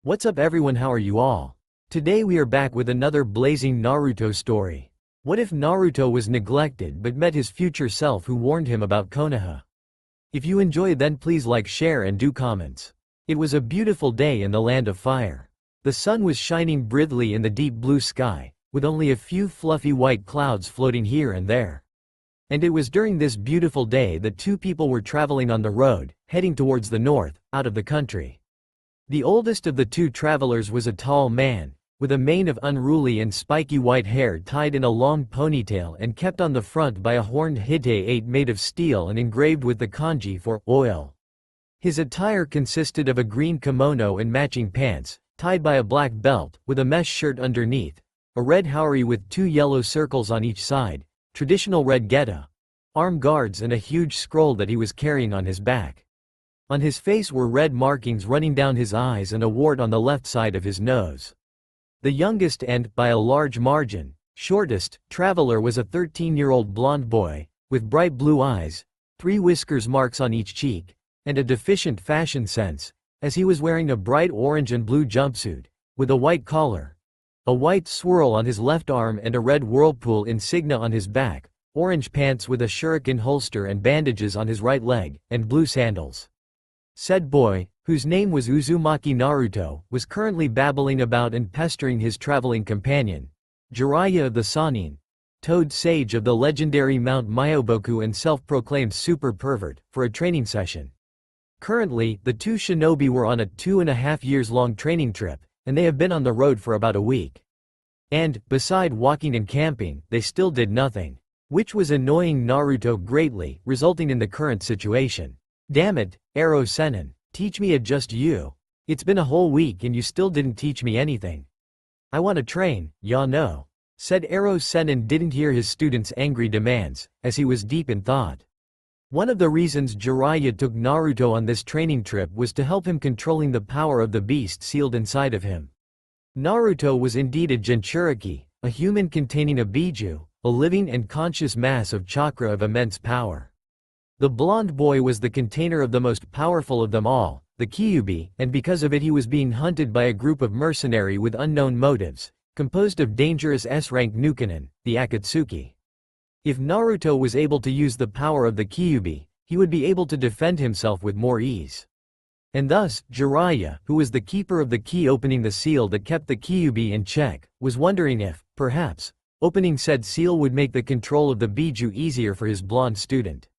What's up everyone, how are you all? Today we are back with another blazing Naruto story. What if Naruto was neglected but met his future self who warned him about Konoha? If you enjoy, then please like, share and do comments. It was a beautiful day in the land of fire. The sun was shining brightly in the deep blue sky, with only a few fluffy white clouds floating here and there. And it was during this beautiful day that two people were traveling on the road, heading towards the north, out of the country. The oldest of the two travelers was a tall man, with a mane of unruly and spiky white hair tied in a long ponytail and kept on the front by a horned hite made of steel and engraved with the kanji for oil. His attire consisted of a green kimono and matching pants, tied by a black belt, with a mesh shirt underneath, a red haori with two yellow circles on each side, traditional red geta, arm guards and a huge scroll that he was carrying on his back. On his face were red markings running down his eyes and a wart on the left side of his nose. The youngest and, by a large margin, shortest traveler was a 13-year-old blonde boy, with bright blue eyes, 3 whiskers marks on each cheek, and a deficient fashion sense, as he was wearing a bright orange and blue jumpsuit, with a white collar, a white swirl on his left arm and a red whirlpool insignia on his back, orange pants with a shuriken holster and bandages on his right leg, and blue sandals. Said boy, whose name was Uzumaki Naruto, was currently babbling about and pestering his traveling companion, Jiraiya of the Sannin, toad sage of the legendary Mount Myoboku and self-proclaimed super pervert, for a training session. Currently, the two shinobi were on a 2.5-years-long training trip, and they have been on the road for about a week. And, beside walking and camping, they still did nothing, which was annoying Naruto greatly, resulting in the current situation. Damn it, Ero Sennin, teach me just you. It's been a whole week and you still didn't teach me anything. I want to train, ya know. Said Ero Sennin didn't hear his student's angry demands, as he was deep in thought. One of the reasons Jiraiya took Naruto on this training trip was to help him controlling the power of the beast sealed inside of him. Naruto was indeed a Jinchuriki, a human containing a biju, a living and conscious mass of chakra of immense power. The blonde boy was the container of the most powerful of them all, the Kyuubi, and because of it he was being hunted by a group of mercenary with unknown motives, composed of dangerous S-rank Nukenin, the Akatsuki. If Naruto was able to use the power of the Kyuubi, he would be able to defend himself with more ease. And thus, Jiraiya, who was the keeper of the key opening the seal that kept the Kyuubi in check, was wondering if, perhaps, opening said seal would make the control of the biju easier for his blonde student.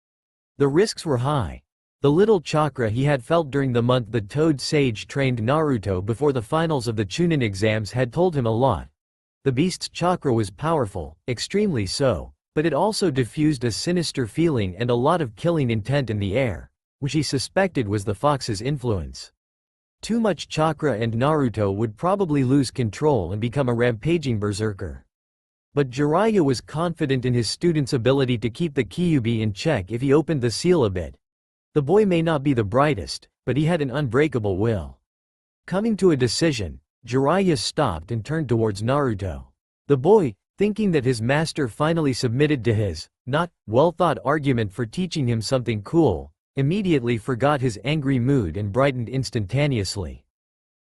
The risks were high. The little chakra he had felt during the month the Toad Sage trained Naruto before the finals of the Chunin exams had told him a lot. The beast's chakra was powerful, extremely so, but it also diffused a sinister feeling and a lot of killing intent in the air, which he suspected was the fox's influence. Too much chakra and Naruto would probably lose control and become a rampaging berserker. But Jiraiya was confident in his student's ability to keep the Kyuubi in check if he opened the seal a bit. The boy may not be the brightest, but he had an unbreakable will. Coming to a decision, Jiraiya stopped and turned towards Naruto. The boy, thinking that his master finally submitted to his, not well-thought argument for teaching him something cool, immediately forgot his angry mood and brightened instantaneously.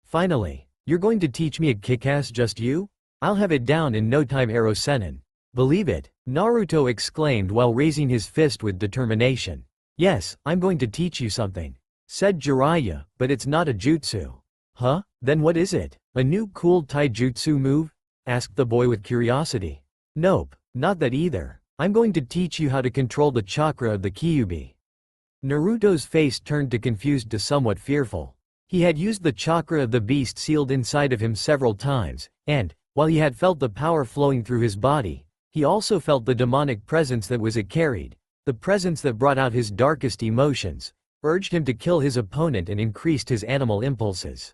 Finally, you're going to teach me a kick-ass just you? I'll have it down in no time, Ero Sennin. Believe it, Naruto exclaimed while raising his fist with determination. Yes, I'm going to teach you something, said Jiraiya, but it's not a jutsu. Huh? Then what is it? A new cool taijutsu move? Asked the boy with curiosity. Nope, not that either. I'm going to teach you how to control the chakra of the Kyuubi. Naruto's face turned to confused to somewhat fearful. He had used the chakra of the beast sealed inside of him several times, and, while he had felt the power flowing through his body, he also felt the demonic presence that was it carried, the presence that brought out his darkest emotions, urged him to kill his opponent and increased his animal impulses.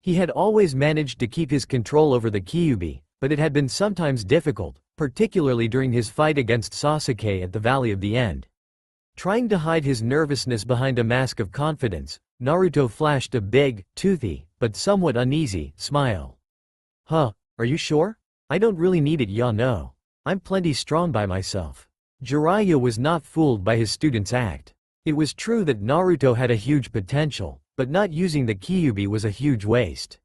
He had always managed to keep his control over the Kyuubi, but it had been sometimes difficult, particularly during his fight against Sasuke at the Valley of the End. Trying to hide his nervousness behind a mask of confidence, Naruto flashed a big, toothy, but somewhat uneasy, smile. Huh? Are you sure? I don't really need it, ya know. I'm plenty strong by myself. Jiraiya was not fooled by his student's act. It was true that Naruto had a huge potential, but not using the Kyuubi was a huge waste.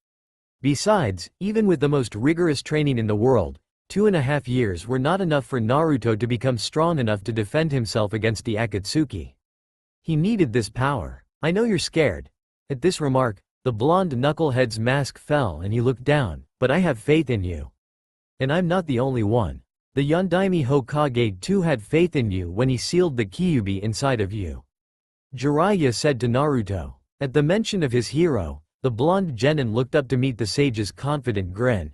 Besides, even with the most rigorous training in the world, 2.5 years were not enough for Naruto to become strong enough to defend himself against the Akatsuki. He needed this power. I know you're scared. At this remark, the blonde knucklehead's mask fell and he looked down, but I have faith in you. And I'm not the only one. The Yondaime Hokage too had faith in you when he sealed the Kyuubi inside of you. Jiraiya said to Naruto. At the mention of his hero, the blonde genin looked up to meet the sage's confident grin.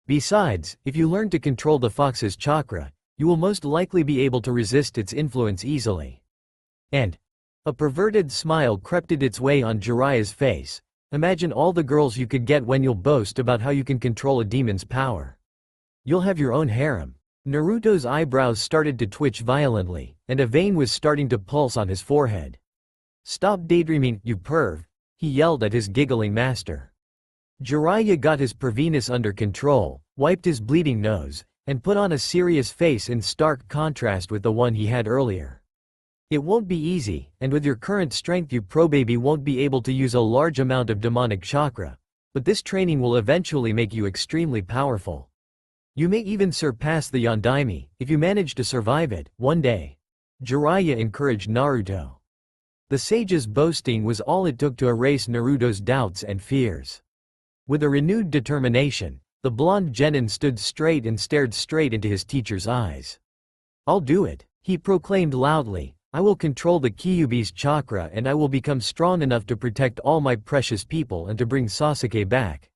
Besides, if you learn to control the fox's chakra, you will most likely be able to resist its influence easily. And a perverted smile crept its way on Jiraiya's face. Imagine all the girls you could get when you'll boast about how you can control a demon's power. You'll have your own harem. Naruto's eyebrows started to twitch violently, and a vein was starting to pulse on his forehead. Stop daydreaming, you perv, he yelled at his giggling master. Jiraiya got his perviness under control, wiped his bleeding nose, and put on a serious face in stark contrast with the one he had earlier. It won't be easy, and with your current strength you probaby won't be able to use a large amount of demonic chakra, but this training will eventually make you extremely powerful. You may even surpass the Yondaime, if you manage to survive it, one day. Jiraiya encouraged Naruto. The sage's boasting was all it took to erase Naruto's doubts and fears. With a renewed determination, the blonde genin stood straight and stared straight into his teacher's eyes. I'll do it, he proclaimed loudly. I will control the Kyuubi's chakra and I will become strong enough to protect all my precious people and to bring Sasuke back.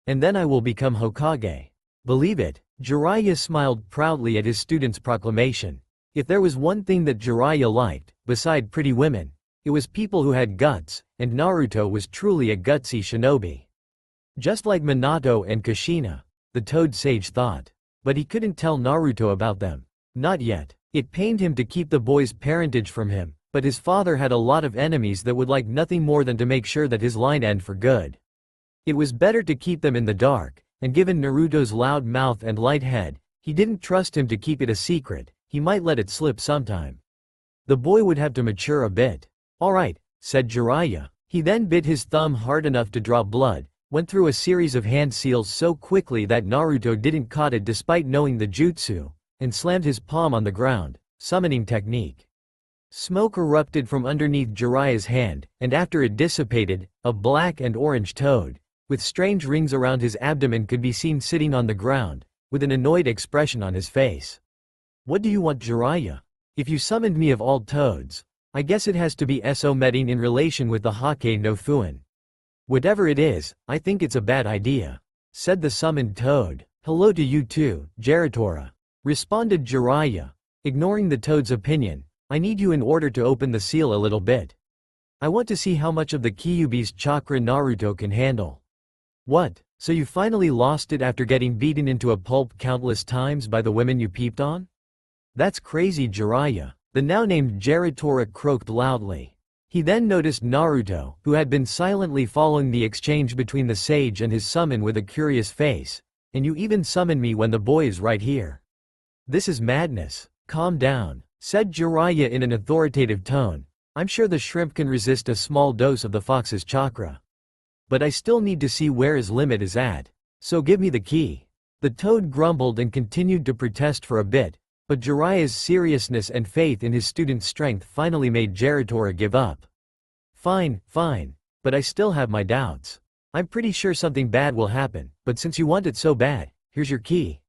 And then I will become Hokage. Believe it, Jiraiya smiled proudly at his student's proclamation. If there was one thing that Jiraiya liked, beside pretty women, it was people who had guts, and Naruto was truly a gutsy shinobi. Just like Minato and Kushina, the Toad Sage thought. But he couldn't tell Naruto about them. Not yet. It pained him to keep the boy's parentage from him, but his father had a lot of enemies that would like nothing more than to make sure that his line end for good. It was better to keep them in the dark, and given Naruto's loud mouth and light head, he didn't trust him to keep it a secret. He might let it slip sometime. The boy would have to mature a bit. Alright, said Jiraiya. He then bit his thumb hard enough to draw blood, went through a series of hand seals so quickly that Naruto didn't caught it despite knowing the jutsu, and slammed his palm on the ground, summoning technique. Smoke erupted from underneath Jiraiya's hand, and after it dissipated, a black and orange toad, with strange rings around his abdomen could be seen sitting on the ground, with an annoyed expression on his face. What do you want, Jiraiya? If you summoned me of all toads, I guess it has to be Someting in relation with the Hake no Fuin. Whatever it is, I think it's a bad idea, said the summoned toad. Hello to you too, Geratora, responded Jiraiya. Ignoring the toad's opinion, I need you in order to open the seal a little bit. I want to see how much of the Kyuubi's chakra Naruto can handle. What, so you finally lost it after getting beaten into a pulp countless times by the women you peeped on? That's crazy, Jiraiya. The now-named Geratora croaked loudly. He then noticed Naruto, who had been silently following the exchange between the sage and his summon with a curious face. And you even summon me when the boy is right here. This is madness. Calm down, said Jiraiya in an authoritative tone. I'm sure the shrimp can resist a small dose of the fox's chakra. But I still need to see where his limit is at. So give me the key. The toad grumbled and continued to protest for a bit. But Jiraiya's seriousness and faith in his student's strength finally made Geratora give up. Fine, but I still have my doubts. I'm pretty sure something bad will happen, but since you want it so bad, here's your key.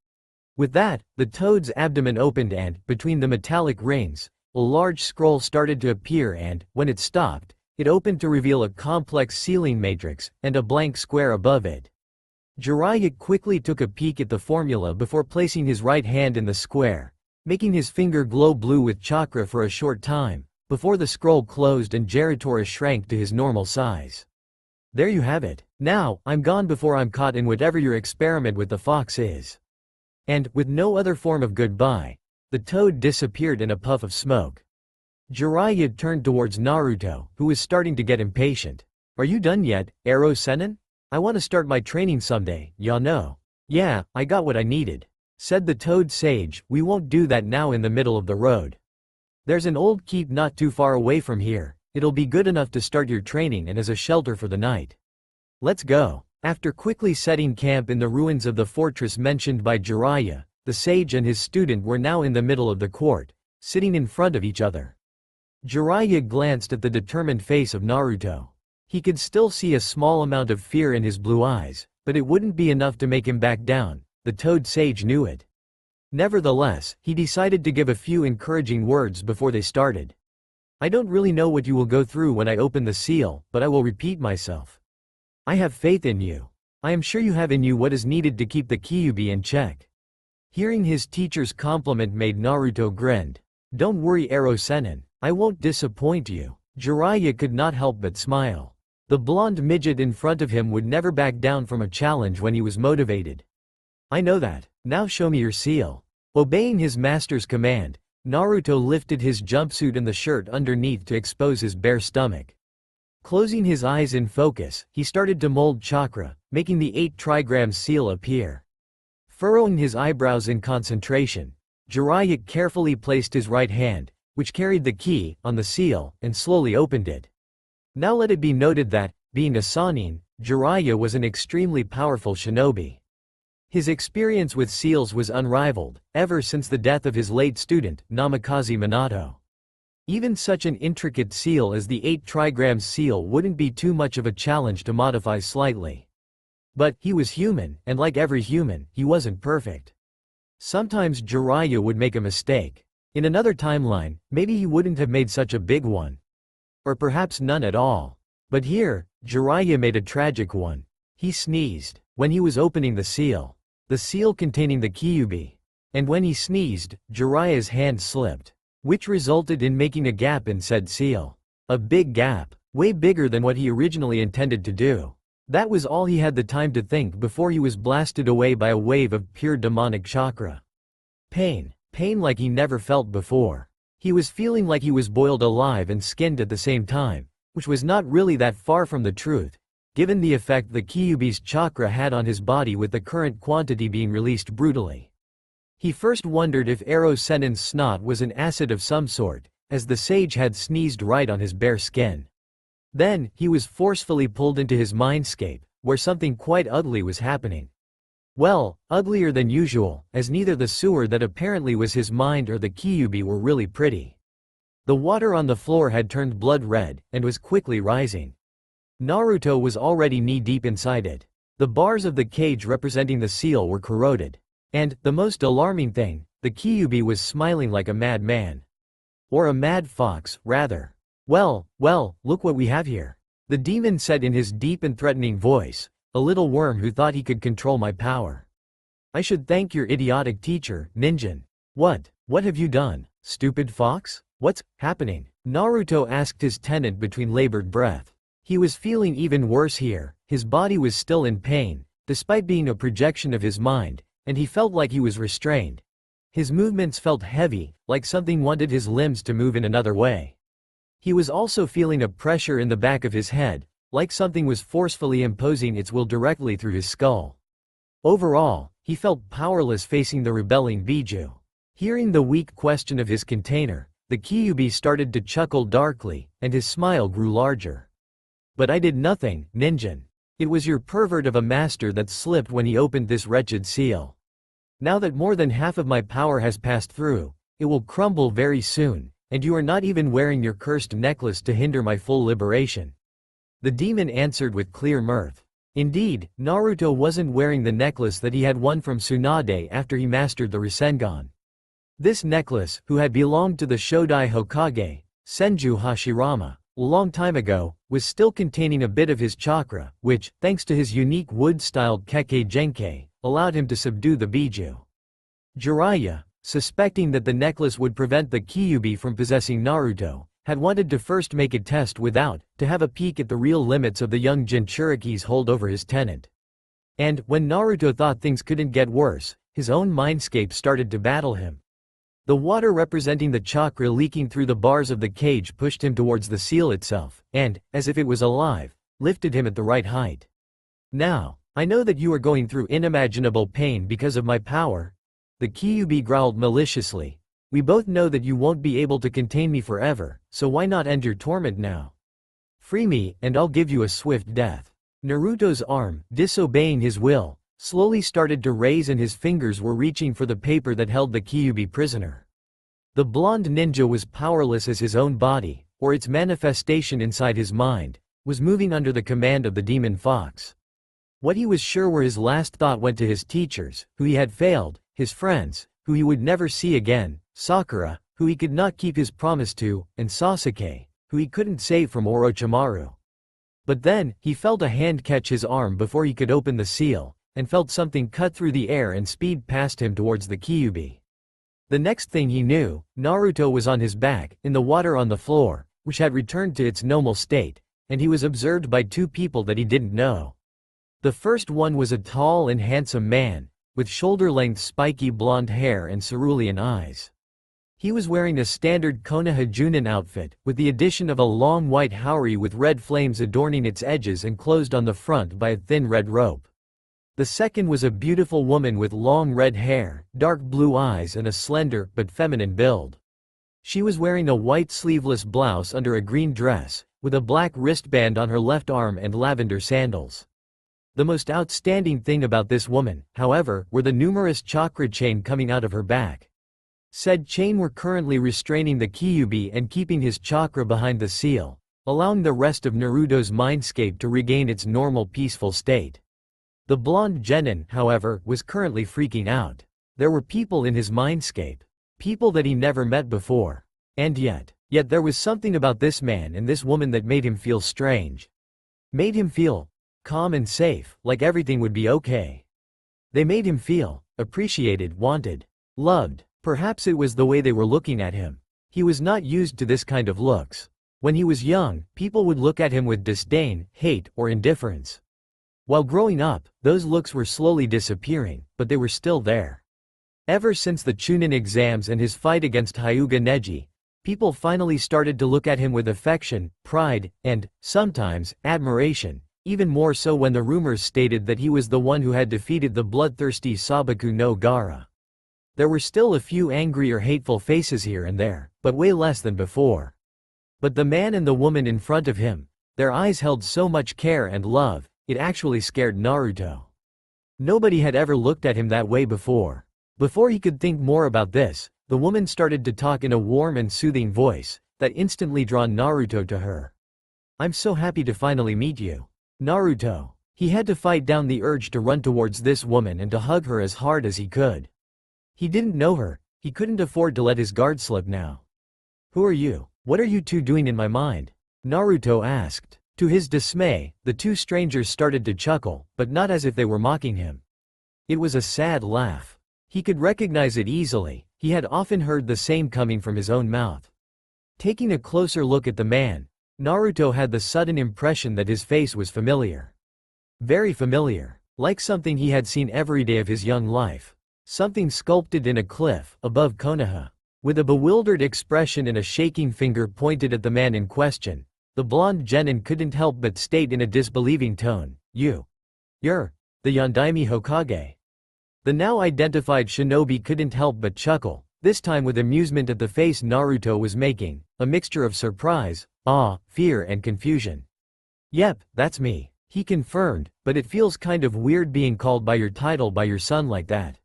With that, the toad's abdomen opened and, between the metallic rings, a large scroll started to appear and, when it stopped, it opened to reveal a complex sealing matrix and a blank square above it. Jiraiya quickly took a peek at the formula before placing his right hand in the square, making his finger glow blue with chakra for a short time, before the scroll closed and Geratora shrank to his normal size. There you have it. Now, I'm gone before I'm caught in whatever your experiment with the fox is. And, with no other form of goodbye, the toad disappeared in a puff of smoke. Jiraiya turned towards Naruto, who was starting to get impatient. Are you done yet, Arrow Sennin? I want to start my training someday, ya know. Yeah, I got what I needed, said the toad sage. We won't do that now in the middle of the road. There's an old keep not too far away from here. It'll be good enough to start your training and as a shelter for the night. Let's go. After quickly setting camp in the ruins of the fortress mentioned by Jiraiya, the sage and his student were now in the middle of the court, sitting in front of each other. Jiraiya glanced at the determined face of Naruto. He could still see a small amount of fear in his blue eyes, but it wouldn't be enough to make him back down. The Toad Sage knew it. Nevertheless, he decided to give a few encouraging words before they started. I don't really know what you will go through when I open the seal, but I will repeat myself. I have faith in you. I am sure you have in you what is needed to keep the Kyuubi in check. Hearing his teacher's compliment made Naruto grinned. Don't worry, Ero Sennin, I won't disappoint you. Jiraiya could not help but smile. The blonde midget in front of him would never back down from a challenge when he was motivated. I know that. Now show me your seal. Obeying his master's command, Naruto lifted his jumpsuit and the shirt underneath to expose his bare stomach. Closing his eyes in focus, he started to mold chakra, making the 8 trigram seal appear. Furrowing his eyebrows in concentration, Jiraiya carefully placed his right hand, which carried the key, on the seal, and slowly opened it. Now let it be noted that, being a Sannin, Jiraiya was an extremely powerful shinobi. His experience with seals was unrivaled, ever since the death of his late student, Namikaze Minato. Even such an intricate seal as the 8 trigram seal wouldn't be too much of a challenge to modify slightly. But, he was human, and like every human, he wasn't perfect. Sometimes Jiraiya would make a mistake. In another timeline, maybe he wouldn't have made such a big one. Or perhaps none at all. But here, Jiraiya made a tragic one. He sneezed when he was opening the seal containing the Kyuubi. And when he sneezed, Jiraiya's hand slipped, which resulted in making a gap in said seal. A big gap, way bigger than what he originally intended to do. That was all he had the time to think before he was blasted away by a wave of pure demonic chakra. Pain like he never felt before. He was feeling like he was boiled alive and skinned at the same time, which was not really that far from the truth, given the effect the Kyuubi's chakra had on his body with the current quantity being released brutally. He first wondered if Ero Sennin's snot was an acid of some sort, as the sage had sneezed right on his bare skin. Then, he was forcefully pulled into his mindscape, where something quite ugly was happening. Well, uglier than usual, as neither the sewer that apparently was his mind or the Kyuubi were really pretty. The water on the floor had turned blood red, and was quickly rising. Naruto was already knee-deep inside it. The bars of the cage representing the seal were corroded. And, the most alarming thing, the Kyuubi was smiling like a mad man. Or a mad fox, rather. Well, look what we have here. The demon said in his deep and threatening voice, a little worm who thought he could control my power. I should thank your idiotic teacher, Ninjin. What have you done, stupid fox? What's happening? Naruto asked his tenant between labored breath. He was feeling even worse here. His body was still in pain, despite being a projection of his mind, and he felt like he was restrained. His movements felt heavy, like something wanted his limbs to move in another way. He was also feeling a pressure in the back of his head, like something was forcefully imposing its will directly through his skull. Overall, he felt powerless facing the rebelling Biju. Hearing the weak question of his container, the Kyuubi started to chuckle darkly, and his smile grew larger. But I did nothing, Ninjin. It was your pervert of a master that slipped when he opened this wretched seal. Now that more than half of my power has passed through, it will crumble very soon, and you are not even wearing your cursed necklace to hinder my full liberation. The demon answered with clear mirth. Indeed, Naruto wasn't wearing the necklace that he had won from Tsunade after he mastered the Rasengan. This necklace, who had belonged to the Shodai Hokage, Senju Hashirama, a long time ago, was still containing a bit of his chakra, which, thanks to his unique wood-styled Kekkei Genkai, allowed him to subdue the Biju. Jiraiya, suspecting that the necklace would prevent the Kyuubi from possessing Naruto, had wanted to first make a test without, to have a peek at the real limits of the young Jinchuriki's hold over his tenant. And, when Naruto thought things couldn't get worse, his own mindscape started to battle him. The water representing the chakra leaking through the bars of the cage pushed him towards the seal itself, and, as if it was alive, lifted him at the right height. Now, I know that you are going through unimaginable pain because of my power. The Kyuubi growled maliciously. We both know that you won't be able to contain me forever, so why not end your torment now? Free me, and I'll give you a swift death. Naruto's arm, disobeying his will, slowly started to raise and his fingers were reaching for the paper that held the Kyuubi prisoner. The blonde ninja was powerless as his own body, or its manifestation inside his mind, was moving under the command of the demon fox. What he was sure were his last thought went to his teachers, who he had failed, his friends, who he would never see again, Sakura, who he could not keep his promise to, and Sasuke, who he couldn't save from Orochimaru. But then, he felt a hand catch his arm before he could open the seal, and felt something cut through the air and speed past him towards the Kyuubi. The next thing he knew, Naruto was on his back, in the water on the floor, which had returned to its normal state, and he was observed by two people that he didn't know. The first one was a tall and handsome man, with shoulder-length spiky blonde hair and cerulean eyes. He was wearing a standard Konoha Junin outfit, with the addition of a long white haori with red flames adorning its edges and closed on the front by a thin red rope. The second was a beautiful woman with long red hair, dark blue eyes and a slender but feminine build. She was wearing a white sleeveless blouse under a green dress, with a black wristband on her left arm and lavender sandals. The most outstanding thing about this woman, however, were the numerous chakra chain coming out of her back. Said chain were currently restraining the Kyuubi and keeping his chakra behind the seal, allowing the rest of Naruto's mindscape to regain its normal peaceful state. The blonde genin, however, was currently freaking out. There were people in his mindscape. People that he never met before. And yet there was something about this man and this woman that made him feel strange. Made him feel calm and safe, like everything would be okay. They made him feel appreciated, wanted, loved. Perhaps it was the way they were looking at him. He was not used to this kind of looks. When he was young, people would look at him with disdain, hate, or indifference. While growing up, those looks were slowly disappearing, but they were still there. Ever since the Chunin exams and his fight against Hyuga Neji, people finally started to look at him with affection, pride, and, sometimes, admiration, even more so when the rumors stated that he was the one who had defeated the bloodthirsty Sabaku no Gaara. There were still a few angry or hateful faces here and there, but way less than before. But the man and the woman in front of him, their eyes held so much care and love, it actually scared Naruto. Nobody had ever looked at him that way before. Before he could think more about this, the woman started to talk in a warm and soothing voice, that instantly drew Naruto to her. "I'm so happy to finally meet you, Naruto." He had to fight down the urge to run towards this woman and to hug her as hard as he could. He didn't know her, he couldn't afford to let his guard slip now. "Who are you? What are you two doing in my mind?" Naruto asked. To his dismay, the two strangers started to chuckle, but not as if they were mocking him. It was a sad laugh. He could recognize it easily, he had often heard the same coming from his own mouth. Taking a closer look at the man, Naruto had the sudden impression that his face was familiar. Very familiar, like something he had seen every day of his young life. Something sculpted in a cliff, above Konoha. With a bewildered expression and a shaking finger pointed at the man in question, the blonde genin couldn't help but state in a disbelieving tone, You're the Yondaime Hokage." The now identified shinobi couldn't help but chuckle, this time with amusement at the face Naruto was making, a mixture of surprise, awe, fear and confusion. "Yep, that's me," he confirmed, "but it feels kind of weird being called by your title by your son like that."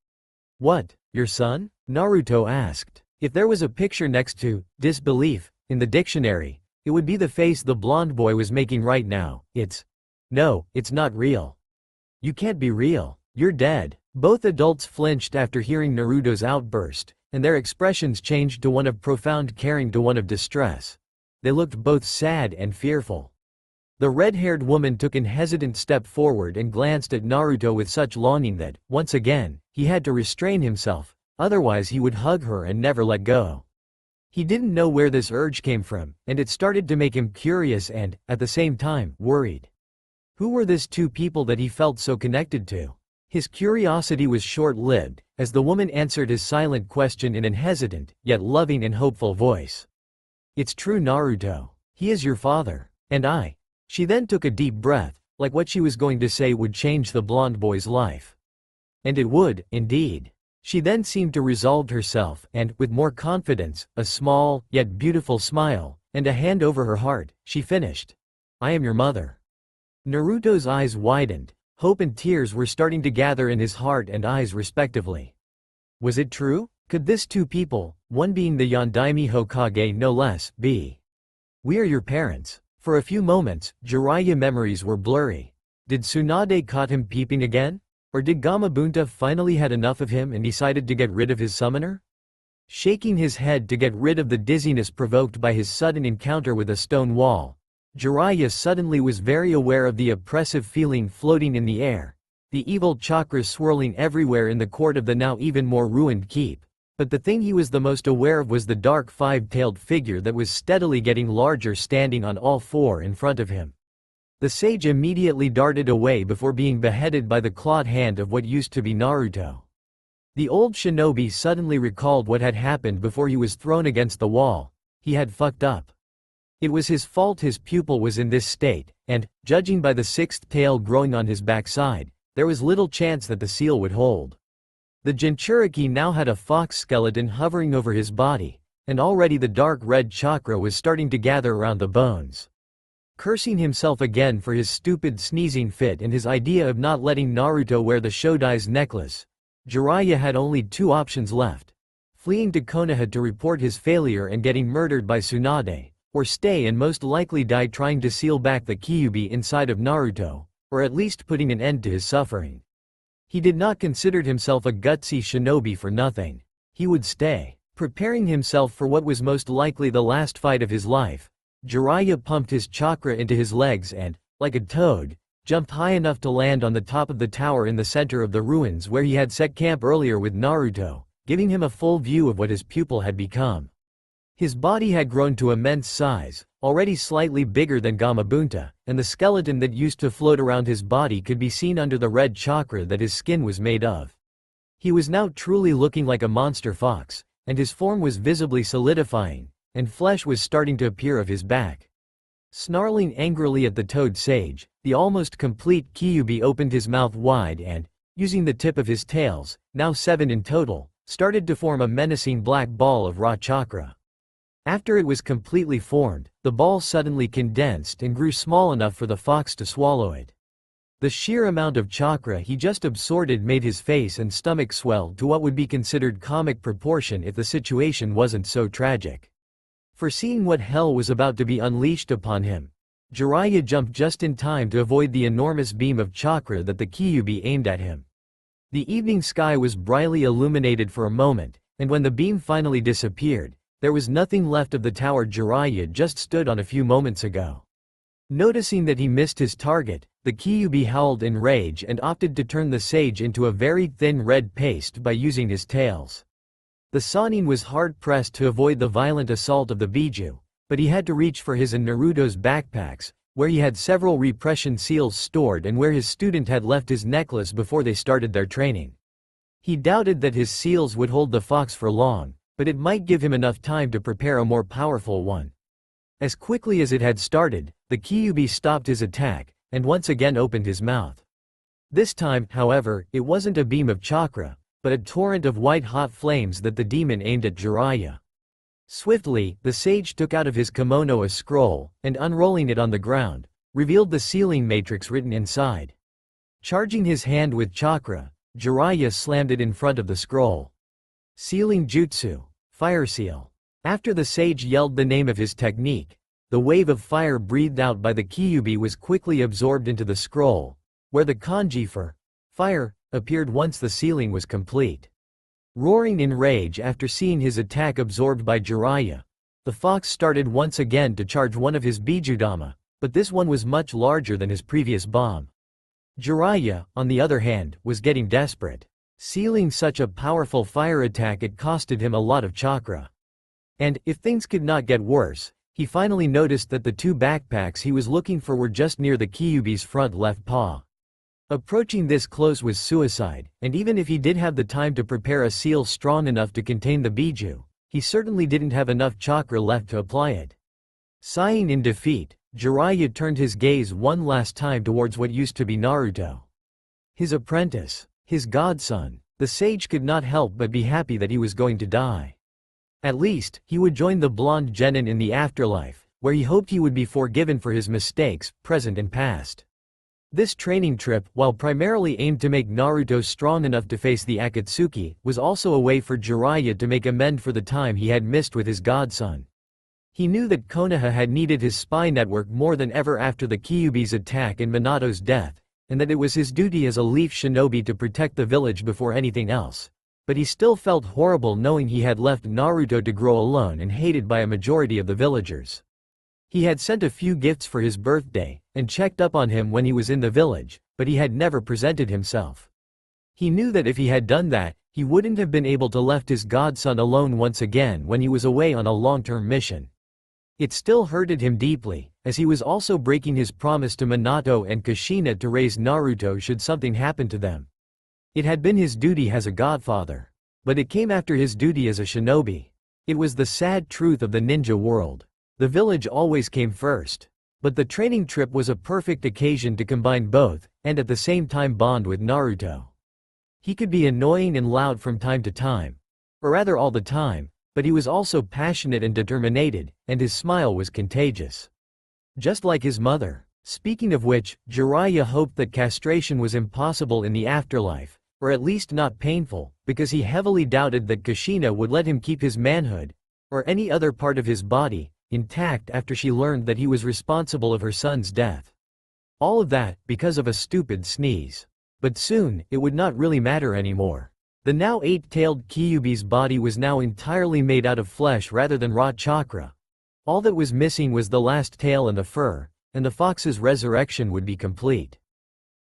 "What, your son?" Naruto asked. If there was a picture next to disbelief in the dictionary, it would be the face the blonde boy was making right now. No, it's not real. You can't be real. You're dead." Both adults flinched after hearing Naruto's outburst, and their expressions changed to one of profound caring to one of distress. They looked both sad and fearful. The red-haired woman took an hesitant step forward and glanced at Naruto with such longing that, once again, he had to restrain himself, otherwise he would hug her and never let go. He didn't know where this urge came from, and it started to make him curious and, at the same time, worried. Who were these two people that he felt so connected to? His curiosity was short-lived, as the woman answered his silent question in an hesitant, yet loving and hopeful voice. "It's true, Naruto. He is your father. And I." She then took a deep breath, like what she was going to say would change the blonde boy's life. And it would, indeed. She then seemed to resolve herself and, with more confidence, a small, yet beautiful smile, and a hand over her heart, she finished. "I am your mother." Naruto's eyes widened. Hope and tears were starting to gather in his heart and eyes respectively. Was it true? Could this two people, one being the Yondaime Hokage no less, be? We are your parents. For a few moments, Jiraiya memories were blurry. Did Tsunade caught him peeping again? Or did Gamabunta finally had enough of him and decided to get rid of his summoner? Shaking his head to get rid of the dizziness provoked by his sudden encounter with a stone wall, Jiraiya suddenly was very aware of the oppressive feeling floating in the air, the evil chakras swirling everywhere in the court of the now even more ruined keep. But the thing he was the most aware of was the dark five-tailed figure that was steadily getting larger standing on all four in front of him. The sage immediately darted away before being beheaded by the clawed hand of what used to be Naruto. The old shinobi suddenly recalled what had happened before he was thrown against the wall. He had fucked up. It was his fault his pupil was in this state, and, judging by the sixth tail growing on his backside, there was little chance that the seal would hold. The Jinchuriki now had a fox skeleton hovering over his body, and already the dark red chakra was starting to gather around the bones. Cursing himself again for his stupid sneezing fit and his idea of not letting Naruto wear the Shodai's necklace, Jiraiya had only two options left: fleeing to Konoha to report his failure and getting murdered by Tsunade, or stay and most likely die trying to seal back the Kyuubi inside of Naruto, or at least putting an end to his suffering. He did not consider himself a gutsy shinobi for nothing. He would stay. Preparing himself for what was most likely the last fight of his life, Jiraiya pumped his chakra into his legs and, like a toad, jumped high enough to land on the top of the tower in the center of the ruins where he had set camp earlier with Naruto, giving him a full view of what his pupil had become. His body had grown to immense size, already slightly bigger than Gamabunta, and the skeleton that used to float around his body could be seen under the red chakra that his skin was made of. He was now truly looking like a monster fox, and his form was visibly solidifying, and flesh was starting to appear of his back. Snarling angrily at the toad sage, the almost complete Kyuubi opened his mouth wide and, using the tip of his tails, now 7 in total, started to form a menacing black ball of raw chakra. After it was completely formed, the ball suddenly condensed and grew small enough for the fox to swallow it. The sheer amount of chakra he just absorbed made his face and stomach swell to what would be considered comic proportion if the situation wasn't so tragic. Foreseeing what hell was about to be unleashed upon him, Jiraiya jumped just in time to avoid the enormous beam of chakra that the Kyuubi aimed at him. The evening sky was brightly illuminated for a moment, and when the beam finally disappeared, there was nothing left of the tower Jiraiya just stood on a few moments ago. Noticing that he missed his target, the Kyuubi howled in rage and opted to turn the sage into a very thin red paste by using his tails. The Sannin was hard-pressed to avoid the violent assault of the Biju, but he had to reach for his and Naruto's backpacks, where he had several repression seals stored and where his student had left his necklace before they started their training. He doubted that his seals would hold the fox for long, but it might give him enough time to prepare a more powerful one. As quickly as it had started, the Kyuubi stopped his attack, and once again opened his mouth. This time, however, it wasn't a beam of chakra, but a torrent of white-hot flames that the demon aimed at Jiraiya. Swiftly, the sage took out of his kimono a scroll, and unrolling it on the ground, revealed the sealing matrix written inside. Charging his hand with chakra, Jiraiya slammed it in front of the scroll. Sealing Jutsu, Fire Seal. After the sage yelled the name of his technique, the wave of fire breathed out by the Kyuubi was quickly absorbed into the scroll, where the kanji for fire appeared once the sealing was complete. Roaring in rage after seeing his attack absorbed by Jiraiya, the fox started once again to charge one of his Bijudama, but this one was much larger than his previous bomb. Jiraiya, on the other hand, was getting desperate. Sealing such a powerful fire attack, it costed him a lot of chakra. And, if things could not get worse, he finally noticed that the two backpacks he was looking for were just near the Kyuubi's front left paw. Approaching this close was suicide, and even if he did have the time to prepare a seal strong enough to contain the Biju, he certainly didn't have enough chakra left to apply it. Sighing in defeat, Jiraiya turned his gaze one last time towards what used to be Naruto. His apprentice, his godson, the sage could not help but be happy that he was going to die. At least, he would join the blonde genin in the afterlife, where he hoped he would be forgiven for his mistakes, present and past. This training trip, while primarily aimed to make Naruto strong enough to face the Akatsuki, was also a way for Jiraiya to make amends for the time he had missed with his godson. He knew that Konoha had needed his spy network more than ever after the Kyuubi's attack and Minato's death, and that it was his duty as a leaf shinobi to protect the village before anything else. But he still felt horrible knowing he had left Naruto to grow alone and hated by a majority of the villagers. He had sent a few gifts for his birthday, and checked up on him when he was in the village, but he had never presented himself. He knew that if he had done that, he wouldn't have been able to left his godson alone once again when he was away on a long-term mission. It still hurted him deeply, as he was also breaking his promise to Minato and Kushina to raise Naruto should something happen to them. It had been his duty as a godfather. But it came after his duty as a shinobi. It was the sad truth of the ninja world. The village always came first. But the training trip was a perfect occasion to combine both, and at the same time bond with Naruto. He could be annoying and loud from time to time. Or rather all the time, but he was also passionate and determined, and his smile was contagious. Just like his mother. Speaking of which, Jiraiya hoped that castration was impossible in the afterlife, or at least not painful, because he heavily doubted that Kushina would let him keep his manhood, or any other part of his body, intact after she learned that he was responsible of her son's death. All of that, because of a stupid sneeze. But soon, it would not really matter anymore. The now 8-tailed Kyuubi's body was now entirely made out of flesh rather than raw chakra. All that was missing was the last tail and the fur, and the fox's resurrection would be complete.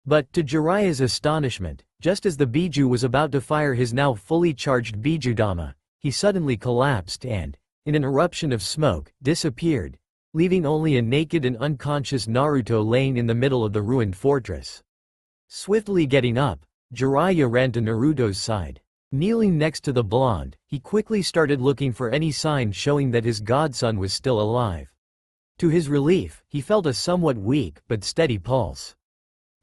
But, to Jiraiya's astonishment, just as the Biju was about to fire his now fully charged Bijudama, he suddenly collapsed and, in an eruption of smoke, disappeared, leaving only a naked and unconscious Naruto laying in the middle of the ruined fortress. Swiftly getting up, Jiraiya ran to Naruto's side. Kneeling next to the blonde, he quickly started looking for any sign showing that his godson was still alive. To his relief, he felt a somewhat weak but steady pulse.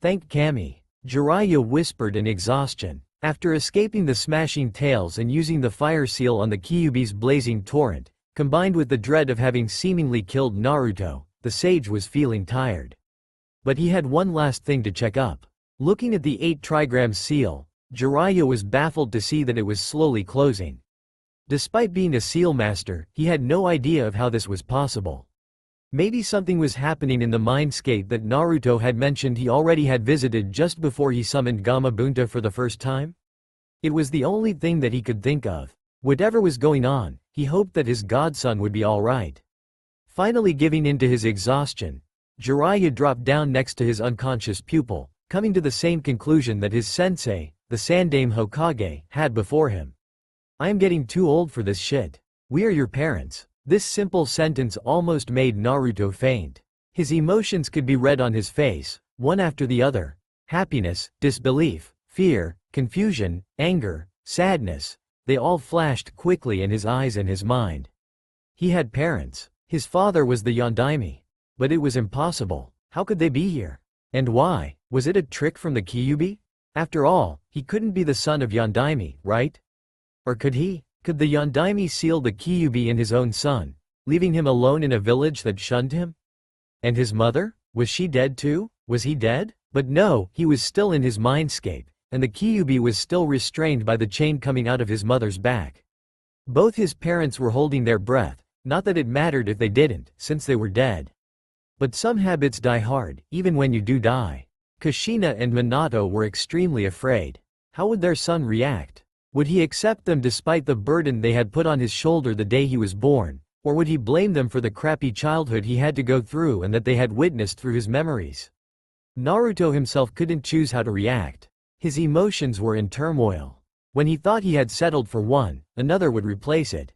"Thank Kami," Jiraiya whispered in exhaustion. After escaping the smashing tails and using the fire seal on the Kyuubi's blazing torrent, combined with the dread of having seemingly killed Naruto, the sage was feeling tired. But he had one last thing to check up. Looking at the 8-trigram seal, Jiraiya was baffled to see that it was slowly closing. Despite being a seal master, he had no idea of how this was possible. Maybe something was happening in the mindscape that Naruto had mentioned he already had visited just before he summoned Gamabunta for the first time? It was the only thing that he could think of. Whatever was going on, he hoped that his godson would be alright. Finally giving in to his exhaustion, Jiraiya dropped down next to his unconscious pupil, coming to the same conclusion that his sensei, the Sandaime Hokage, had before him. "I am getting too old for this shit. We are your parents." This simple sentence almost made Naruto faint. His emotions could be read on his face, one after the other. Happiness, disbelief, fear, confusion, anger, sadness. They all flashed quickly in his eyes and his mind. He had parents. His father was the Yondaime. But it was impossible. How could they be here? And why? Was it a trick from the Kyuubi? After all, he couldn't be the son of Yondaime, right? Or could he? Could the Yondaime seal the Kyuubi in his own son, leaving him alone in a village that shunned him? And his mother? Was she dead too? Was he dead? But no, he was still in his mindscape, and the Kyuubi was still restrained by the chain coming out of his mother's back. Both his parents were holding their breath, not that it mattered if they didn't, since they were dead. But some habits die hard, even when you do die. Kushina and Minato were extremely afraid. How would their son react? Would he accept them despite the burden they had put on his shoulder the day he was born, or would he blame them for the crappy childhood he had to go through and that they had witnessed through his memories? Naruto himself couldn't choose how to react. His emotions were in turmoil. When he thought he had settled for one, another would replace it.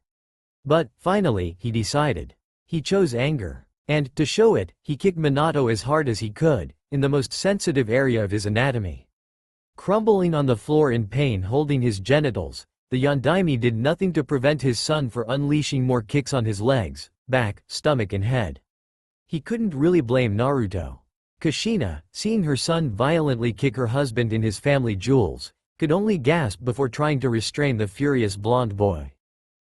But, finally, he decided. He chose anger. And, to show it, he kicked Minato as hard as he could, in the most sensitive area of his anatomy. Crumbling on the floor in pain holding his genitals, the Yondaime did nothing to prevent his son from unleashing more kicks on his legs, back, stomach and head. He couldn't really blame Naruto. Kushina, seeing her son violently kick her husband in his family jewels, could only gasp before trying to restrain the furious blonde boy.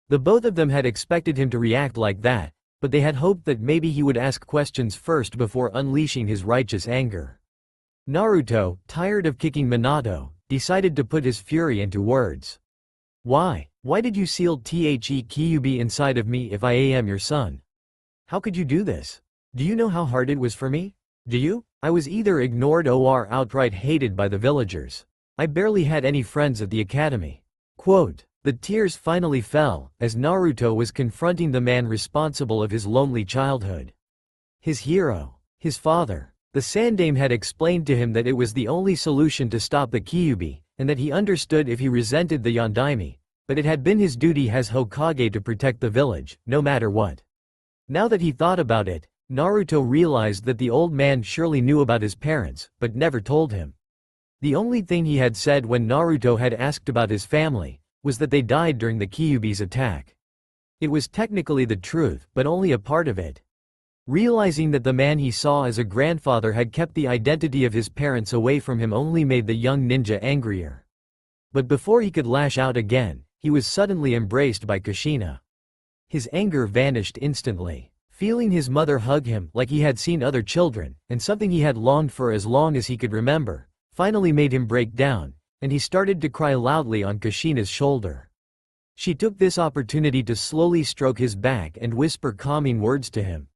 The both of them had expected him to react like that, but they had hoped that maybe he would ask questions first before unleashing his righteous anger. Naruto, tired of kicking Minato, decided to put his fury into words. Why? Why did you seal The Kyuubi inside of me if I am your son? How could you do this? Do you know how hard it was for me? Do you? I was either ignored or outright hated by the villagers. I barely had any friends at the academy. Quote, the tears finally fell, as Naruto was confronting the man responsible of his lonely childhood. His hero, his father. The Sandaime had explained to him that it was the only solution to stop the Kyuubi, and that he understood if he resented the Yondaime, but it had been his duty as Hokage to protect the village, no matter what. Now that he thought about it, Naruto realized that the old man surely knew about his parents, but never told him. The only thing he had said when Naruto had asked about his family was that they died during the Kyuubi's attack. It was technically the truth, but only a part of it. Realizing that the man he saw as a grandfather had kept the identity of his parents away from him only made the young ninja angrier. But before he could lash out again, he was suddenly embraced by Kushina. His anger vanished instantly. Feeling his mother hug him like he had seen other children, and something he had longed for as long as he could remember, finally made him break down, and he started to cry loudly on Kushina's shoulder. She took this opportunity to slowly stroke his back and whisper calming words to him.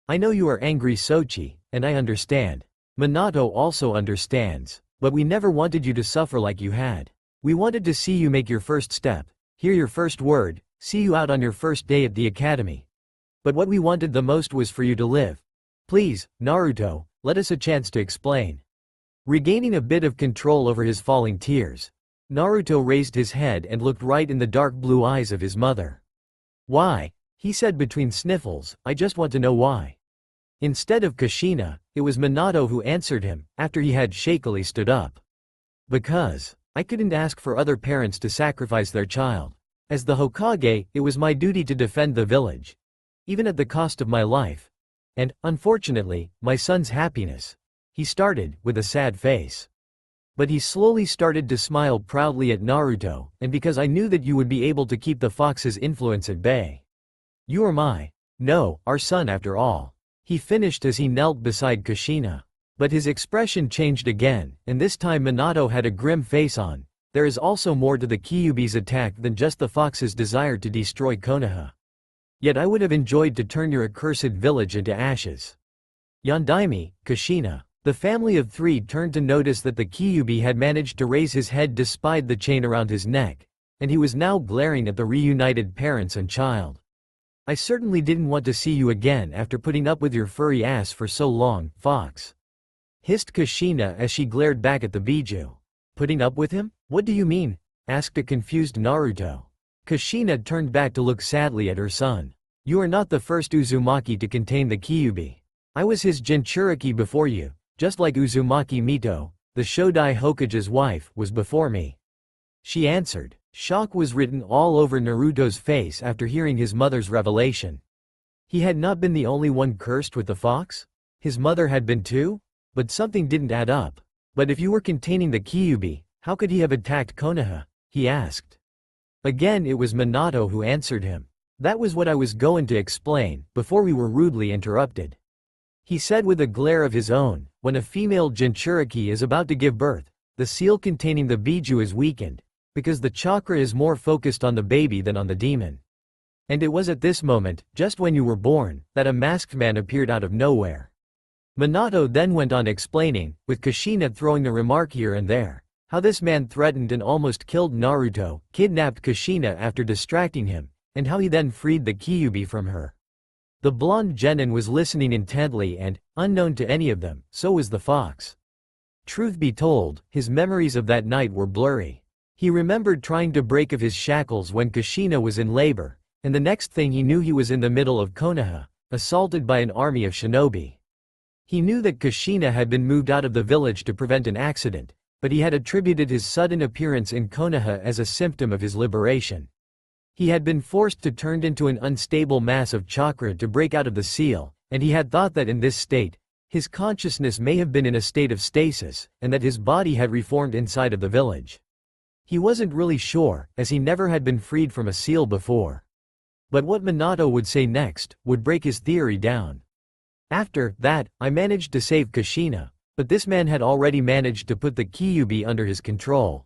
I know you are angry, Sochi, and I understand. Minato also understands, but we never wanted you to suffer like you had. We wanted to see you make your first step, hear your first word, see you out on your first day at the academy. But what we wanted the most was for you to live. Please, Naruto, let us a chance to explain. Regaining a bit of control over his falling tears, Naruto raised his head and looked right in the dark blue eyes of his mother. Why? He said between sniffles, I just want to know why. Instead of Kushina, it was Minato who answered him, after he had shakily stood up. Because I couldn't ask for other parents to sacrifice their child. As the Hokage, it was my duty to defend the village, even at the cost of my life. And, unfortunately, my son's happiness. He started, with a sad face. But he slowly started to smile proudly at Naruto, and because I knew that you would be able to keep the fox's influence at bay. You are our son after all. He finished as he knelt beside Kushina. But his expression changed again, and this time Minato had a grim face on. There is also more to the Kyuubi's attack than just the fox's desire to destroy Konoha. Yet I would have enjoyed to turn your accursed village into ashes. Yondaime, Kushina. The family of three turned to notice that the Kyuubi had managed to raise his head despite the chain around his neck, and he was now glaring at the reunited parents and child. I certainly didn't want to see you again after putting up with your furry ass for so long, fox. Hissed Kushina as she glared back at the Biju. Putting up with him? What do you mean? Asked a confused Naruto. Kushina turned back to look sadly at her son. You are not the first Uzumaki to contain the Kyuubi. I was his Jinchuriki before you, just like Uzumaki Mito, the Shodai Hokage's wife, was before me. She answered. Shock was written all over Naruto's face after hearing his mother's revelation. He had not been the only one cursed with the fox? His mother had been too? But something didn't add up. But if you were containing the Kyuubi, how could he have attacked Konoha? He asked. Again it was Minato who answered him. That was what I was going to explain, before we were rudely interrupted. He said with a glare of his own, when a female Jinchuriki is about to give birth, the seal containing the Biju is weakened, because the chakra is more focused on the baby than on the demon. And it was at this moment, just when you were born, that a masked man appeared out of nowhere. Minato then went on explaining, with Kushina throwing the remark here and there, how this man threatened and almost killed Naruto, kidnapped Kushina after distracting him, and how he then freed the Kyuubi from her. The blonde genin was listening intently and, unknown to any of them, so was the fox. Truth be told, his memories of that night were blurry. He remembered trying to break of his shackles when Kushina was in labor, and the next thing he knew he was in the middle of Konoha, assaulted by an army of shinobi. He knew that Kushina had been moved out of the village to prevent an accident, but he had attributed his sudden appearance in Konoha as a symptom of his liberation. He had been forced to turn into an unstable mass of chakra to break out of the seal, and he had thought that in this state, his consciousness may have been in a state of stasis, and that his body had reformed inside of the village. He wasn't really sure, as he never had been freed from a seal before. But what Minato would say next would break his theory down. After that, I managed to save Kushina, But this man had already managed to put the Kyuubi under his control.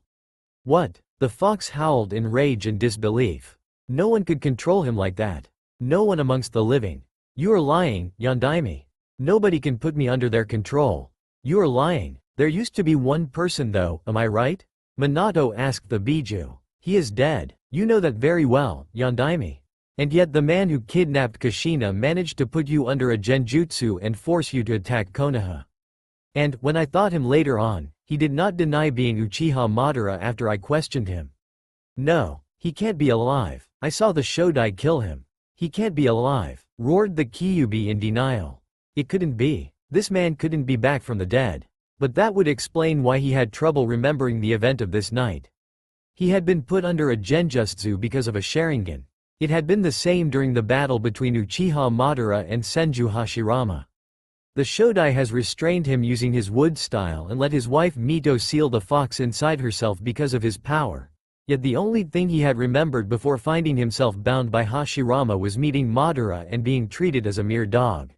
What? The fox howled in rage and disbelief. No one could control him like that. No one amongst the living. You are lying, Yondaime. Nobody can put me under their control. You are lying. There used to be one person though, am I right? Minato asked the Biju. He is dead. You know that very well, Yondaime. And yet the man who kidnapped Kushina managed to put you under a genjutsu and force you to attack Konoha. And, when I thought him later on, he did not deny being Uchiha Madara after I questioned him. No, he can't be alive. I saw the Shodai kill him. He can't be alive, roared the Kyuubi in denial. It couldn't be. This man couldn't be back from the dead. But that would explain why he had trouble remembering the event of this night. He had been put under a genjutsu because of a Sharingan. It had been the same during the battle between Uchiha Madara and Senju Hashirama. The Shodai has restrained him using his wood style and let his wife Mito seal the fox inside herself because of his power. Yet the only thing he had remembered before finding himself bound by Hashirama was meeting Madara and being treated as a mere dog.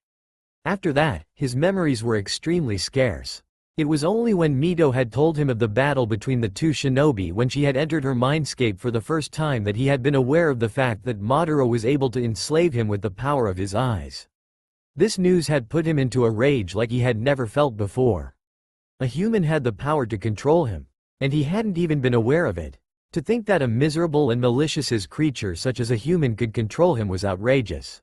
After that, his memories were extremely scarce. It was only when Mito had told him of the battle between the two shinobi when she had entered her mindscape for the first time that he had been aware of the fact that Madara was able to enslave him with the power of his eyes. This news had put him into a rage like he had never felt before. A human had the power to control him, and he hadn't even been aware of it. To think that a miserable and malicious creature such as a human could control him was outrageous.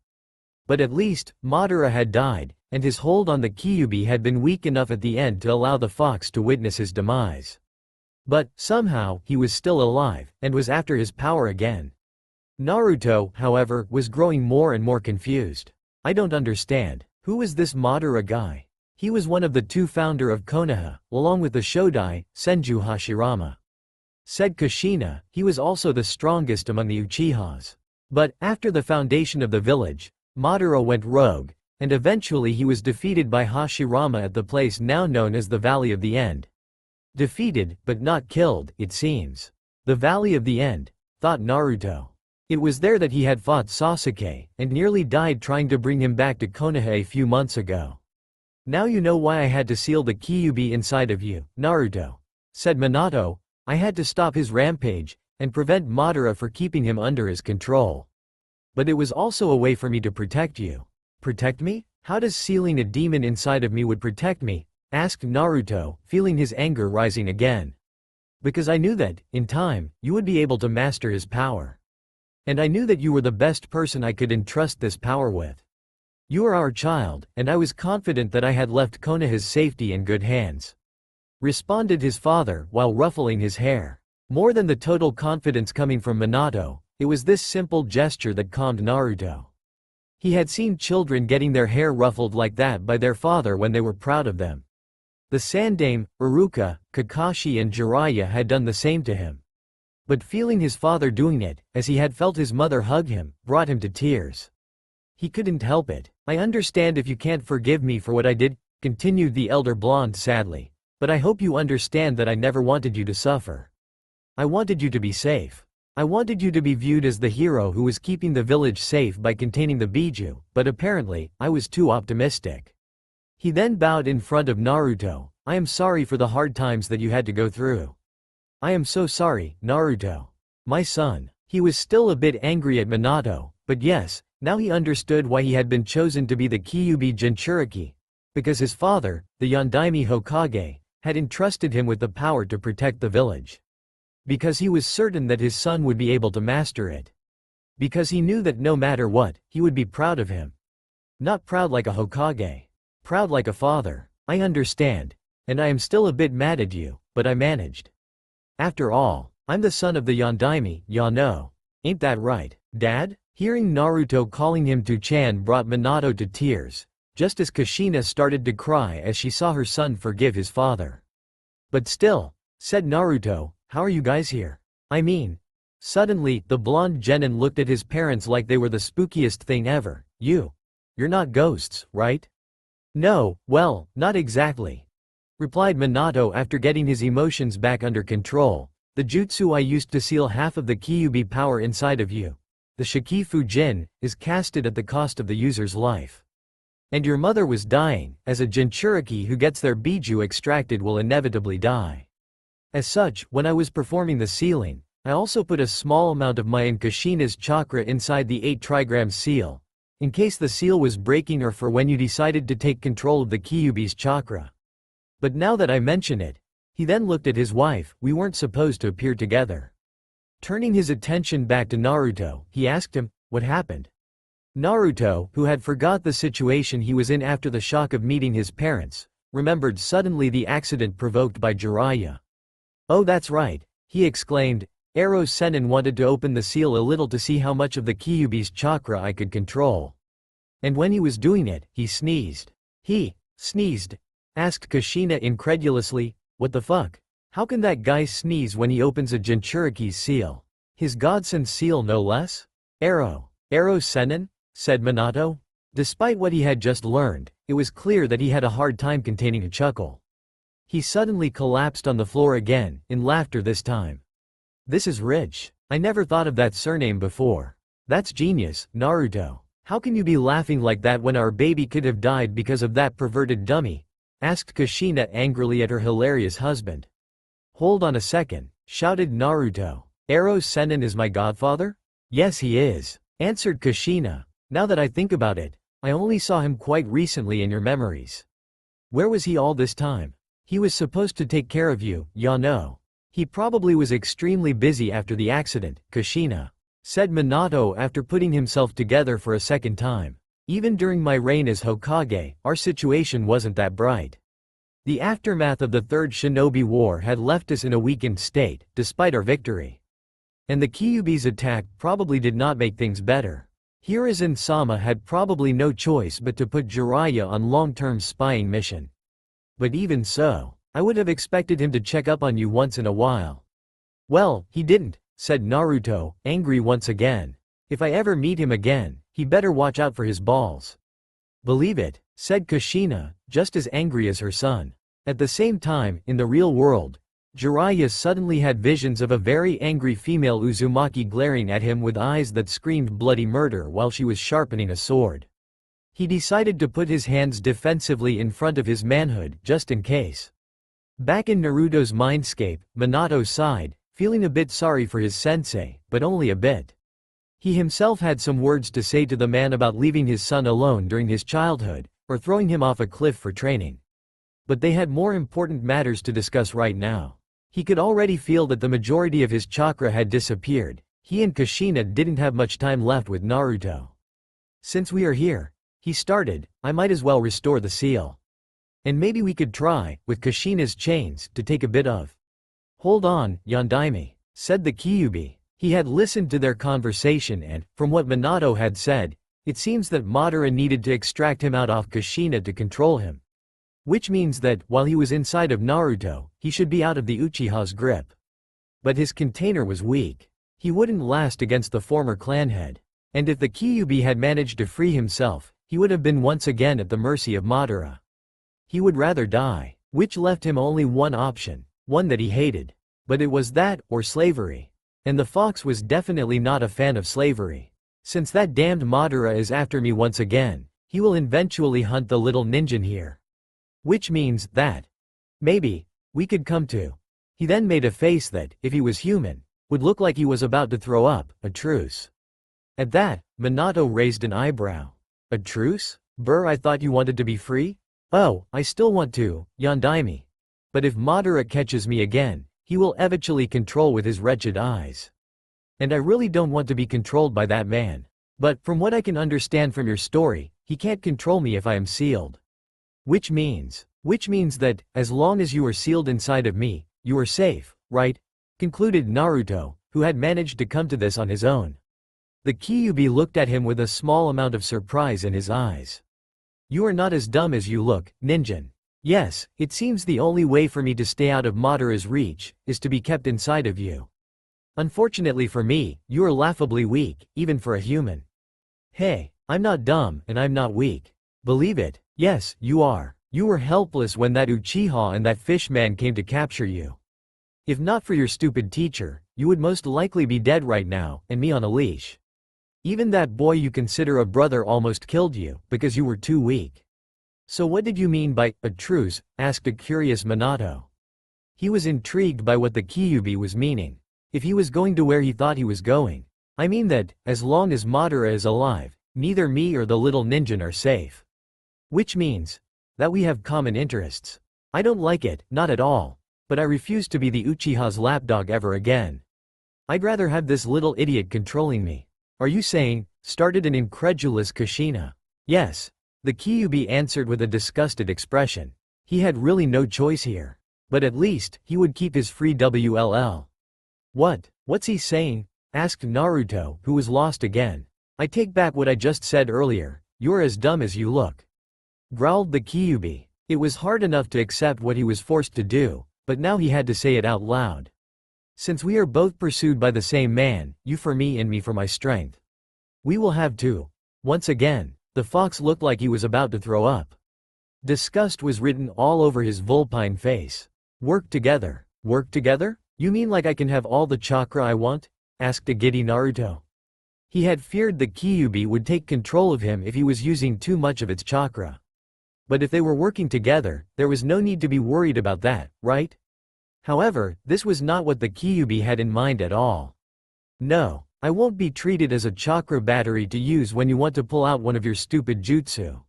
But at least, Madara had died, and his hold on the Kyuubi had been weak enough at the end to allow the fox to witness his demise. But, somehow, he was still alive, and was after his power again. Naruto, however, was growing more and more confused. I don't understand. Who is this Madara guy? He was one of the two founder of Konoha, along with the Shodai, Senju Hashirama. Said Kushina, he was also the strongest among the Uchihas. But, after the foundation of the village, Madara went rogue, and eventually he was defeated by Hashirama at the place now known as the Valley of the End. Defeated, but not killed, it seems. The Valley of the End, thought Naruto. It was there that he had fought Sasuke, and nearly died trying to bring him back to Konoha a few months ago. Now you know why I had to seal the Kyuubi inside of you, Naruto. Said Minato, I had to stop his rampage, and prevent Madara for keeping him under his control. But it was also a way for me to protect you. Protect me? How does sealing a demon inside of me would protect me? Asked Naruto, feeling his anger rising again. Because I knew that, in time, you would be able to master his power. And I knew that you were the best person I could entrust this power with. You are our child, and I was confident that I had left Konoha's safety in good hands. Responded his father, while ruffling his hair. More than the total confidence coming from Minato, it was this simple gesture that calmed Naruto. He had seen children getting their hair ruffled like that by their father when they were proud of them. The Sandaime, Iruka, Kakashi and Jiraiya had done the same to him. But feeling his father doing it, as he had felt his mother hug him, brought him to tears. He couldn't help it. I understand if you can't forgive me for what I did, continued the elder blonde sadly. But I hope you understand that I never wanted you to suffer. I wanted you to be safe. I wanted you to be viewed as the hero who was keeping the village safe by containing the Biju, but apparently, I was too optimistic. He then bowed in front of Naruto. I am sorry for the hard times that you had to go through. I am so sorry, Naruto. My son. He was still a bit angry at Minato, but yes, now he understood why he had been chosen to be the Kyuubi Jinchuriki. Because his father, the Yondaime Hokage, had entrusted him with the power to protect the village. Because he was certain that his son would be able to master it. Because he knew that no matter what, he would be proud of him. Not proud like a Hokage. Proud like a father. I understand. And I am still a bit mad at you, but I managed. After all, I'm the son of the Yondaime, Yano. Ain't that right, Dad? Hearing Naruto calling him to-chan brought Minato to tears, just as Kushina started to cry as she saw her son forgive his father. But still, said Naruto, how are you guys here? I mean. Suddenly, the blonde genin looked at his parents like they were the spookiest thing ever. You're not ghosts, right? No, well, not exactly. Replied Minato after getting his emotions back under control. The jutsu I used to seal half of the Kyuubi power inside of you, the Shikifu Jin, is casted at the cost of the user's life. And your mother was dying, as a Jinchuriki who gets their Biju extracted will inevitably die. As such, when I was performing the sealing, I also put a small amount of my and Kushina's chakra inside the 8 trigram seal, in case the seal was breaking or for when you decided to take control of the Kyuubi's chakra. But now that I mention it, he then looked at his wife. We weren't supposed to appear together. Turning his attention back to Naruto, he asked him, what happened? Naruto, who had forgot the situation he was in after the shock of meeting his parents, remembered suddenly the accident provoked by Jiraiya. Oh, that's right, he exclaimed. Eros Sennin wanted to open the seal a little to see how much of the Kyuubi's chakra I could control. And when he was doing it, he sneezed. He sneezed? Asked Kushina incredulously. What the fuck? How can that guy sneeze when he opens a Jinchuriki's seal? His godsend seal no less? Eros Sennin? Said Minato. Despite what he had just learned, it was clear that he had a hard time containing a chuckle. He suddenly collapsed on the floor again, in laughter this time. This is rich. I never thought of that surname before. That's genius, Naruto. How can you be laughing like that when our baby could have died because of that perverted dummy? Asked Kushina angrily at her hilarious husband. Hold on a second, shouted Naruto. Eros Sennin is my godfather? Yes he is, answered Kushina. Now that I think about it, I only saw him quite recently in your memories. Where was he all this time? He was supposed to take care of you, Yano. He probably was extremely busy after the accident, Kushina said Minato after putting himself together for a second time. Even during my reign as Hokage, our situation wasn't that bright. The aftermath of the Third Shinobi War had left us in a weakened state, despite our victory. And the Kyuubi's attack probably did not make things better. Hiruzen-sama had probably no choice but to put Jiraiya on long-term spying mission. But even so, I would have expected him to check up on you once in a while. Well, he didn't, said Naruto, angry once again. If I ever meet him again, he better watch out for his balls. Believe it, said Kushina, just as angry as her son. At the same time, in the real world, Jiraiya suddenly had visions of a very angry female Uzumaki glaring at him with eyes that screamed bloody murder while she was sharpening a sword. He decided to put his hands defensively in front of his manhood, just in case. Back in Naruto's mindscape, Minato sighed, feeling a bit sorry for his sensei, but only a bit. He himself had some words to say to the man about leaving his son alone during his childhood, or throwing him off a cliff for training. But they had more important matters to discuss right now. He could already feel that the majority of his chakra had disappeared. He and Kushina didn't have much time left with Naruto. Since we are here, he started, I might as well restore the seal. And maybe we could try, with Kushina's chains, to take a bit of. Hold on, Yondaime, said the Kyuubi. He had listened to their conversation and, from what Minato had said, it seems that Madara needed to extract him out of Kushina to control him. Which means that, while he was inside of Naruto, he should be out of the Uchiha's grip. But his container was weak. He wouldn't last against the former clan head. And if the Kyuubi had managed to free himself, he would have been once again at the mercy of Madara. He would rather die, which left him only one option, one that he hated. But it was that, or slavery. And the fox was definitely not a fan of slavery. Since that damned Madara is after me once again, he will eventually hunt the little ninja here. Which means that, maybe, we could come to. He then made a face that, if he was human, would look like he was about to throw up, a truce. At that, Minato raised an eyebrow. A truce? Brr, I thought you wanted to be free? Oh, I still want to, Yondaime. But if Madara catches me again, he will eventually control with his wretched eyes. And I really don't want to be controlled by that man. But, from what I can understand from your story, he can't control me if I am sealed. Which means that, as long as you are sealed inside of me, you are safe, right? Concluded Naruto, who had managed to come to this on his own. The Kyuubi looked at him with a small amount of surprise in his eyes. You are not as dumb as you look, Ninjin. Yes, it seems the only way for me to stay out of Madara's reach, is to be kept inside of you. Unfortunately for me, you are laughably weak, even for a human. Hey, I'm not dumb, and I'm not weak. Believe it, yes, you are. You were helpless when that Uchiha and that fish man came to capture you. If not for your stupid teacher, you would most likely be dead right now, and me on a leash. Even that boy you consider a brother almost killed you, because you were too weak. So what did you mean by a truce? Asked a curious Minato. He was intrigued by what the Kyuubi was meaning. If he was going to where he thought he was going. I mean that, as long as Madara is alive, neither me or the little ninja are safe. Which means that we have common interests. I don't like it, not at all. But I refuse to be the Uchiha's lapdog ever again. I'd rather have this little idiot controlling me. Are you saying? Started an incredulous Kushina. Yes. The Kyuubi answered with a disgusted expression. He had really no choice here. But at least, he would keep his free WLL. What's he saying? Asked Naruto, who was lost again. I take back what I just said earlier, you're as dumb as you look. Growled the Kyuubi. It was hard enough to accept what he was forced to do, but now he had to say it out loud. Since we are both pursued by the same man, you for me and me for my strength. We will have to. Once again, the fox looked like he was about to throw up. Disgust was written all over his vulpine face. Work together. Work together? You mean like I can have all the chakra I want? Asked a giddy Naruto. He had feared the Kyuubi would take control of him if he was using too much of its chakra. But if they were working together, there was no need to be worried about that, right? However, this was not what the Kyuubi had in mind at all. No, I won't be treated as a chakra battery to use when you want to pull out one of your stupid jutsu.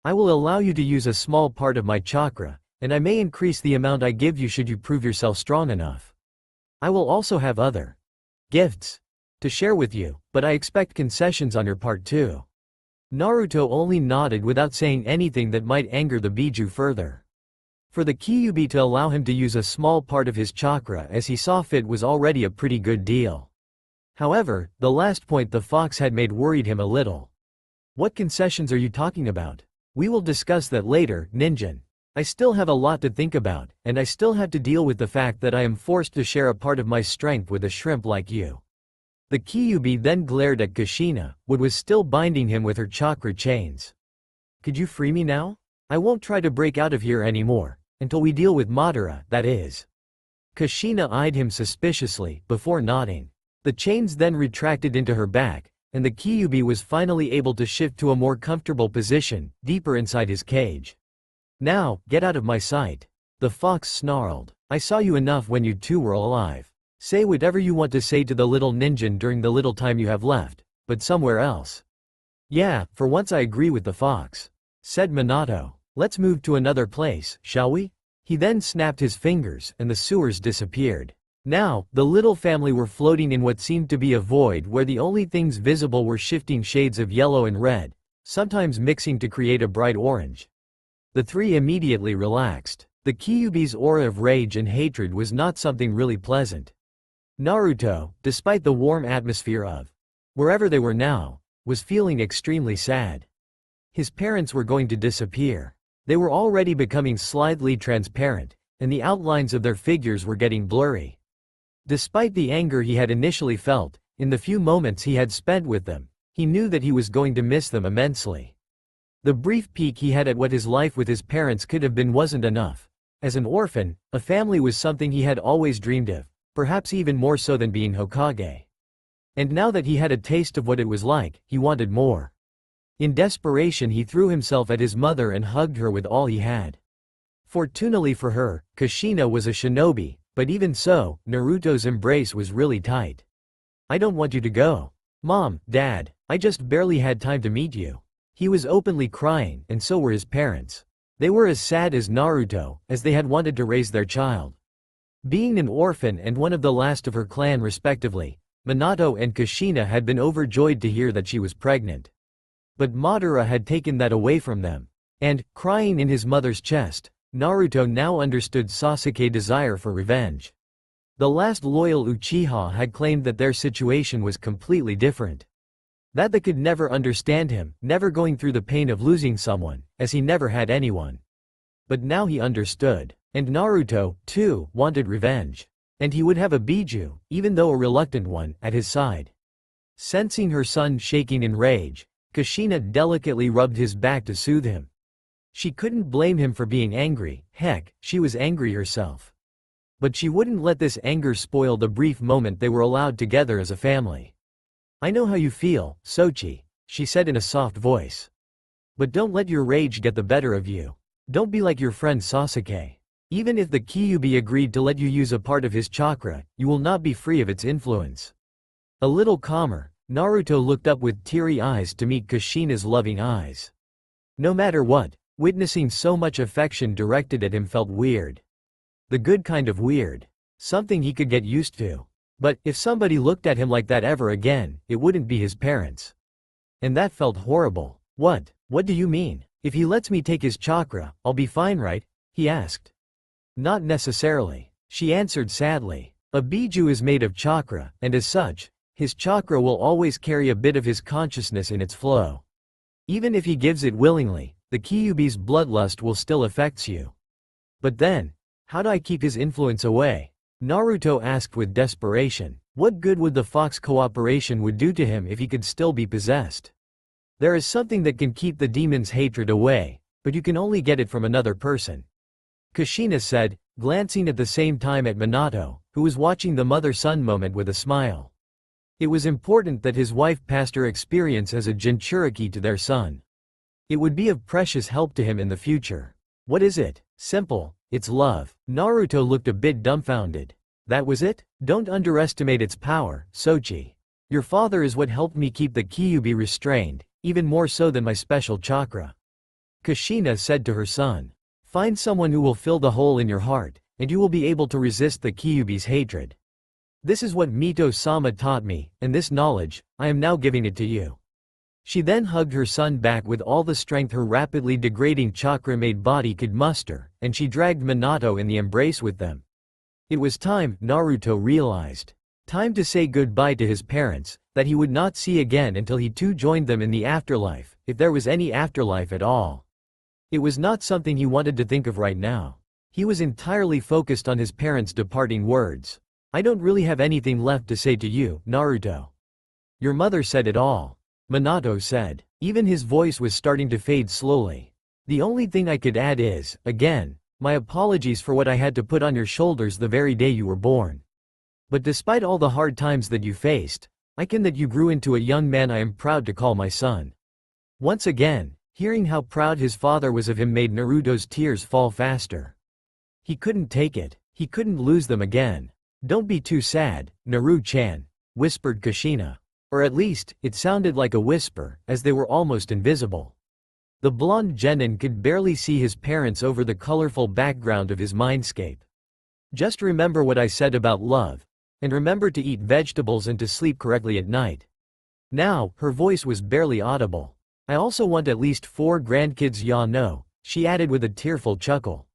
I will allow you to use a small part of my chakra, and I may increase the amount I give you should you prove yourself strong enough. I will also have other gifts to share with you, but I expect concessions on your part too. Naruto only nodded without saying anything that might anger the Biju further. For the Kyuubi to allow him to use a small part of his chakra as he saw fit was already a pretty good deal. However, the last point the fox had made worried him a little. What concessions are you talking about? We will discuss that later, Ninjin. I still have a lot to think about, and I still have to deal with the fact that I am forced to share a part of my strength with a shrimp like you. The Kyuubi then glared at Kushina, who was still binding him with her chakra chains. Could you free me now? I won't try to break out of here anymore, until we deal with Madara, that is. Kushina eyed him suspiciously, before nodding. The chains then retracted into her back, and the Kyuubi was finally able to shift to a more comfortable position, deeper inside his cage. Now, get out of my sight. The fox snarled. I saw you enough when you two were alive. Say whatever you want to say to the little ninja during the little time you have left, but somewhere else. Yeah, for once I agree with the fox. Said Minato. Let's move to another place, shall we? He then snapped his fingers and the sewers disappeared. Now, the little family were floating in what seemed to be a void where the only things visible were shifting shades of yellow and red, sometimes mixing to create a bright orange. The three immediately relaxed. The Kyuubi's aura of rage and hatred was not something really pleasant. Naruto, despite the warm atmosphere of wherever they were now, was feeling extremely sad. His parents were going to disappear. They were already becoming slightly transparent, and the outlines of their figures were getting blurry. Despite the anger he had initially felt, in the few moments he had spent with them, he knew that he was going to miss them immensely. The brief peek he had at what his life with his parents could have been wasn't enough. As an orphan, a family was something he had always dreamed of, perhaps even more so than being Hokage. And now that he had a taste of what it was like, he wanted more. In desperation he threw himself at his mother and hugged her with all he had. Fortunately for her, Kushina was a shinobi, but even so, Naruto's embrace was really tight. I don't want you to go. Mom, Dad, I just barely had time to meet you. He was openly crying, and so were his parents. They were as sad as Naruto, as they had wanted to raise their child. Being an orphan and one of the last of her clan respectively, Minato and Kushina had been overjoyed to hear that she was pregnant. But Madara had taken that away from them. And, crying in his mother's chest, Naruto now understood Sasuke's desire for revenge. The last loyal Uchiha had claimed that their situation was completely different. That they could never understand him, never going through the pain of losing someone, as he never had anyone. But now he understood. And Naruto, too, wanted revenge. And he would have a Biju, even though a reluctant one, at his side. Sensing her son shaking in rage, Kushina delicately rubbed his back to soothe him. She couldn't blame him for being angry, heck, she was angry herself. But she wouldn't let this anger spoil the brief moment they were allowed together as a family. I know how you feel, Sochi, she said in a soft voice. But don't let your rage get the better of you. Don't be like your friend Sasuke. Even if the Kyuubi agreed to let you use a part of his chakra, you will not be free of its influence. A little calmer, Naruto looked up with teary eyes to meet Kushina's loving eyes. No matter what, witnessing so much affection directed at him felt weird. The good kind of weird. Something he could get used to. But, if somebody looked at him like that ever again, it wouldn't be his parents. And that felt horrible. What do you mean? If he lets me take his chakra, I'll be fine, right? He asked. Not necessarily, she answered sadly. A Biju is made of chakra, and as such, his chakra will always carry a bit of his consciousness in its flow. Even if he gives it willingly, the Kyuubi's bloodlust will still affect you. But then, how do I keep his influence away? Naruto asked with desperation. What good would the fox cooperation would do to him if he could still be possessed? There is something that can keep the demon's hatred away, but you can only get it from another person. Kushina said, glancing at the same time at Minato, who was watching the mother-son moment with a smile. It was important that his wife passed her experience as a Jinchuriki to their son. It would be of precious help to him in the future. What is it? Simple, it's love. Naruto looked a bit dumbfounded. That was it? Don't underestimate its power, Sochi. Your father is what helped me keep the Kyuubi restrained, even more so than my special chakra. Kushina said to her son. Find someone who will fill the hole in your heart, and you will be able to resist the Kyuubi's hatred. This is what Mito-sama taught me, and this knowledge, I am now giving it to you. She then hugged her son back with all the strength her rapidly degrading chakra-made body could muster, and she dragged Minato in the embrace with them. It was time, Naruto realized. Time to say goodbye to his parents, that he would not see again until he too joined them in the afterlife, if there was any afterlife at all. It was not something he wanted to think of right now. He was entirely focused on his parents' departing words. I don't really have anything left to say to you, Naruto. Your mother said it all. Minato said. Even his voice was starting to fade slowly. The only thing I could add is, again, my apologies for what I had to put on your shoulders the very day you were born. But despite all the hard times that you faced, I can that you grew into a young man I am proud to call my son. Once again, hearing how proud his father was of him made Naruto's tears fall faster. He couldn't take it, he couldn't lose them again. Don't be too sad, Naru-chan, whispered Kushina. Or at least, it sounded like a whisper, as they were almost invisible. The blonde genin could barely see his parents over the colorful background of his mindscape. Just remember what I said about love, and remember to eat vegetables and to sleep correctly at night. Now, her voice was barely audible. I also want at least 4 grandkids, ya know, she added with a tearful chuckle.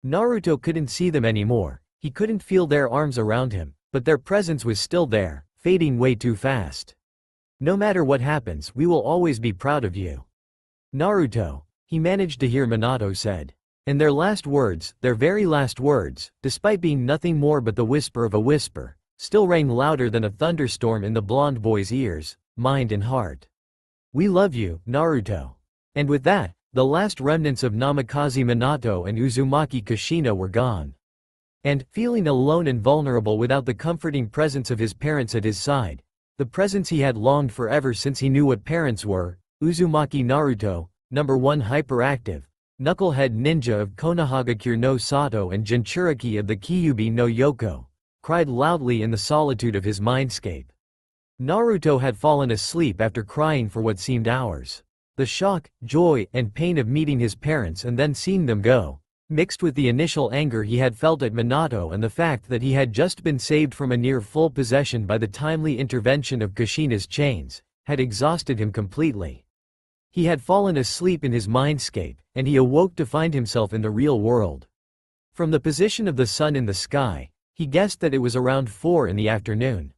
Naruto couldn't see them anymore, he couldn't feel their arms around him, but their presence was still there, fading way too fast. No matter what happens, we will always be proud of you. Naruto, he managed to hear Minato said. And their last words, their very last words, despite being nothing more but the whisper of a whisper, still rang louder than a thunderstorm in the blonde boy's ears, mind and heart. We love you, Naruto. And with that, the last remnants of Namikaze Minato and Uzumaki Kushina were gone. And, feeling alone and vulnerable without the comforting presence of his parents at his side, the presence he had longed for ever since he knew what parents were, Uzumaki Naruto, number 1 hyperactive, knucklehead ninja of Konohagakure no Sato and Jinchuriki of the Kyuubi no Yoko, cried loudly in the solitude of his mindscape. Naruto had fallen asleep after crying for what seemed hours. The shock, joy, and pain of meeting his parents and then seeing them go, mixed with the initial anger he had felt at Minato and the fact that he had just been saved from a near full possession by the timely intervention of Kushina's chains, had exhausted him completely. He had fallen asleep in his mindscape, and he awoke to find himself in the real world. From the position of the sun in the sky, he guessed that it was around 4 in the afternoon.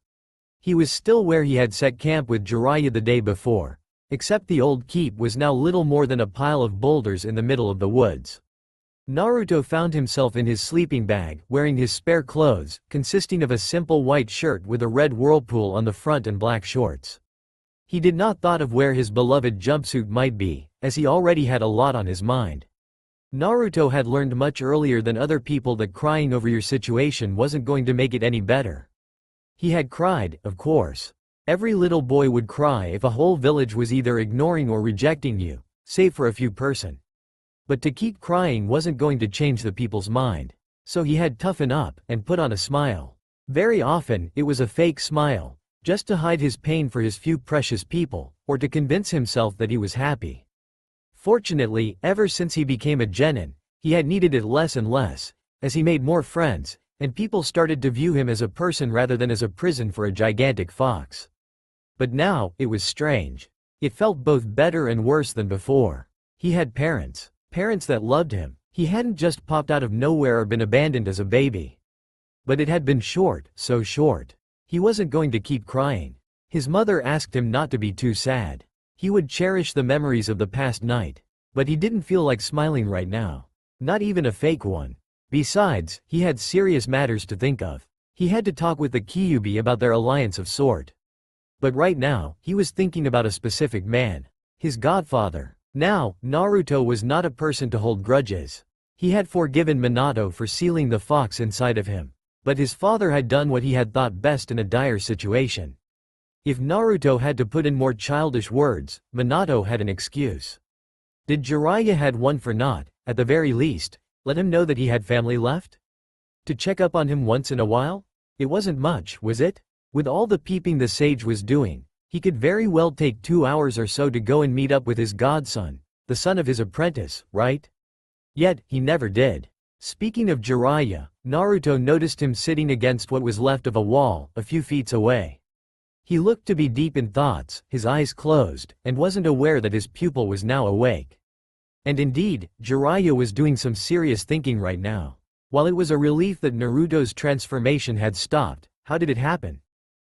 He was still where he had set camp with Jiraiya the day before, except the old keep was now little more than a pile of boulders in the middle of the woods. Naruto found himself in his sleeping bag, wearing his spare clothes, consisting of a simple white shirt with a red whirlpool on the front and black shorts. He did not thought of where his beloved jumpsuit might be, as he already had a lot on his mind. Naruto had learned much earlier than other people that crying over your situation wasn't going to make it any better. He had cried, of course. Every little boy would cry if a whole village was either ignoring or rejecting you, save for a few person. But to keep crying wasn't going to change the people's mind. So he had toughen up and put on a smile. Very often, it was a fake smile, just to hide his pain for his few precious people, or to convince himself that he was happy. Fortunately, ever since he became a genin, he had needed it less and less, as he made more friends, and people started to view him as a person rather than as a prison for a gigantic fox. But now, it was strange. It felt both better and worse than before. He had parents that loved him. He hadn't just popped out of nowhere or been abandoned as a baby. But it had been short, so short. He wasn't going to keep crying. His mother asked him not to be too sad. He would cherish the memories of the past night. But he didn't feel like smiling right now. Not even a fake one. Besides, he had serious matters to think of. He had to talk with the Kyuubi about their alliance of sort. But right now, he was thinking about a specific man. His godfather. Now, Naruto was not a person to hold grudges. He had forgiven Minato for sealing the fox inside of him. But his father had done what he had thought best in a dire situation. If Naruto had to put in more childish words, Minato had an excuse. Did Jiraiya had one for not, at the very least, let him know that he had family left? To check up on him once in a while? It wasn't much, was it? With all the peeping the sage was doing, he could very well take 2 hours or so to go and meet up with his godson, the son of his apprentice, right? Yet, he never did. Speaking of Jiraiya, Naruto noticed him sitting against what was left of a wall, a few feet away. He looked to be deep in thoughts, his eyes closed, and wasn't aware that his pupil was now awake. And indeed, Jiraiya was doing some serious thinking right now. While it was a relief that Naruto's transformation had stopped, how did it happen?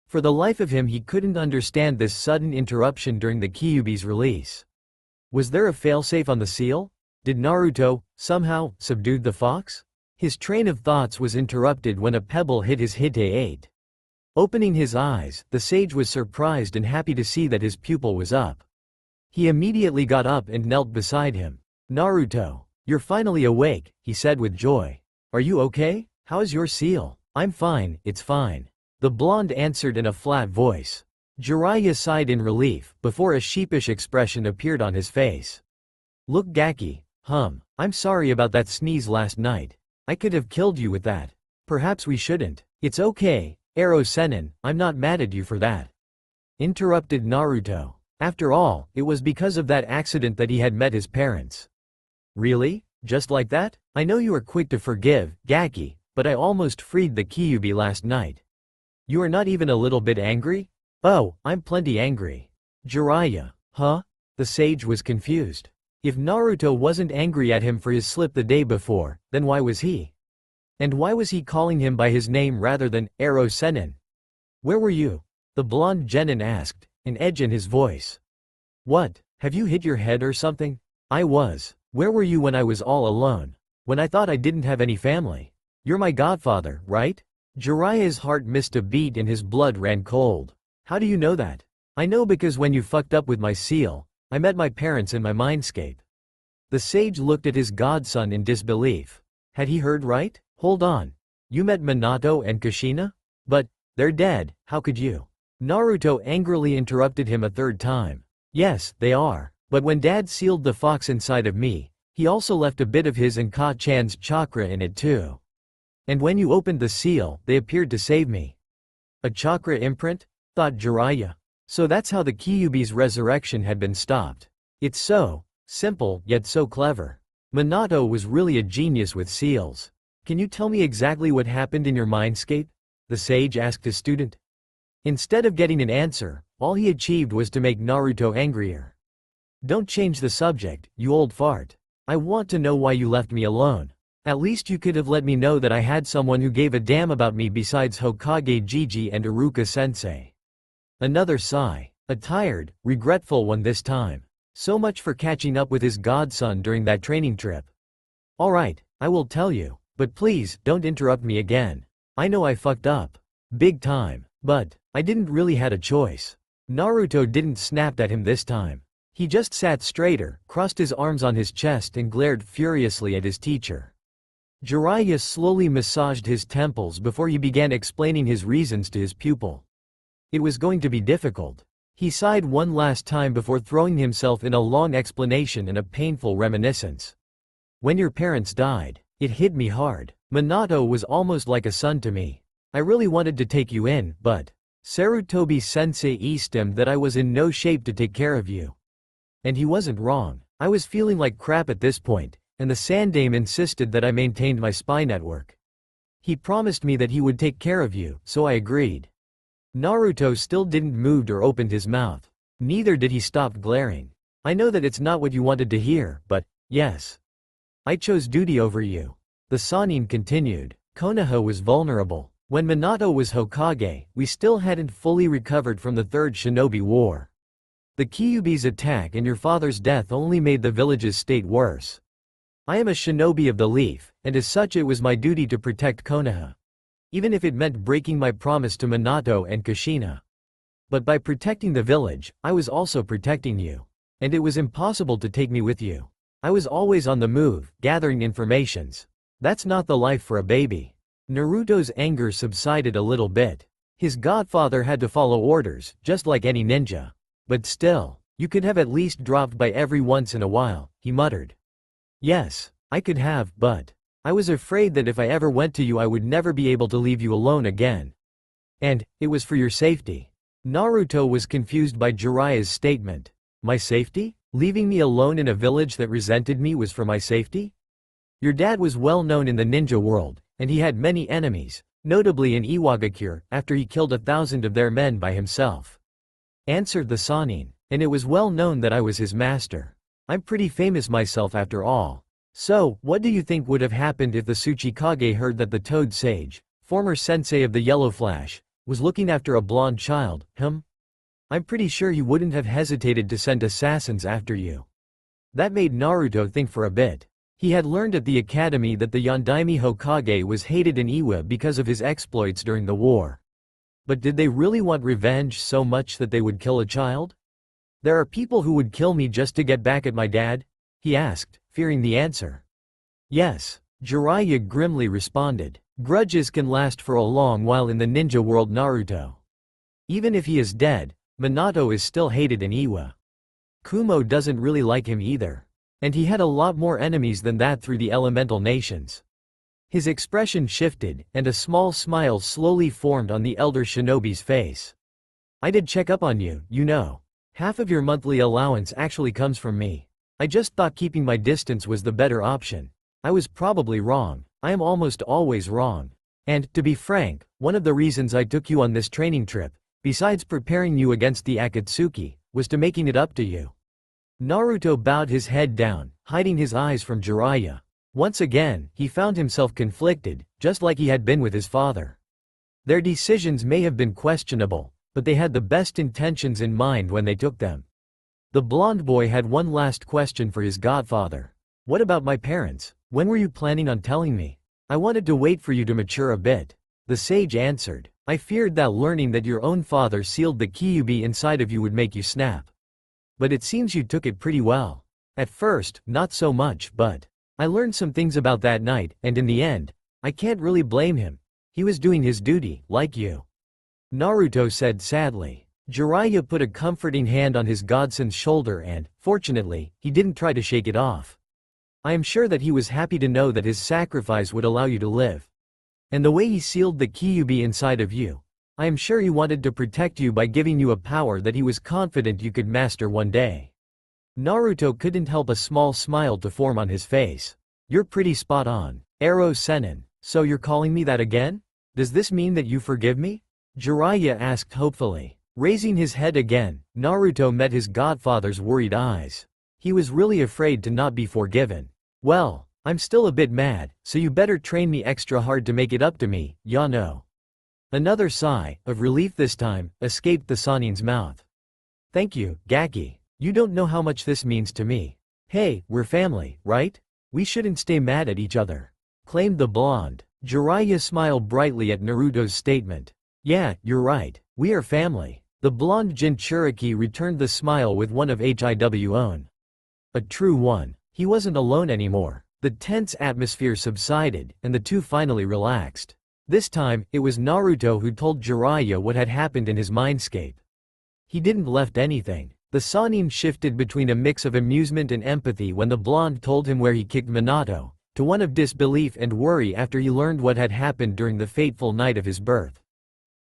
For the life of him he couldn't understand this sudden interruption during the Kyuubi's release. Was there a failsafe on the seal? Did Naruto, somehow, subdue the fox? His train of thoughts was interrupted when a pebble hit his hite. Opening his eyes, the sage was surprised and happy to see that his pupil was up. He immediately got up and knelt beside him. Naruto, you're finally awake, he said with joy. Are you okay? How is your seal? I'm fine, it's fine. The blonde answered in a flat voice. Jiraiya sighed in relief, before a sheepish expression appeared on his face. Look Gaki, I'm sorry about that sneeze last night. I could have killed you with that. Perhaps we shouldn't. It's okay, Ero Sennin, I'm not mad at you for that. Interrupted Naruto. After all, it was because of that accident that he had met his parents. Really? Just like that? I know you are quick to forgive, Gaki, but I almost freed the Kyuubi last night. You are not even a little bit angry? Oh, I'm plenty angry. Jiraiya, huh? The sage was confused. If Naruto wasn't angry at him for his slip the day before, then why was he? And why was he calling him by his name rather than Ero Sennin? Where were you? The blonde genin asked, an edge in his voice. What, have you hit your head or something? I was. Where were you when I was all alone? When I thought I didn't have any family? You're my godfather, right? Jiraiya's heart missed a beat and his blood ran cold. How do you know that? I know because when you fucked up with my seal, I met my parents in my mindscape. The sage looked at his godson in disbelief. Had he heard right? Hold on. You met Minato and Kushina? But, they're dead, how could you? Naruto angrily interrupted him a third time. Yes, they are. But when Dad sealed the fox inside of me, he also left a bit of his and Ka-chan's chakra in it too. And when you opened the seal, they appeared to save me. A chakra imprint? Thought Jiraiya. So that's how the Kyuubi's resurrection had been stopped. It's so simple, yet so clever. Minato was really a genius with seals. Can you tell me exactly what happened in your mindscape? The sage asked his student. Instead of getting an answer, all he achieved was to make Naruto angrier. Don't change the subject, you old fart. I want to know why you left me alone. At least you could have let me know that I had someone who gave a damn about me besides Hokage Gigi and Iruka-sensei. Another sigh. A tired, regretful one this time. So much for catching up with his godson during that training trip. Alright, I will tell you, but please, don't interrupt me again. I know I fucked up. Big time. But, I didn't really had a choice. Naruto didn't snap at him this time. He just sat straighter, crossed his arms on his chest and glared furiously at his teacher. Jiraiya slowly massaged his temples before he began explaining his reasons to his pupil. It was going to be difficult. He sighed one last time before throwing himself in a long explanation and a painful reminiscence. When your parents died, it hit me hard. Minato was almost like a son to me. I really wanted to take you in, but Sarutobi-sensei esteemed that I was in no shape to take care of you. And he wasn't wrong. I was feeling like crap at this point, and the Sandaime insisted that I maintained my spy network. He promised me that he would take care of you, so I agreed. Naruto still didn't move or opened his mouth. Neither did he stop glaring. I know that it's not what you wanted to hear, but, yes. I chose duty over you. The Sannin continued. Konoha was vulnerable. When Minato was Hokage, we still hadn't fully recovered from the Third Shinobi War. The Kyuubi's attack and your father's death only made the village's state worse. I am a shinobi of the leaf, and as such it was my duty to protect Konoha. Even if it meant breaking my promise to Minato and Kushina. But by protecting the village, I was also protecting you. And it was impossible to take me with you. I was always on the move, gathering informations. That's not the life for a baby. Naruto's anger subsided a little bit. His godfather had to follow orders, just like any ninja. But still, you could have at least dropped by every once in a while, he muttered. Yes, I could have, but I was afraid that if I ever went to you I would never be able to leave you alone again. And it was for your safety. Naruto was confused by Jiraiya's statement. My safety? Leaving me alone in a village that resented me was for my safety? Your dad was well known in the ninja world, and he had many enemies, notably in Iwagakure, after he killed 1,000 of their men by himself. Answered the Sannin, and it was well known that I was his master. I'm pretty famous myself after all. So, what do you think would have happened if the Tsuchikage heard that the Toad Sage, former sensei of the Yellow Flash, was looking after a blonde child, I'm pretty sure he wouldn't have hesitated to send assassins after you. That made Naruto think for a bit. He had learned at the academy that the Yondaime Hokage was hated in Iwa because of his exploits during the war. But did they really want revenge so much that they would kill a child? There are people who would kill me just to get back at my dad? He asked, fearing the answer. Yes, Jiraiya grimly responded. Grudges can last for a long while in the ninja world, Naruto. Even if he is dead, Minato is still hated in Iwa. Kumo doesn't really like him either. And he had a lot more enemies than that through the elemental nations. His expression shifted, and a small smile slowly formed on the elder shinobi's face. I did check up on you, you know. Half of your monthly allowance actually comes from me. I just thought keeping my distance was the better option. I was probably wrong. I am almost always wrong. And, to be frank, one of the reasons I took you on this training trip, besides preparing you against the Akatsuki, was to making it up to you. Naruto bowed his head down, hiding his eyes from Jiraiya. Once again, he found himself conflicted, just like he had been with his father. Their decisions may have been questionable, but they had the best intentions in mind when they took them. The blonde boy had one last question for his godfather. What about my parents? When were you planning on telling me? I wanted to wait for you to mature a bit. The sage answered. I feared that learning that your own father sealed the Kyuubi inside of you would make you snap. But it seems you took it pretty well. At first, not so much, but I learned some things about that night, and in the end, I can't really blame him. He was doing his duty, like you. Naruto said sadly. Jiraiya put a comforting hand on his godson's shoulder and, fortunately, he didn't try to shake it off. I am sure that he was happy to know that his sacrifice would allow you to live. And the way he sealed the Kyuubi inside of you, I am sure he wanted to protect you by giving you a power that he was confident you could master one day. Naruto couldn't help a small smile to form on his face. You're pretty spot on, Arrow Sennin. So you're calling me that again? Does this mean that you forgive me? Jiraiya asked hopefully. Raising his head again, Naruto met his godfather's worried eyes. He was really afraid to not be forgiven. Well, I'm still a bit mad, so you better train me extra hard to make it up to me, Yano. Another sigh, of relief this time, escaped the Sannin's mouth. Thank you, Gaki. You don't know how much this means to me. Hey, we're family, right? We shouldn't stay mad at each other. Claimed the blonde. Jiraiya smiled brightly at Naruto's statement. Yeah, you're right. We are family. The blonde Jinchuriki returned the smile with one of HIW own. A true one. He wasn't alone anymore. The tense atmosphere subsided, and the two finally relaxed. This time, it was Naruto who told Jiraiya what had happened in his mindscape. He didn't left anything. The Sannin shifted between a mix of amusement and empathy when the blonde told him where he kicked Minato, to one of disbelief and worry after he learned what had happened during the fateful night of his birth.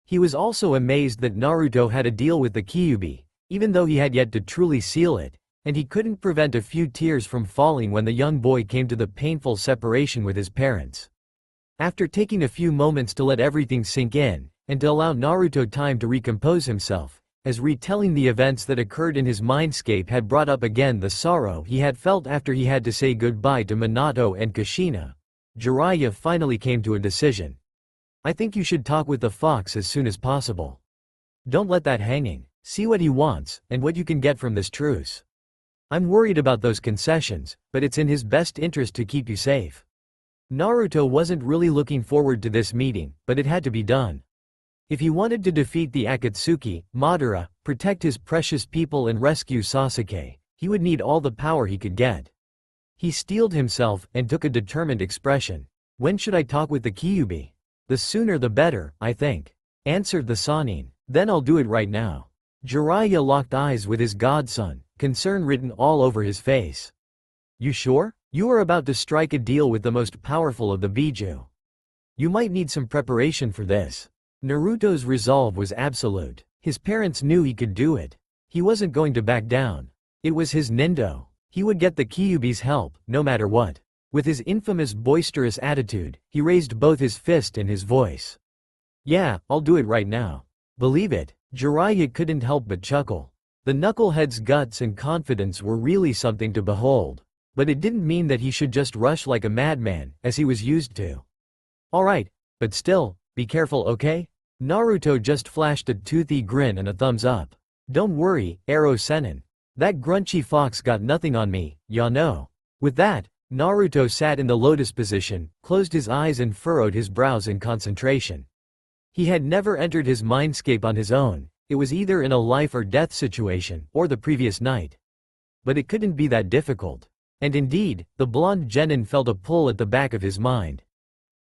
He was also amazed that Naruto had a deal with the Kyuubi, even though he had yet to truly seal it, and he couldn't prevent a few tears from falling when the young boy came to the painful separation with his parents. After taking a few moments to let everything sink in, and to allow Naruto time to recompose himself, as retelling the events that occurred in his mindscape had brought up again the sorrow he had felt after he had to say goodbye to Minato and Kushina, Jiraiya finally came to a decision. I think you should talk with the fox as soon as possible. Don't let that hanging. See what he wants, and what you can get from this truce. I'm worried about those concessions, but it's in his best interest to keep you safe. Naruto wasn't really looking forward to this meeting, but it had to be done. If he wanted to defeat the Akatsuki, Madara, protect his precious people and rescue Sasuke, he would need all the power he could get. He steeled himself and took a determined expression. When should I talk with the Kyuubi? The sooner the better, I think, answered the Sannin. Then I'll do it right now. Jiraiya locked eyes with his godson, concern written all over his face. You sure? You are about to strike a deal with the most powerful of the Biju. You might need some preparation for this. Naruto's resolve was absolute. His parents knew he could do it. He wasn't going to back down. It was his Nindo. He would get the Kyuubi's help, no matter what. With his infamous boisterous attitude, he raised both his fist and his voice. Yeah, I'll do it right now. Believe it. Jiraiya couldn't help but chuckle. The knucklehead's guts and confidence were really something to behold. But it didn't mean that he should just rush like a madman, as he was used to. Alright, but still, be careful, okay? Naruto just flashed a toothy grin and a thumbs up. Don't worry, Arrow Sennin. That grunchy fox got nothing on me, ya know. With that, Naruto sat in the lotus position, closed his eyes and furrowed his brows in concentration. He had never entered his mindscape on his own. It was either in a life or death situation, or the previous night. But it couldn't be that difficult. And indeed, the blonde genin felt a pull at the back of his mind.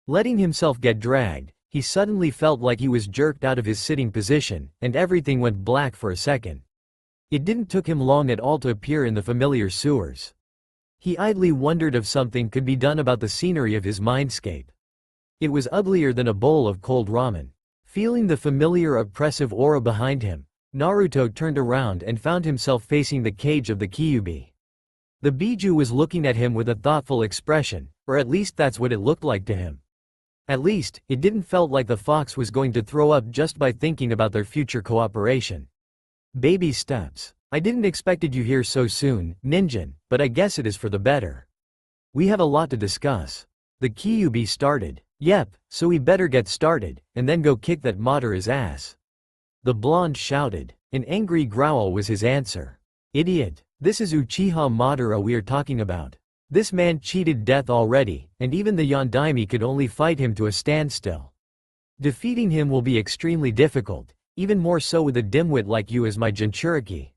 Letting himself get dragged, he suddenly felt like he was jerked out of his sitting position, and everything went black for a second. It didn't took him long at all to appear in the familiar sewers. He idly wondered if something could be done about the scenery of his mindscape. It was uglier than a bowl of cold ramen. Feeling the familiar oppressive aura behind him, Naruto turned around and found himself facing the cage of the Kyuubi. The Biju was looking at him with a thoughtful expression, or at least that's what it looked like to him. At least, it didn't felt like the fox was going to throw up just by thinking about their future cooperation. Baby steps. I didn't expected you here so soon, Ninjin, but I guess it is for the better. We have a lot to discuss. The Kyuubi started. Yep, so we better get started, and then go kick that Madara's ass. The blonde shouted. An angry growl was his answer. Idiot. This is Uchiha Madara we are talking about. This man cheated death already, and even the Yondaime could only fight him to a standstill. Defeating him will be extremely difficult, even more so with a dimwit like you as my Jinchuriki.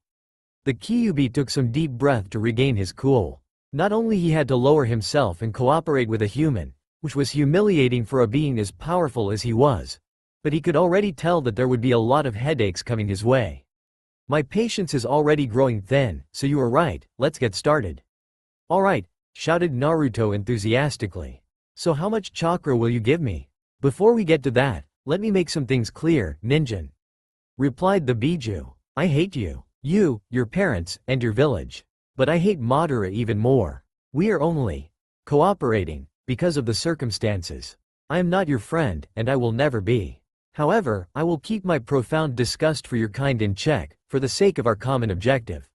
The Kyuubi took some deep breath to regain his cool. Not only he had to lower himself and cooperate with a human, which was humiliating for a being as powerful as he was, but he could already tell that there would be a lot of headaches coming his way. My patience is already growing thin, so you are right, let's get started. Alright, shouted Naruto enthusiastically. So how much chakra will you give me? Before we get to that, let me make some things clear, Ninjin. Replied the Biju. I hate you, your parents, and your village. But I hate Madara even more. We are only cooperating because of the circumstances. I am not your friend, and I will never be. However, I will keep my profound disgust for your kind in check, for the sake of our common objective.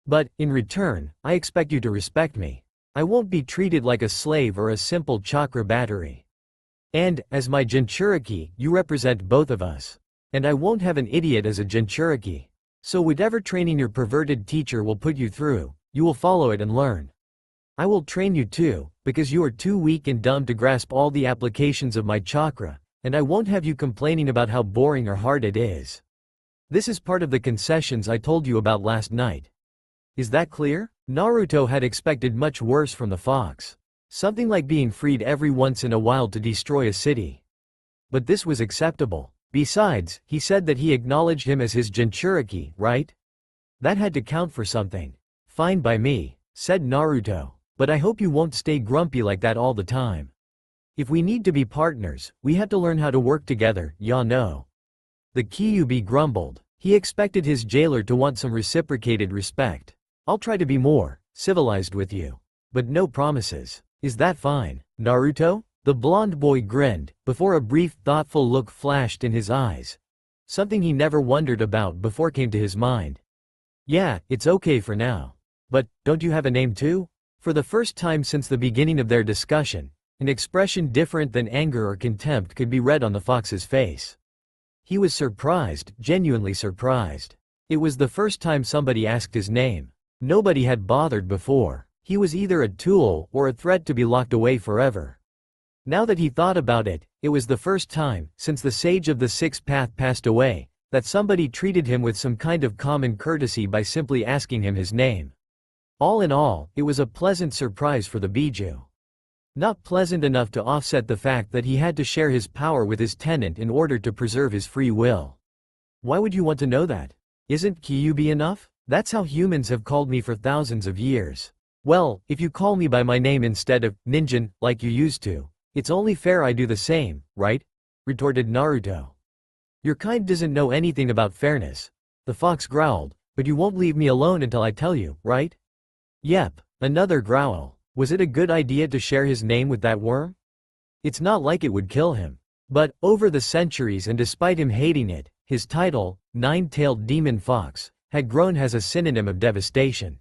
But, in return, I expect you to respect me. I won't be treated like a slave or a simple chakra battery. And, as my Jinchuriki, you represent both of us. And I won't have an idiot as a Jinchuriki. So whatever training your perverted teacher will put you through, you will follow it and learn. I will train you too, because you are too weak and dumb to grasp all the applications of my chakra, and I won't have you complaining about how boring or hard it is. This is part of the concessions I told you about last night. Is that clear? Naruto had expected much worse from the fox. Something like being freed every once in a while to destroy a city. But this was acceptable. Besides, he said that he acknowledged him as his Jinchuriki, right? That had to count for something. Fine by me, said Naruto. But I hope you won't stay grumpy like that all the time. If we need to be partners, we have to learn how to work together, ya know. The Kyuubi grumbled. He expected his jailer to want some reciprocated respect. I'll try to be more civilized with you. But no promises. Is that fine, Naruto? The blonde boy grinned, before a brief thoughtful look flashed in his eyes. Something he never wondered about before came to his mind. Yeah, it's okay for now. But, don't you have a name too? For the first time since the beginning of their discussion, an expression different than anger or contempt could be read on the fox's face. He was surprised, genuinely surprised. It was the first time somebody asked his name. Nobody had bothered before. He was either a tool or a threat to be locked away forever. Now that he thought about it, it was the first time, since the sage of the sixth path passed away, that somebody treated him with some kind of common courtesy by simply asking him his name. All in all, it was a pleasant surprise for the Biju. Not pleasant enough to offset the fact that he had to share his power with his tenant in order to preserve his free will. Why would you want to know that? Isn't Kyuubi enough? That's how humans have called me for thousands of years. Well, if you call me by my name instead of Ninjin, like you used to, it's only fair I do the same, right? Retorted Naruto. Your kind doesn't know anything about fairness. The fox growled, but you won't leave me alone until I tell you, right? Yep, another growl. Was it a good idea to share his name with that worm? It's not like it would kill him. But, over the centuries and despite him hating it, his title, Nine-Tailed Demon Fox, had grown as a synonym of devastation.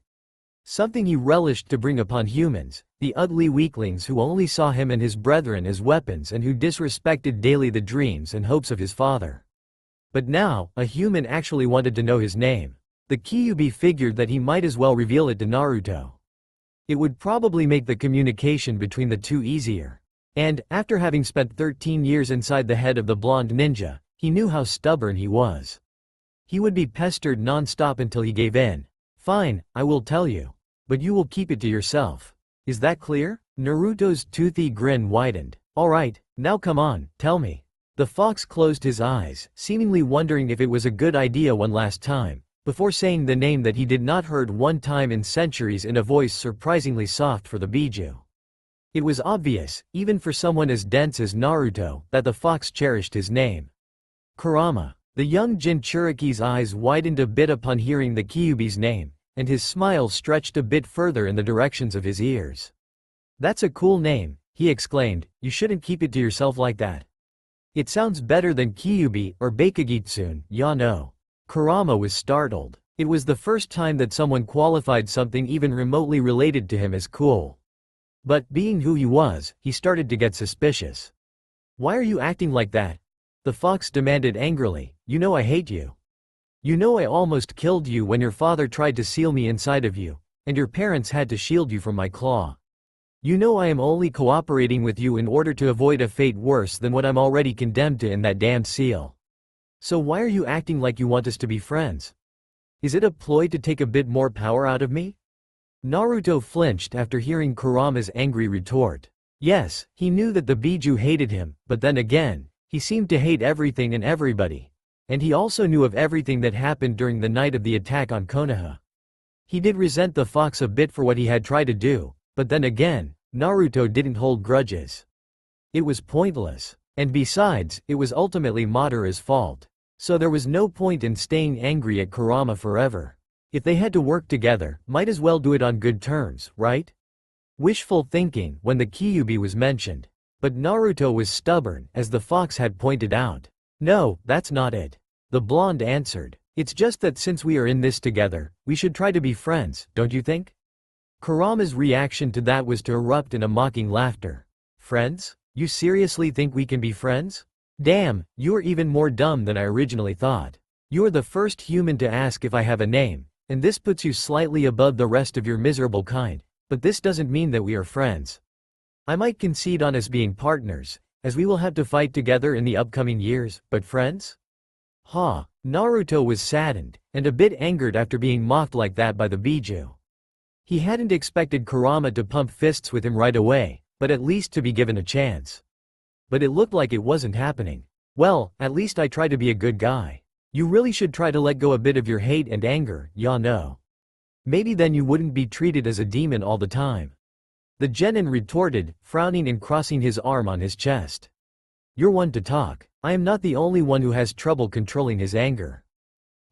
Something he relished to bring upon humans, the ugly weaklings who only saw him and his brethren as weapons and who disrespected daily the dreams and hopes of his father. But now, a human actually wanted to know his name. The Kyuubi figured that he might as well reveal it to Naruto. It would probably make the communication between the two easier. And, after having spent 13 years inside the head of the blonde ninja, he knew how stubborn he was. He would be pestered non-stop until he gave in. Fine, I will tell you. But you will keep it to yourself. Is that clear? Naruto's toothy grin widened. Alright, now come on, tell me. The fox closed his eyes, seemingly wondering if it was a good idea one last time, before saying the name that he did not heard one time in centuries in a voice surprisingly soft for the Biju. It was obvious, even for someone as dense as Naruto, that the fox cherished his name. Kurama. The young Jinchuriki's eyes widened a bit upon hearing the Kyuubi's name, and his smile stretched a bit further in the directions of his ears. That's a cool name, he exclaimed. You shouldn't keep it to yourself like that. It sounds better than Kyuubi or Bakugitsune, ya know. Kurama was startled. It was the first time that someone qualified something even remotely related to him as cool. But, being who he was, he started to get suspicious. Why are you acting like that? The fox demanded angrily. You know I hate you. You know I almost killed you when your father tried to seal me inside of you, and your parents had to shield you from my claw. You know I am only cooperating with you in order to avoid a fate worse than what I'm already condemned to in that damned seal. So why are you acting like you want us to be friends? Is it a ploy to take a bit more power out of me? Naruto flinched after hearing Kurama's angry retort. Yes, he knew that the Biju hated him, but then again, he seemed to hate everything and everybody. And he also knew of everything that happened during the night of the attack on Konoha. He did resent the fox a bit for what he had tried to do, but then again, Naruto didn't hold grudges. It was pointless. And besides, it was ultimately Madara's fault. So there was no point in staying angry at Kurama forever. If they had to work together, might as well do it on good terms, right? Wishful thinking when the Kyuubi was mentioned. But Naruto was stubborn, as the fox had pointed out. No, that's not it. The blonde answered. It's just that since we are in this together, we should try to be friends, don't you think? Kurama's reaction to that was to erupt in a mocking laughter. Friends? You seriously think we can be friends? Damn, you're even more dumb than I originally thought. You're the first human to ask if I have a name, and this puts you slightly above the rest of your miserable kind, but this doesn't mean that we are friends. I might concede on us being partners, as we will have to fight together in the upcoming years, but friends? Ha! Naruto was saddened, and a bit angered after being mocked like that by the Biju. He hadn't expected Kurama to pump fists with him right away, but at least to be given a chance. But it looked like it wasn't happening. Well, at least I try to be a good guy. You really should try to let go a bit of your hate and anger, ya know. Maybe then you wouldn't be treated as a demon all the time. The genin retorted, frowning and crossing his arm on his chest. You're one to talk. I am not the only one who has trouble controlling his anger.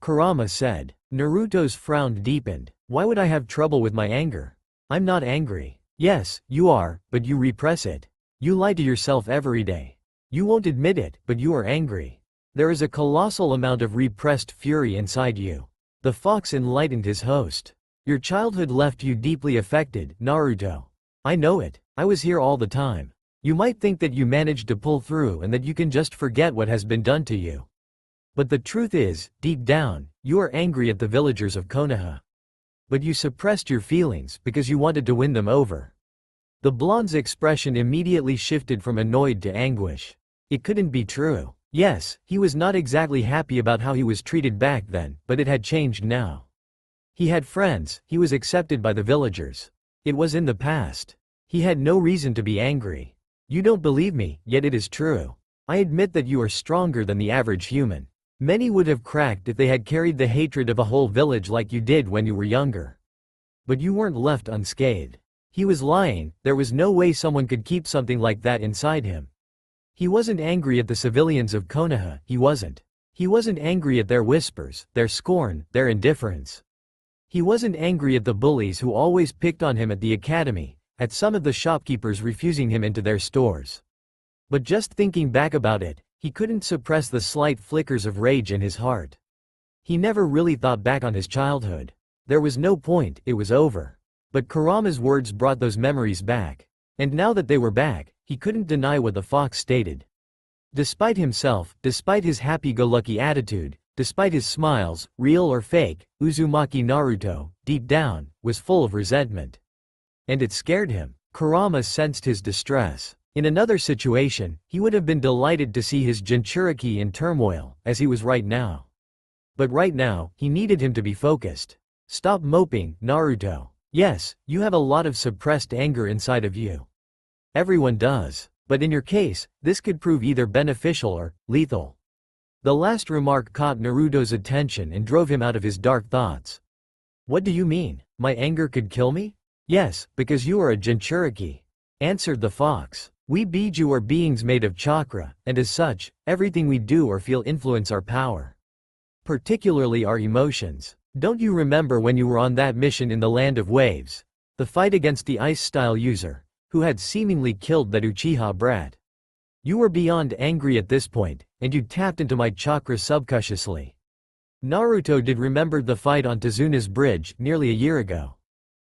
Kurama said. Naruto's frown deepened. Why would I have trouble with my anger? I'm not angry. Yes, you are, but you repress it. You lie to yourself every day. You won't admit it, but you are angry. There is a colossal amount of repressed fury inside you. The fox enlightened his host. Your childhood left you deeply affected, Naruto. I know it. I was here all the time. You might think that you managed to pull through and that you can just forget what has been done to you. But the truth is, deep down, you are angry at the villagers of Konoha. But you suppressed your feelings because you wanted to win them over. The blonde's expression immediately shifted from annoyed to anguish. It couldn't be true. Yes, he was not exactly happy about how he was treated back then, but it had changed now. He had friends, he was accepted by the villagers. It was in the past. He had no reason to be angry. You don't believe me, yet it is true. I admit that you are stronger than the average human. Many would have cracked if they had carried the hatred of a whole village like you did when you were younger. But you weren't left unscathed. He was lying, there was no way someone could keep something like that inside him. He wasn't angry at the civilians of Konoha, he wasn't. He wasn't angry at their whispers, their scorn, their indifference. He wasn't angry at the bullies who always picked on him at the academy, at some of the shopkeepers refusing him into their stores. But just thinking back about it, he couldn't suppress the slight flickers of rage in his heart. He never really thought back on his childhood. There was no point, it was over. But Kurama's words brought those memories back. And now that they were back, he couldn't deny what the fox stated. Despite himself, despite his happy-go-lucky attitude, despite his smiles, real or fake, Uzumaki Naruto, deep down, was full of resentment. And it scared him. Kurama sensed his distress. In another situation, he would have been delighted to see his Jinchuriki in turmoil, as he was right now. But right now, he needed him to be focused. Stop moping, Naruto. Yes, you have a lot of suppressed anger inside of you. Everyone does. But in your case, this could prove either beneficial or lethal. The last remark caught Naruto's attention and drove him out of his dark thoughts. What do you mean? My anger could kill me? Yes, because you are a Jinchuriki, answered the fox. We Biju are beings made of chakra, and as such, everything we do or feel influence our power. Particularly our emotions. Don't you remember when you were on that mission in the Land of Waves? The fight against the Ice-style user, who had seemingly killed that Uchiha brat. You were beyond angry at this point, and you tapped into my chakra subconsciously. Naruto did remember the fight on Tazuna's bridge nearly a year ago.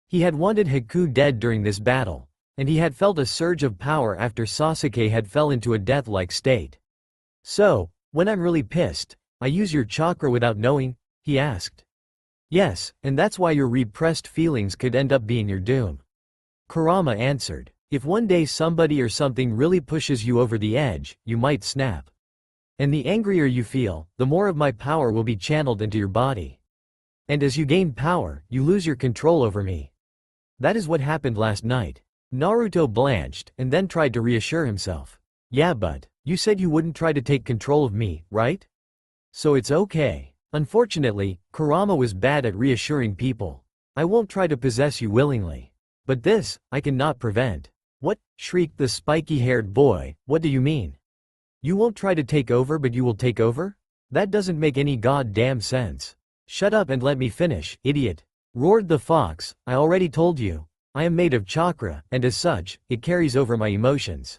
He had wanted Haku dead during this battle, and he had felt a surge of power after Sasuke had fell into a death-like state. So, when I'm really pissed, I use your chakra without knowing? He asked. Yes, and that's why your repressed feelings could end up being your doom. Kurama answered. If one day somebody or something really pushes you over the edge, you might snap. And the angrier you feel, the more of my power will be channeled into your body. And as you gain power, you lose your control over me. That is what happened last night. Naruto blanched, and then tried to reassure himself. Yeah, but you said you wouldn't try to take control of me, right? So it's okay. Unfortunately, Kurama was bad at reassuring people. I won't try to possess you willingly. But this, I cannot prevent. What? Shrieked the spiky-haired boy, what do you mean? You won't try to take over but you will take over? That doesn't make any goddamn sense. Shut up and let me finish, idiot. Roared the fox, I already told you. I am made of chakra, and as such, it carries over my emotions.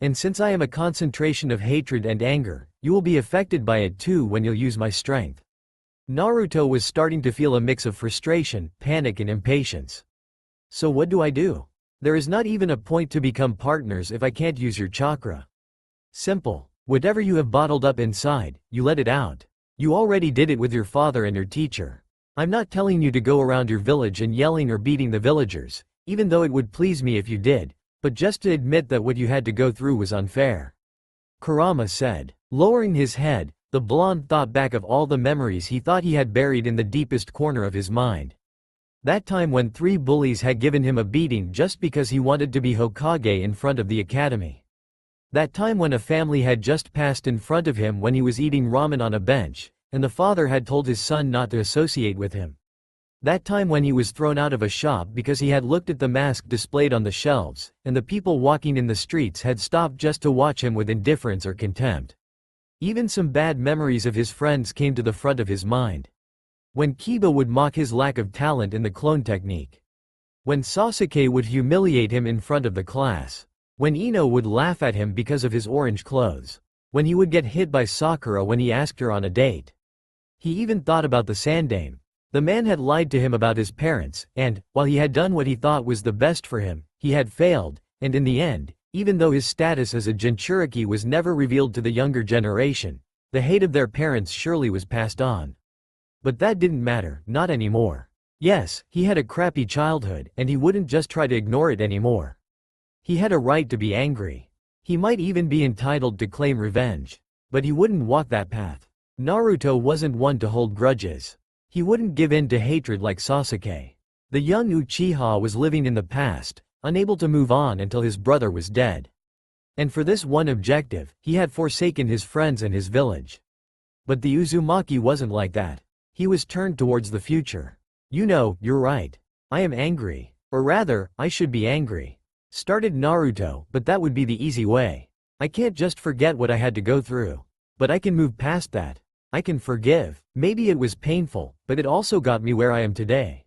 And since I am a concentration of hatred and anger, you will be affected by it too when you'll use my strength. Naruto was starting to feel a mix of frustration, panic and impatience. So what do I do? There is not even a point to become partners if I can't use your chakra. Simple. Whatever you have bottled up inside, you let it out. You already did it with your father and your teacher. I'm not telling you to go around your village and yelling or beating the villagers, even though it would please me if you did, but just to admit that what you had to go through was unfair. Kurama said. Lowering his head, the blonde thought back of all the memories he thought he had buried in the deepest corner of his mind. That time when 3 bullies had given him a beating just because he wanted to be Hokage in front of the academy. That time when a family had just passed in front of him when he was eating ramen on a bench, and the father had told his son not to associate with him. That time when he was thrown out of a shop because he had looked at the mask displayed on the shelves, and the people walking in the streets had stopped just to watch him with indifference or contempt. Even some bad memories of his friends came to the front of his mind. When Kiba would mock his lack of talent in the clone technique. When Sasuke would humiliate him in front of the class. When Ino would laugh at him because of his orange clothes. When he would get hit by Sakura when he asked her on a date. He even thought about the Sandame. The man had lied to him about his parents, and, while he had done what he thought was the best for him, he had failed, and in the end, even though his status as a Jinchuriki was never revealed to the younger generation, the hate of their parents surely was passed on. But that didn't matter, not anymore. Yes, he had a crappy childhood, and he wouldn't just try to ignore it anymore. He had a right to be angry. He might even be entitled to claim revenge. But he wouldn't walk that path. Naruto wasn't one to hold grudges. He wouldn't give in to hatred like Sasuke. The young Uchiha was living in the past, unable to move on until his brother was dead. And for this one objective, he had forsaken his friends and his village. But the Uzumaki wasn't like that. He was turned towards the future. You know, you're right. I am angry. Or rather, I should be angry. Started Naruto, but that would be the easy way. I can't just forget what I had to go through. But I can move past that. I can forgive. Maybe it was painful, but it also got me where I am today.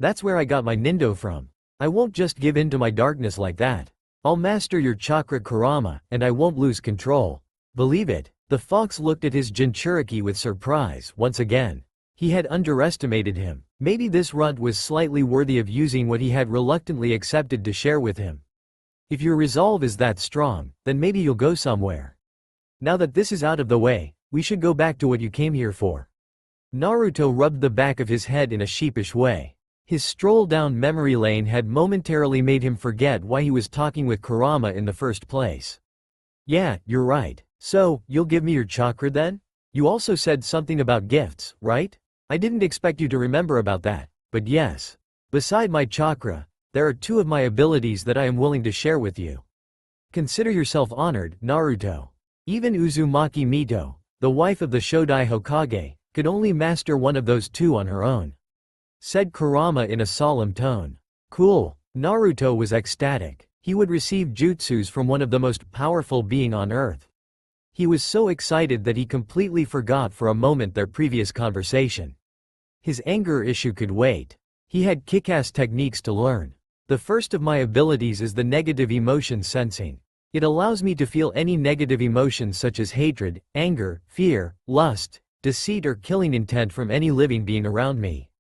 That's where I got my Nindo from. I won't just give in to my darkness like that. I'll master your chakra Kurama, and I won't lose control. Believe it. The fox looked at his Jinchuriki with surprise once again. He had underestimated him. Maybe this runt was slightly worthy of using what he had reluctantly accepted to share with him. If your resolve is that strong, then maybe you'll go somewhere. Now that this is out of the way, we should go back to what you came here for. Naruto rubbed the back of his head in a sheepish way. His stroll down memory lane had momentarily made him forget why he was talking with Kurama in the first place. Yeah, you're right. So, you'll give me your chakra then? You also said something about gifts, right? I didn't expect you to remember about that, but yes. Beside my chakra, there are two of my abilities that I am willing to share with you. Consider yourself honored, Naruto. Even Uzumaki Mito, the wife of the Shodai Hokage, could only master one of those two on her own. Said Kurama in a solemn tone. Cool. Naruto was ecstatic. He would receive jutsus from one of the most powerful being on earth. He was so excited that he completely forgot for a moment their previous conversation. His anger issue could wait. He had kick-ass techniques to learn. The first of my abilities is the negative emotion sensing. It allows me to feel any negative emotions such as hatred, anger, fear, lust, deceit or killing intent from any living being around me.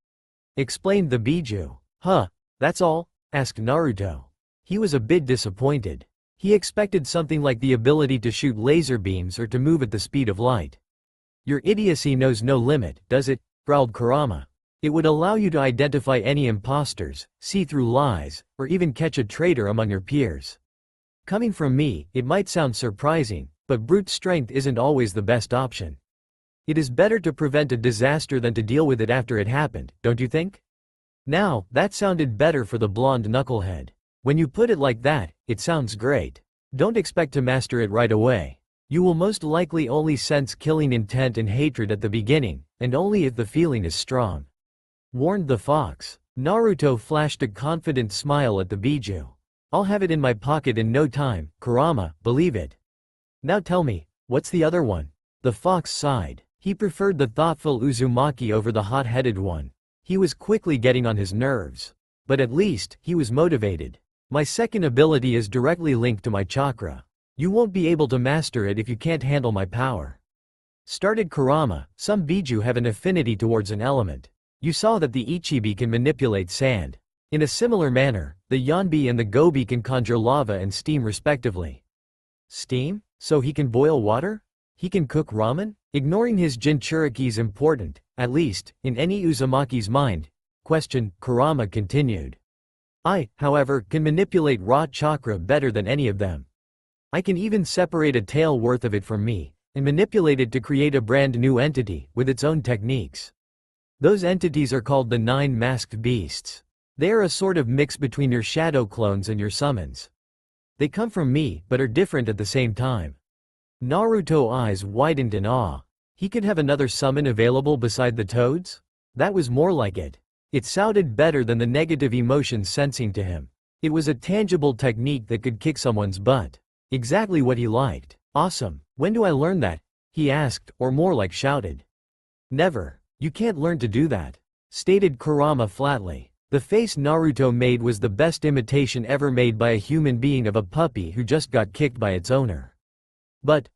Explained the Biju. Huh, that's all? Asked Naruto. He was a bit disappointed. He expected something like the ability to shoot laser beams or to move at the speed of light. Your idiocy knows no limit, does it? Growled Kurama. It would allow you to identify any imposters, see through lies, or even catch a traitor among your peers. Coming from me, it might sound surprising, but brute strength isn't always the best option. It is better to prevent a disaster than to deal with it after it happened, don't you think? Now, that sounded better for the blonde knucklehead. When you put it like that, it sounds great. Don't expect to master it right away. You will most likely only sense killing intent and hatred at the beginning, and only if the feeling is strong. Warned the fox. Naruto flashed a confident smile at the Biju. I'll have it in my pocket in no time, Kurama, believe it. Now tell me, what's the other one? The fox sighed. He preferred the thoughtful Uzumaki over the hot-headed one. He was quickly getting on his nerves. But at least, he was motivated. My second ability is directly linked to my chakra. You won't be able to master it if you can't handle my power. Started Kurama. Some Biju have an affinity towards an element. You saw that the Ichibi can manipulate sand. In a similar manner, the Yanbi and the Gobi can conjure lava and steam respectively. Steam? So he can boil water? He can cook ramen? Ignoring his Jinchuriki is important, at least, in any Uzumaki's mind. Question, Kurama continued. I, however, can manipulate raw chakra better than any of them. I can even separate a tail worth of it from me, and manipulate it to create a brand new entity, with its own techniques. Those entities are called the 9 masked beasts. They are a sort of mix between your shadow clones and your summons. They come from me, but are different at the same time. Naruto's eyes widened in awe. He could have another summon available beside the toads? That was more like it. It sounded better than the negative emotions sensing to him. It was a tangible technique that could kick someone's butt. Exactly what he liked. Awesome. When do I learn that? He asked, or more like shouted. Never. You can't learn to do that, stated Kurama flatly. The face Naruto made was the best imitation ever made by a human being of a puppy who just got kicked by its owner. But,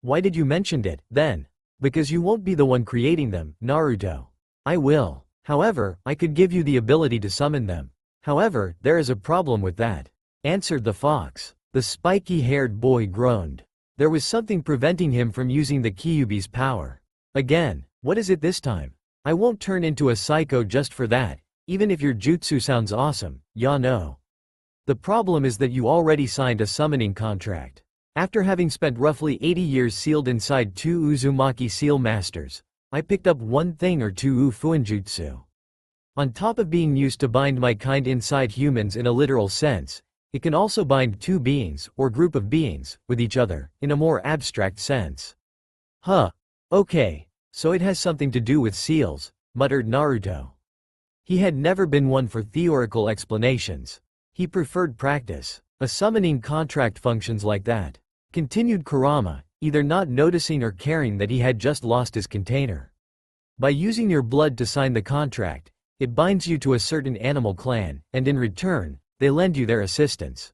why did you mention it, then? Because you won't be the one creating them, Naruto. I will. However, I could give you the ability to summon them. However, there is a problem with that, answered the fox. The spiky-haired boy groaned. There was something preventing him from using the Kyuubi's power. Again, what is it this time? I won't turn into a psycho just for that, even if your jutsu sounds awesome, no. The problem is that you already signed a summoning contract. After having spent roughly 80 years sealed inside 2 Uzumaki seal masters, I picked up one thing or two fuinjutsu. On top of being used to bind my kind inside humans in a literal sense, it can also bind 2 beings, or group of beings, with each other, in a more abstract sense. Huh. Okay, so it has something to do with seals, muttered Naruto. He had never been one for theoretical explanations. He preferred practice. A summoning contract functions like that, continued Kurama, either not noticing or caring that he had just lost his container. By using your blood to sign the contract, it binds you to a certain animal clan, and in return, they lend you their assistance.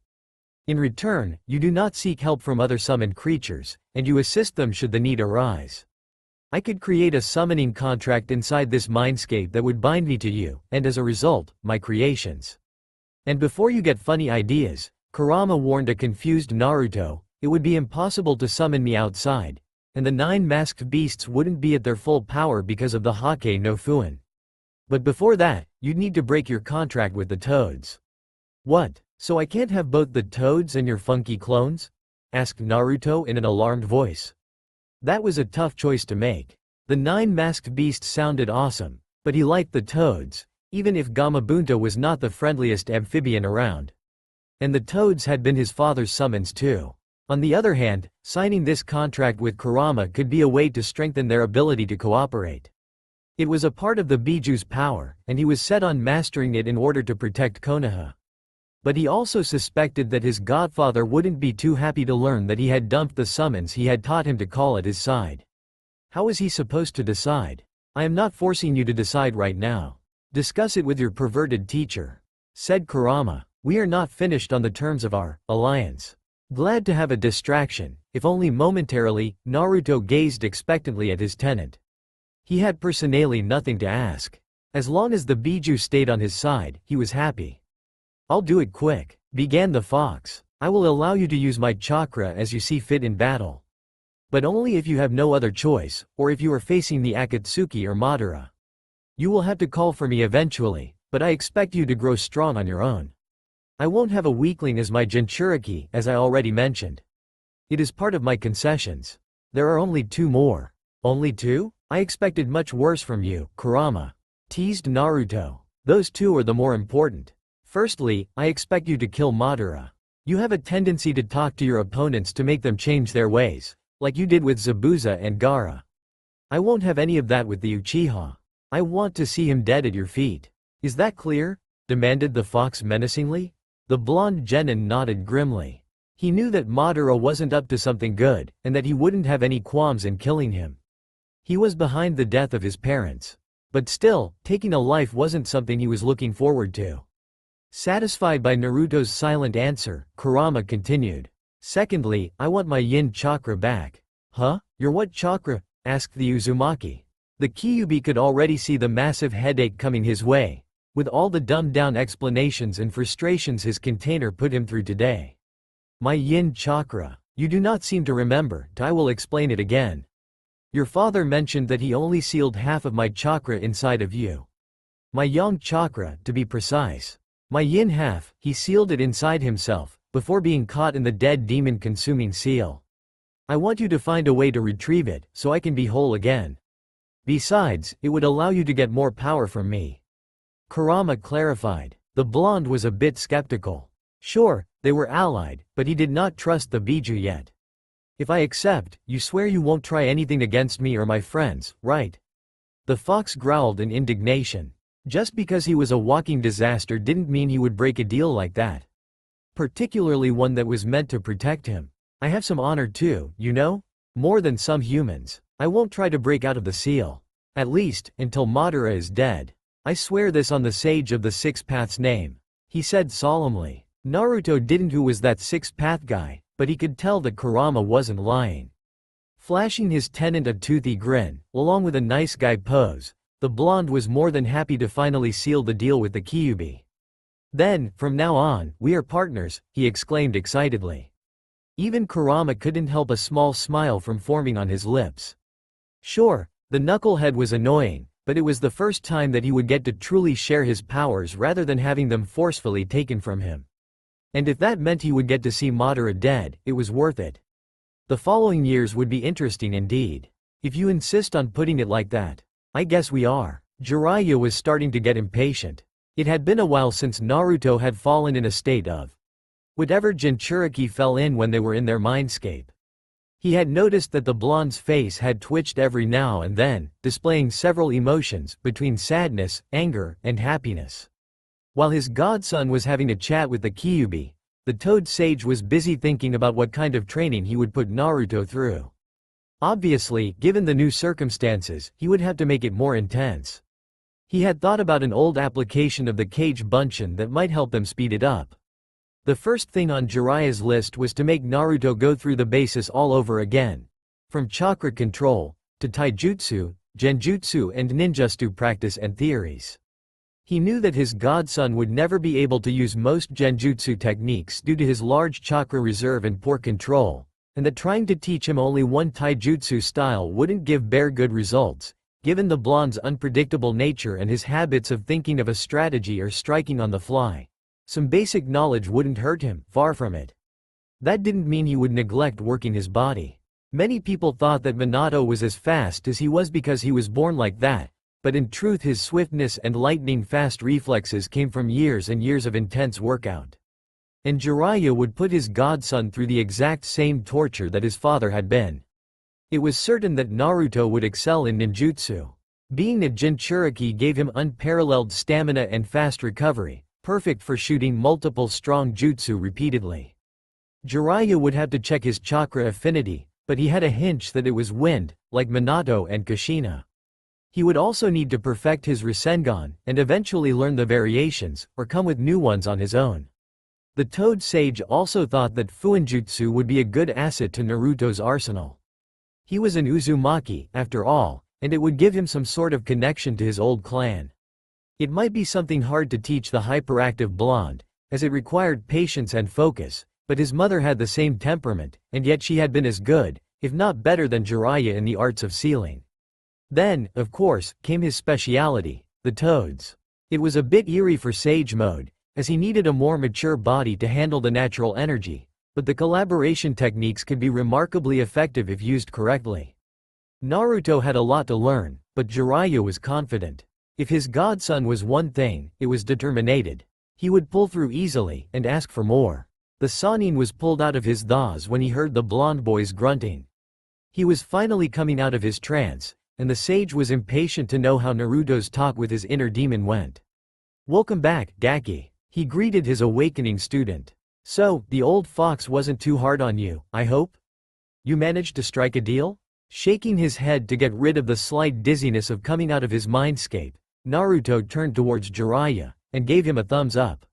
In return, you do not seek help from other summoned creatures, and you assist them should the need arise. I could create a summoning contract inside this mindscape that would bind me to you, and as a result, my creations. And before you get funny ideas, Kurama warned a confused Naruto, it would be impossible to summon me outside, and the 9 masked beasts wouldn't be at their full power because of the Hake no Fuin. But before that, you'd need to break your contract with the toads. What? So I can't have both the toads and your funky clones? Asked Naruto in an alarmed voice. That was a tough choice to make. The 9 masked beasts sounded awesome, but he liked the toads, even if Gamabunta was not the friendliest amphibian around. And the toads had been his father's summons too. On the other hand, signing this contract with Kurama could be a way to strengthen their ability to cooperate. It was a part of the Biju's power, and he was set on mastering it in order to protect Konoha. But he also suspected that his godfather wouldn't be too happy to learn that he had dumped the summons he had taught him to call at his side. How was he supposed to decide? I am not forcing you to decide right now. Discuss it with your perverted teacher, said Kurama. We are not finished on the terms of our alliance. Glad to have a distraction, if only momentarily. Naruto gazed expectantly at his tenant. He had personally nothing to ask. As long as the Biju stayed on his side, he was happy. I'll do it quick, began the fox. I will allow you to use my chakra as you see fit in battle. But only if you have no other choice, or if you are facing the Akatsuki or Madara. You will have to call for me eventually, but I expect you to grow strong on your own. I won't have a weakling as my Jinchuriki, as I already mentioned. It is part of my concessions. There are only 2 more. Only 2? I expected much worse from you, Kurama, teased Naruto. Those 2 are the more important. Firstly, I expect you to kill Madara. You have a tendency to talk to your opponents to make them change their ways, like you did with Zabuza and Gaara. I won't have any of that with the Uchiha. I want to see him dead at your feet. Is that clear? Demanded the fox menacingly. The blonde genin nodded grimly. He knew that Madara wasn't up to something good, and that he wouldn't have any qualms in killing him. He was behind the death of his parents. But still, taking a life wasn't something he was looking forward to. Satisfied by Naruto's silent answer, Kurama continued. Secondly, I want my yin chakra back. Huh? Your what chakra? Asked the Uzumaki. The Kyuubi could already see the massive headache coming his way, with all the dumbed-down explanations and frustrations his container put him through today. My yin chakra. You do not seem to remember, I will explain it again. Your father mentioned that he only sealed half of my chakra inside of you. My yang chakra, to be precise. My yin half, he sealed it inside himself, before being caught in the dead demon-consuming seal. I want you to find a way to retrieve it, so I can be whole again. Besides, it would allow you to get more power from me. Kurama clarified. The blonde was a bit skeptical. Sure, They were allied, but he did not trust the Biju yet. If I accept, you swear you won't try anything against me or my friends, right? The fox growled in indignation. Just because he was a walking disaster didn't mean he would break a deal like that. Particularly one that was meant to protect him. I have some honor too, you know? More than some humans. I won't try to break out of the seal. At least, until Madara is dead. I swear this on the sage of the Six Paths name. He said solemnly. Naruto didn't who was that Sixth Path guy, but he could tell that Kurama wasn't lying. Flashing his tenant a toothy grin, along with a nice guy pose, the blonde was more than happy to finally seal the deal with the Kyuubi. Then, from now on, we are partners, he exclaimed excitedly. Even Kurama couldn't help a small smile from forming on his lips. Sure, the knucklehead was annoying, but it was the first time that he would get to truly share his powers rather than having them forcefully taken from him. And if that meant he would get to see Madara dead, it was worth it. The following years would be interesting indeed. If you insist on putting it like that. I guess we are. Jiraiya was starting to get impatient. It had been a while since Naruto had fallen in a state of whatever Jinchuriki fell in when they were in their mindscape. He had noticed that the blonde's face had twitched every now and then, displaying several emotions between sadness, anger, and happiness. While his godson was having a chat with the Kyuubi, the Toad Sage was busy thinking about what kind of training he would put Naruto through. Obviously, given the new circumstances, he would have to make it more intense. He had thought about an old application of the Kage Bunshin that might help them speed it up. The first thing on Jiraiya's list was to make Naruto go through the basis all over again. From chakra control, to taijutsu, genjutsu and ninjutsu practice and theories. He knew that his godson would never be able to use most genjutsu techniques due to his large chakra reserve and poor control, and that trying to teach him only one taijutsu style wouldn't give Bear good results, given the blonde's unpredictable nature and his habits of thinking of a strategy or striking on the fly. Some basic knowledge wouldn't hurt him, far from it. That didn't mean he would neglect working his body. Many people thought that Minato was as fast as he was because he was born like that, but in truth his swiftness and lightning-fast reflexes came from years and years of intense workout. And Jiraiya would put his godson through the exact same torture that his father had been. It was certain that Naruto would excel in ninjutsu. Being a Jinchuriki gave him unparalleled stamina and fast recovery, perfect for shooting multiple strong jutsu repeatedly. Jiraiya would have to check his chakra affinity, but he had a hunch that it was wind, like Minato and Kushina. He would also need to perfect his Rasengan, and eventually learn the variations, or come with new ones on his own. The Toad Sage also thought that Fuinjutsu would be a good asset to Naruto's arsenal. He was an Uzumaki, after all, and it would give him some sort of connection to his old clan. It might be something hard to teach the hyperactive blonde, as it required patience and focus, but his mother had the same temperament, and yet she had been as good, if not better than Jiraiya in the arts of sealing. Then, of course, came his speciality, the toads. It was a bit eerie for Sage Mode, as he needed a more mature body to handle the natural energy, but the collaboration techniques could be remarkably effective if used correctly. Naruto had a lot to learn, but Jiraiya was confident. If his godson was one thing, it was determinated. He would pull through easily, and ask for more. The Sannin was pulled out of his thoughts when he heard the blonde boy's grunting. He was finally coming out of his trance, and the sage was impatient to know how Naruto's talk with his inner demon went. "Welcome back, Gaki," he greeted his awakening student. "So, the old fox wasn't too hard on you, I hope? You managed to strike a deal?" Shaking his head to get rid of the slight dizziness of coming out of his mindscape, Naruto turned towards Jiraiya, and gave him a thumbs up.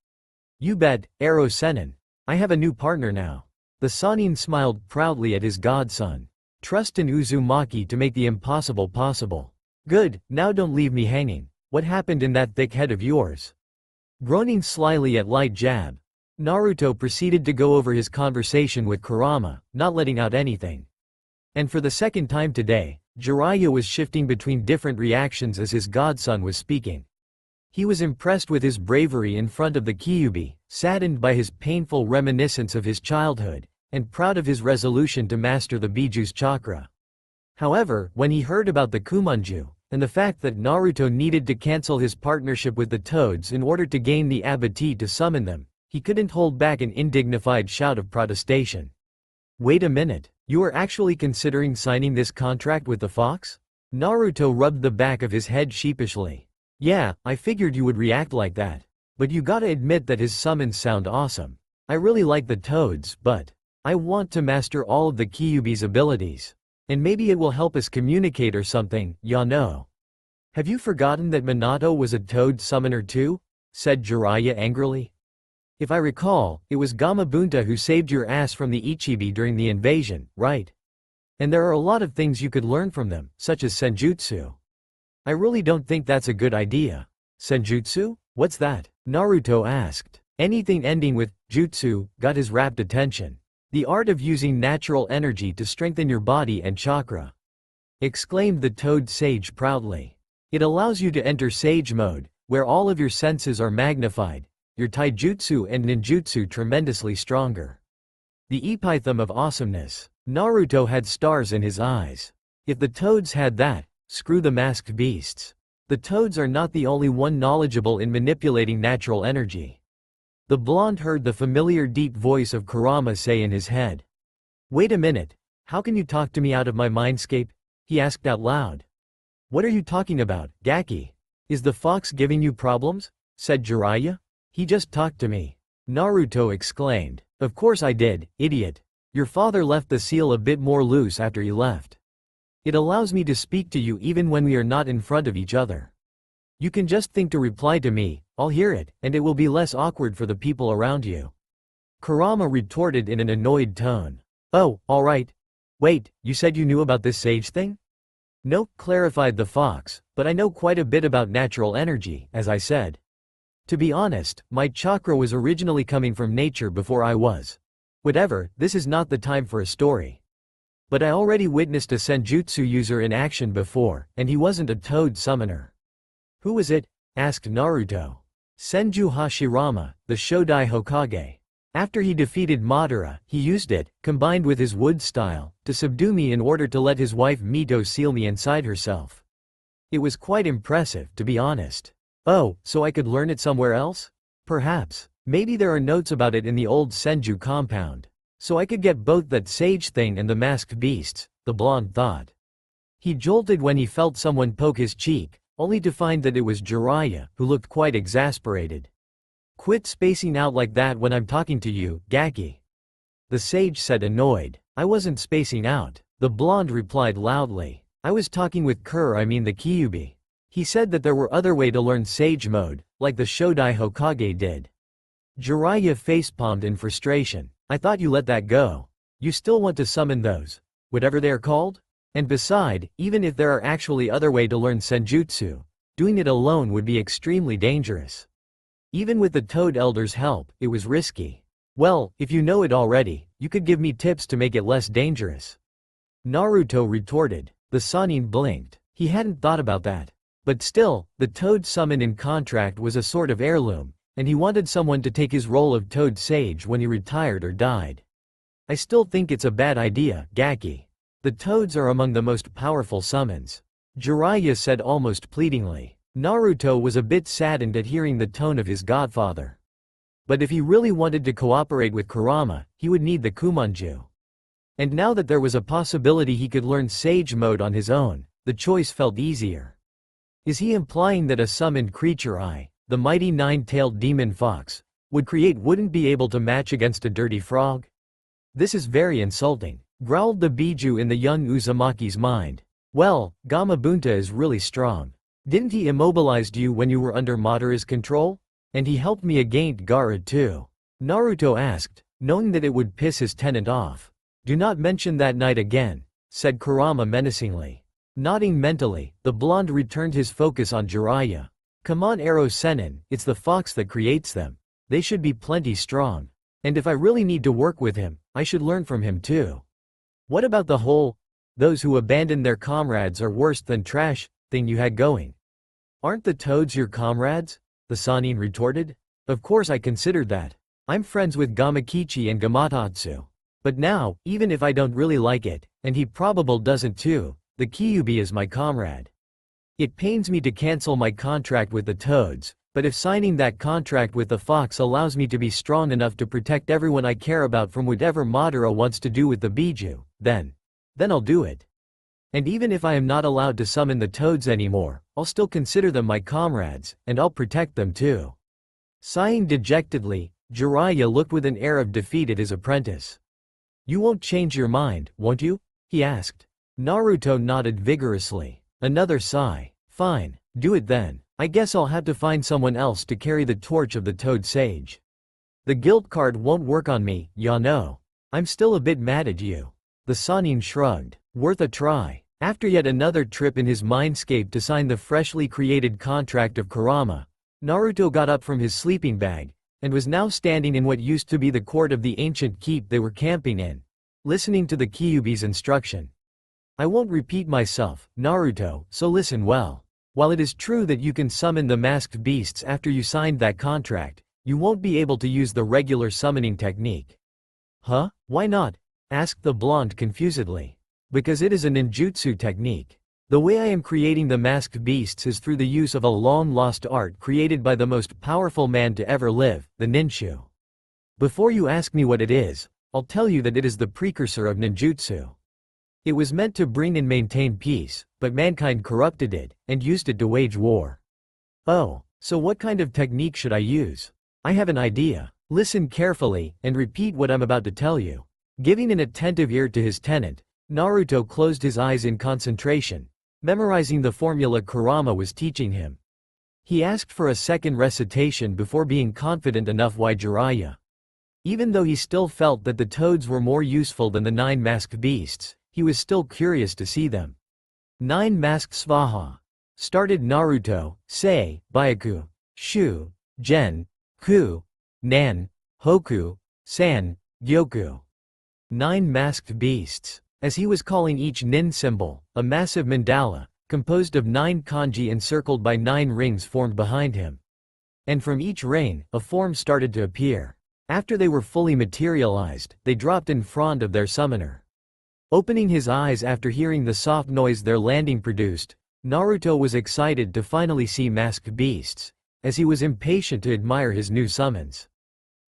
"You bet, Arrow Sennin. I have a new partner now." The Sannin smiled proudly at his godson. "Trust in Uzumaki to make the impossible possible." "Good, now don't leave me hanging. What happened in that thick head of yours?" Groaning slyly at light jab, Naruto proceeded to go over his conversation with Kurama, not letting out anything. And for the second time today, Jiraiya was shifting between different reactions as his godson was speaking. He was impressed with his bravery in front of the Kyuubi, saddened by his painful reminiscence of his childhood, and proud of his resolution to master the Biju's chakra. However, when he heard about the Kumonju, and the fact that Naruto needed to cancel his partnership with the toads in order to gain the ability to summon them, He couldn't hold back an indignified shout of protestation. Wait a minute, you are actually considering signing this contract with the fox? Naruto rubbed the back of his head sheepishly. Yeah, I figured you would react like that. But you gotta admit that his summons sound awesome. I really like the toads, but I want to master all of the Kyuubi's abilities. And maybe it will help us communicate or something, ya know. Have you forgotten that Minato was a toad summoner too? Said Jiraiya angrily. If I recall, it was Gamabunta who saved your ass from the Ichibi during the invasion, right? And there are a lot of things you could learn from them, such as senjutsu. I really don't think that's a good idea. Senjutsu? What's that? Naruto asked. Anything ending with jutsu got his rapt attention. The art of using natural energy to strengthen your body and chakra. Exclaimed the toad sage proudly. It allows you to enter sage mode, where all of your senses are magnified, your taijutsu and ninjutsu tremendously stronger. The epitome of awesomeness. Naruto had stars in his eyes. If the toads had that, screw the masked beasts. The toads are not the only one knowledgeable in manipulating natural energy. The blonde heard the familiar deep voice of Kurama say in his head. Wait a minute, how can you talk to me out of my mindscape? He asked out loud. What are you talking about, Gaki? Is the fox giving you problems? Said Jiraiya. He just talked to me. Naruto exclaimed. Of course I did, idiot. Your father left the seal a bit more loose after you left. It allows me to speak to you even when we are not in front of each other. You can just think to reply to me, I'll hear it, and it will be less awkward for the people around you. Kurama retorted in an annoyed tone. Oh, alright. Wait, you said you knew about this sage thing? No, clarified the fox, but I know quite a bit about natural energy, as I said. To be honest, my chakra was originally coming from nature before I was. Whatever, this is not the time for a story. But I already witnessed a senjutsu user in action before, and he wasn't a toad summoner. Who was it? Asked Naruto. Senju Hashirama, the Shodai Hokage. After he defeated Madara, he used it, combined with his wood style, to subdue me in order to let his wife Mito seal me inside herself. It was quite impressive, to be honest. Oh, so I could learn it somewhere else? Perhaps. Maybe there are notes about it in the old Senju compound. So I could get both that sage thing and the masked beasts, the blonde thought. He jolted when he felt someone poke his cheek, only to find that it was Jiraiya, who looked quite exasperated. Quit spacing out like that when I'm talking to you, Gaki. The sage said annoyed. I wasn't spacing out. The blonde replied loudly. I was talking with the Kyuubi. He said that there were other ways to learn sage mode, like the Shodai Hokage did. Jiraiya facepalmed in frustration. I thought you let that go. You still want to summon those, whatever they are called? And beside, even if there are actually other ways to learn senjutsu, doing it alone would be extremely dangerous. Even with the Toad Elder's help, it was risky. Well, if you know it already, you could give me tips to make it less dangerous. Naruto retorted. The Sannin blinked. He hadn't thought about that. But still, the Toad summon in contract was a sort of heirloom, and he wanted someone to take his role of Toad Sage when he retired or died. I still think it's a bad idea, Gaki. The Toads are among the most powerful summons. Jiraiya said almost pleadingly. Naruto was a bit saddened at hearing the tone of his godfather. But if he really wanted to cooperate with Kurama, he would need the Kumonju. And now that there was a possibility he could learn Sage Mode on his own, the choice felt easier. Is he implying that a summoned creature the mighty nine-tailed demon fox, wouldn't be able to match against a dirty frog? This is very insulting, growled the Biju in the young Uzumaki's mind. Well, Gamabunta is really strong. Didn't he immobilize you when you were under Madara's control? And he helped me against Gaara too. Naruto asked, knowing that it would piss his tenant off. Do not mention that night again, said Kurama menacingly. Nodding mentally, the blonde returned his focus on Jiraiya. Come on Arrow Sennin, it's the fox that creates them. They should be plenty strong. And if I really need to work with him, I should learn from him too. What about the whole, those who abandon their comrades are worse than trash, thing you had going? Aren't the toads your comrades? The Sannin retorted. Of course I considered that. I'm friends with Gamakichi and Gamatatsu. But now, even if I don't really like it, and he probably doesn't too, the Kyuubi is my comrade. It pains me to cancel my contract with the toads, But if signing that contract with the fox allows me to be strong enough to protect everyone I care about from whatever Madara wants to do with the Biju, then I'll do it. And even if I am not allowed to summon the toads anymore, I'll still consider them my comrades, and I'll protect them too." Sighing dejectedly, Jiraiya looked with an air of defeat at his apprentice. "You won't change your mind, won't you?" he asked. Naruto nodded vigorously. Another sigh. "Fine, do it then. I guess I'll have to find someone else to carry the torch of the Toad Sage. The guilt card won't work on me, ya know. I'm still a bit mad at you." The Sannin shrugged. "Worth a try." After yet another trip in his mindscape to sign the freshly created contract of Kurama, Naruto got up from his sleeping bag, and was now standing in what used to be the court of the ancient keep they were camping in, listening to the Kyuubi's instruction. "I won't repeat myself, Naruto, so listen well. While it is true that you can summon the masked beasts after you signed that contract, you won't be able to use the regular summoning technique." "Huh? Why not?" asked the blonde confusedly. "Because it is a ninjutsu technique. The way I am creating the masked beasts is through the use of a long-lost art created by the most powerful man to ever live, the ninju. Before you ask me what it is, I'll tell you that it is the precursor of ninjutsu. It was meant to bring and maintain peace, but mankind corrupted it, and used it to wage war." "Oh, so what kind of technique should I use? I have an idea. Listen carefully, and repeat what I'm about to tell you." Giving an attentive ear to his tenant, Naruto closed his eyes in concentration, memorizing the formula Kurama was teaching him. He asked for a second recitation before being confident enough why Jiraiya. Even though he still felt that the toads were more useful than the 9 masked beasts, he was still curious to see them. 9 masked Svaha. Started Naruto, Sei, Byaku, Shu, Gen, Ku, Nan, Hoku, San, Gyoku. 9 masked beasts. As he was calling each nin symbol, a massive mandala, composed of 9 kanji encircled by 9 rings formed behind him. And from each ring, a form started to appear. After they were fully materialized, they dropped in front of their summoner. Opening his eyes after hearing the soft noise their landing produced, Naruto was excited to finally see masked beasts, as he was impatient to admire his new summons.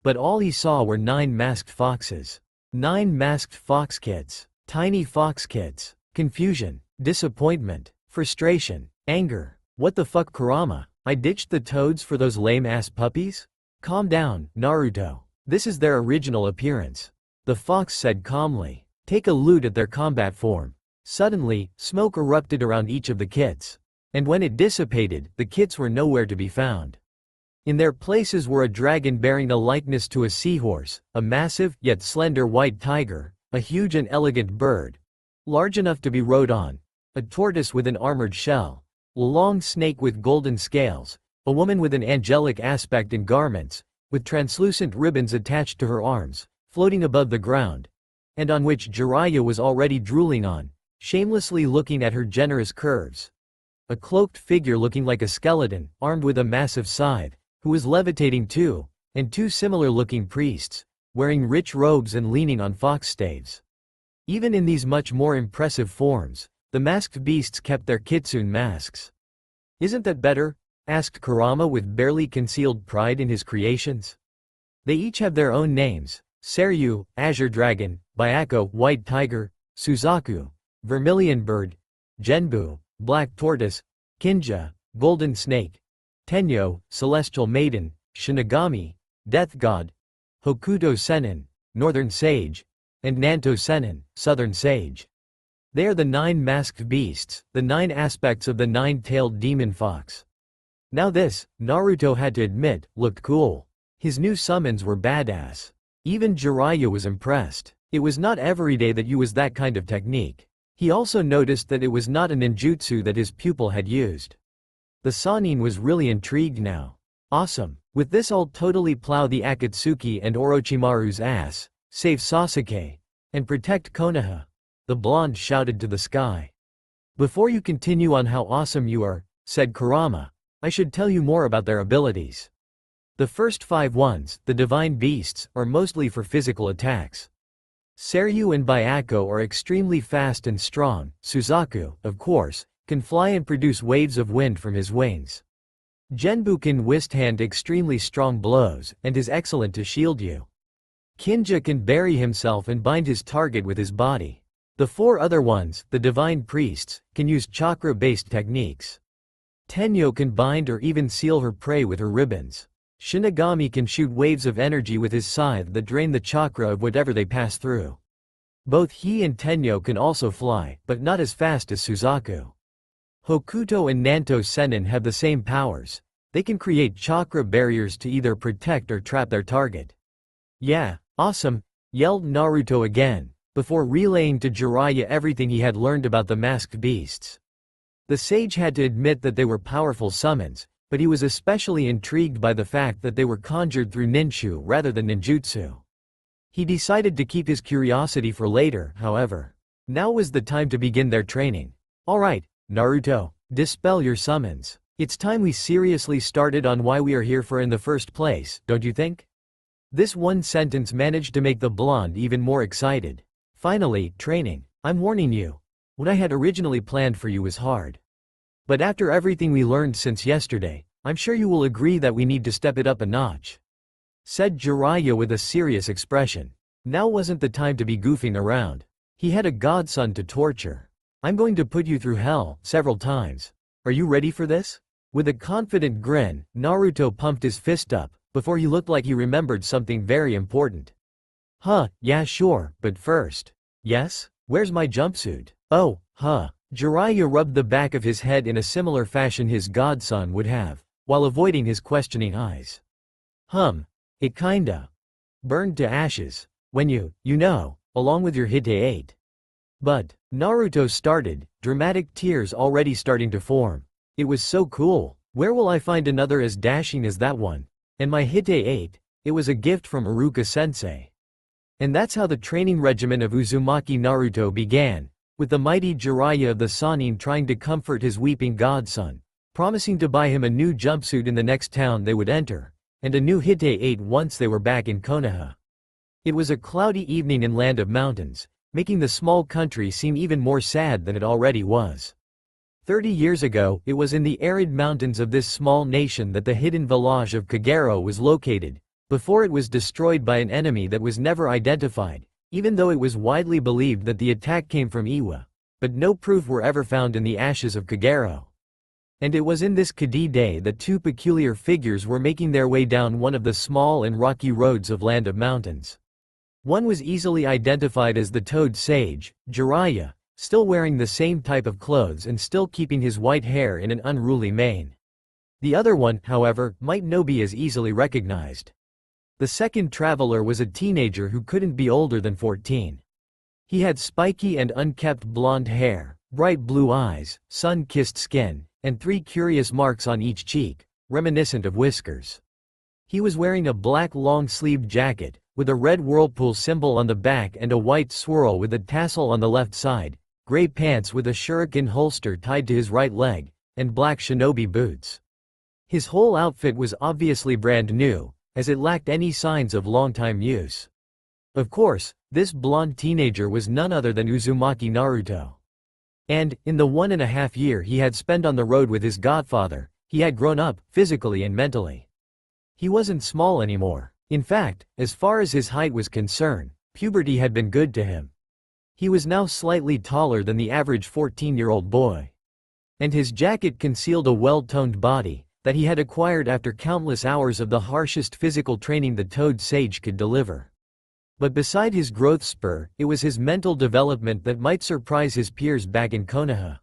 But all he saw were 9 masked foxes. 9 masked fox kids. Tiny fox kids. Confusion, disappointment, frustration, anger. What the fuck, Kurama? I ditched the toads for those lame-ass puppies? Calm down, Naruto. This is their original appearance. The fox said calmly. Take a look at their combat form. Suddenly, smoke erupted around each of the kids. And when it dissipated, the kids were nowhere to be found. In their places were a dragon bearing a likeness to a seahorse, a massive, yet slender white tiger, a huge and elegant bird, large enough to be rode on, a tortoise with an armored shell, a long snake with golden scales, a woman with an angelic aspect in garments, with translucent ribbons attached to her arms, floating above the ground, and on which Jiraiya was already drooling on, shamelessly looking at her generous curves. A cloaked figure looking like a skeleton, armed with a massive scythe, who was levitating too, and 2 similar-looking priests, wearing rich robes and leaning on fox staves. Even in these much more impressive forms, the masked beasts kept their kitsune masks. "Isn't that better?" asked Kurama with barely concealed pride in his creations. "They each have their own names: Seryu, Azure Dragon; Byako, White Tiger; Suzaku, Vermilion Bird; Genbu, Black Tortoise; Kinja, Golden Snake; Tenyo, Celestial Maiden; Shinigami, Death God; Hokuto Sennin, Northern Sage; and Nanto Sennin, Southern Sage. They are the 9 masked beasts, the 9 aspects of the 9-tailed demon fox." Now this, Naruto had to admit, looked cool. His new summons were badass. Even Jiraiya was impressed. It was not every day that used that kind of technique. He also noticed that it was not a ninjutsu that his pupil had used. The Sannin was really intrigued now. Awesome. With this I'll totally plow the Akatsuki and Orochimaru's ass, save Sasuke, and protect Konoha. The blonde shouted to the sky. "Before you continue on how awesome you are," said Kurama, "I should tell you more about their abilities. The first 5 ones, the divine beasts, are mostly for physical attacks. Seryu and Byako are extremely fast and strong. Suzaku, of course, can fly and produce waves of wind from his wings. Genbu can withstand extremely strong blows, and is excellent to shield you. Kinja can bury himself and bind his target with his body. The four other ones, the divine priests, can use chakra-based techniques. Tenyo can bind or even seal her prey with her ribbons. Shinigami can shoot waves of energy with his scythe that drain the chakra of whatever they pass through. Both he and Tenyo can also fly, but not as fast as Suzaku. Hokuto and Nanto Sennin have the same powers. They can create chakra barriers to either protect or trap their target. "Yeah, awesome," yelled Naruto again, before relaying to Jiraiya everything he had learned about the masked beasts. The sage had to admit that they were powerful summons, but he was especially intrigued by the fact that they were conjured through ninshu rather than ninjutsu. He decided to keep his curiosity for later, however. Now was the time to begin their training. "Alright, Naruto, dispel your summons. It's time we seriously started on why we are here for in the first place, don't you think?" This one sentence managed to make the blonde even more excited. "Finally, training. I'm warning you. What I had originally planned for you was hard. But after everything we learned since yesterday, I'm sure you will agree that we need to step it up a notch," said Jiraiya with a serious expression. Now wasn't the time to be goofing around. He had a godson to torture. "I'm going to put you through hell, several times. Are you ready for this?" With a confident grin, Naruto pumped his fist up, before he looked like he remembered something very important. Yeah sure, but first. Yes? Where's my jumpsuit? Oh, Jiraiya rubbed the back of his head in a similar fashion his godson would have, while avoiding his questioning eyes. It kinda burned to ashes, when you know, along with your Hite 8. But, Naruto started, dramatic tears already starting to form. "It was so cool. Where will I find another as dashing as that one? And my Hite 8, it was a gift from Iruka-sensei." And that's how the training regimen of Uzumaki Naruto began, with the mighty Jiraiya of the Sannin trying to comfort his weeping godson, promising to buy him a new jumpsuit in the next town they would enter, and a new Hite 8 once they were back in Konoha. It was a cloudy evening in Land of Mountains, making the small country seem even more sad than it already was. 30 years ago, it was in the arid mountains of this small nation that the hidden village of Kagero was located, before it was destroyed by an enemy that was never identified, even though it was widely believed that the attack came from Iwa. But no proof were ever found in the ashes of Kagero. And it was in this Kadi day that two peculiar figures were making their way down one of the small and rocky roads of Land of Mountains. One was easily identified as the Toad Sage, Jiraiya, still wearing the same type of clothes and still keeping his white hair in an unruly mane. The other one, however, might no be as easily recognized. The second traveler was a teenager who couldn't be older than 14. He had spiky and unkempt blonde hair, bright blue eyes, sun-kissed skin, and 3 curious marks on each cheek, reminiscent of whiskers. He was wearing a black long-sleeved jacket, with a red whirlpool symbol on the back and a white swirl with a tassel on the left side, gray pants with a shuriken holster tied to his right leg, and black shinobi boots. His whole outfit was obviously brand new, as it lacked any signs of long-time use. Of course, this blonde teenager was none other than Uzumaki Naruto. And, in the 1.5 years he had spent on the road with his godfather, he had grown up, physically and mentally. He wasn't small anymore. In fact, as far as his height was concerned, puberty had been good to him. He was now slightly taller than the average 14-year-old boy. And his jacket concealed a well-toned body, that he had acquired after countless hours of the harshest physical training the Toad Sage could deliver. But beside his growth spur, it was his mental development that might surprise his peers back in Konoha.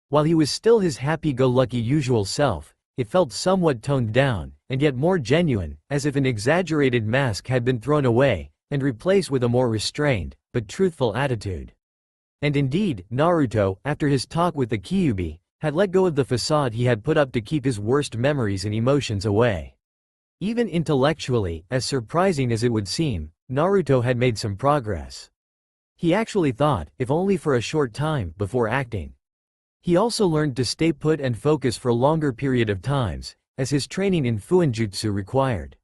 While he was still his happy-go-lucky usual self, it felt somewhat toned down, and yet more genuine, as if an exaggerated mask had been thrown away, and replaced with a more restrained, but truthful attitude. And indeed, Naruto, after his talk with the Kyuubi, had let go of the facade he had put up to keep his worst memories and emotions away. Even intellectually, as surprising as it would seem, Naruto had made some progress. He actually thought, if only for a short time, before acting. He also learned to stay put and focus for longer period of times, as his training in Fuinjutsu required.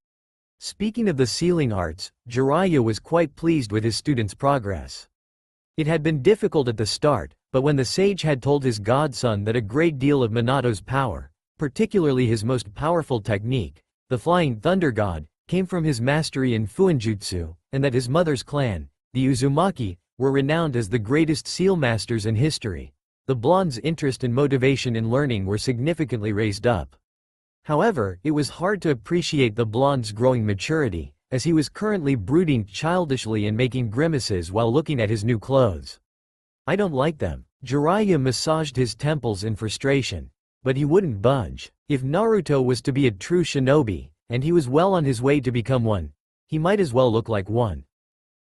Speaking of the sealing arts, Jiraiya was quite pleased with his students' progress. It had been difficult at the start, but when the sage had told his godson that a great deal of Minato's power, particularly his most powerful technique, the Flying Thunder God, came from his mastery in Fuinjutsu, and that his mother's clan, the Uzumaki, were renowned as the greatest seal masters in history. The blonde's interest and motivation in learning were significantly raised up. However, it was hard to appreciate the blonde's growing maturity, as he was currently brooding childishly and making grimaces while looking at his new clothes. "I don't like them." Jiraiya massaged his temples in frustration. But he wouldn't budge. If Naruto was to be a true shinobi, and he was well on his way to become one, he might as well look like one.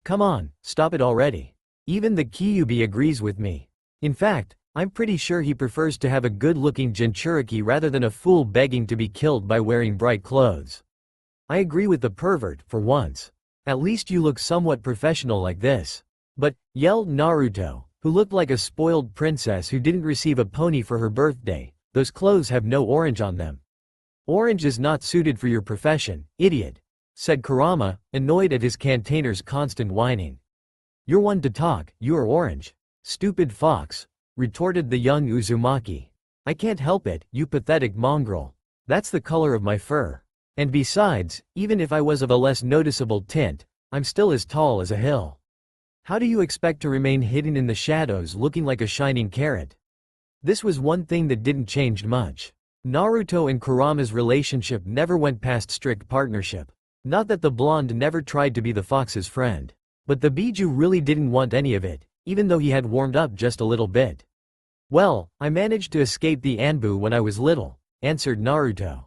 "Come on, stop it already. Even the Kyuubi agrees with me. In fact, I'm pretty sure he prefers to have a good-looking Jinchuriki rather than a fool begging to be killed by wearing bright clothes. I agree with the pervert, for once. At least you look somewhat professional like this." "But," yelled Naruto, who looked like a spoiled princess who didn't receive a pony for her birthday, "those clothes have no orange on them." "Orange is not suited for your profession, idiot," said Kurama, annoyed at his cantainer's constant whining. "You're one to talk, you are orange. Stupid fox," retorted the young Uzumaki. "I can't help it, you pathetic mongrel. That's the color of my fur. And besides, even if I was of a less noticeable tint, I'm still as tall as a hill. How do you expect to remain hidden in the shadows looking like a shining carrot?" This was one thing that didn't change much. Naruto and Kurama's relationship never went past strict partnership. Not that the blonde never tried to be the fox's friend. But the Biju really didn't want any of it, even though he had warmed up just a little bit. "Well, I managed to escape the Anbu when I was little," answered Naruto.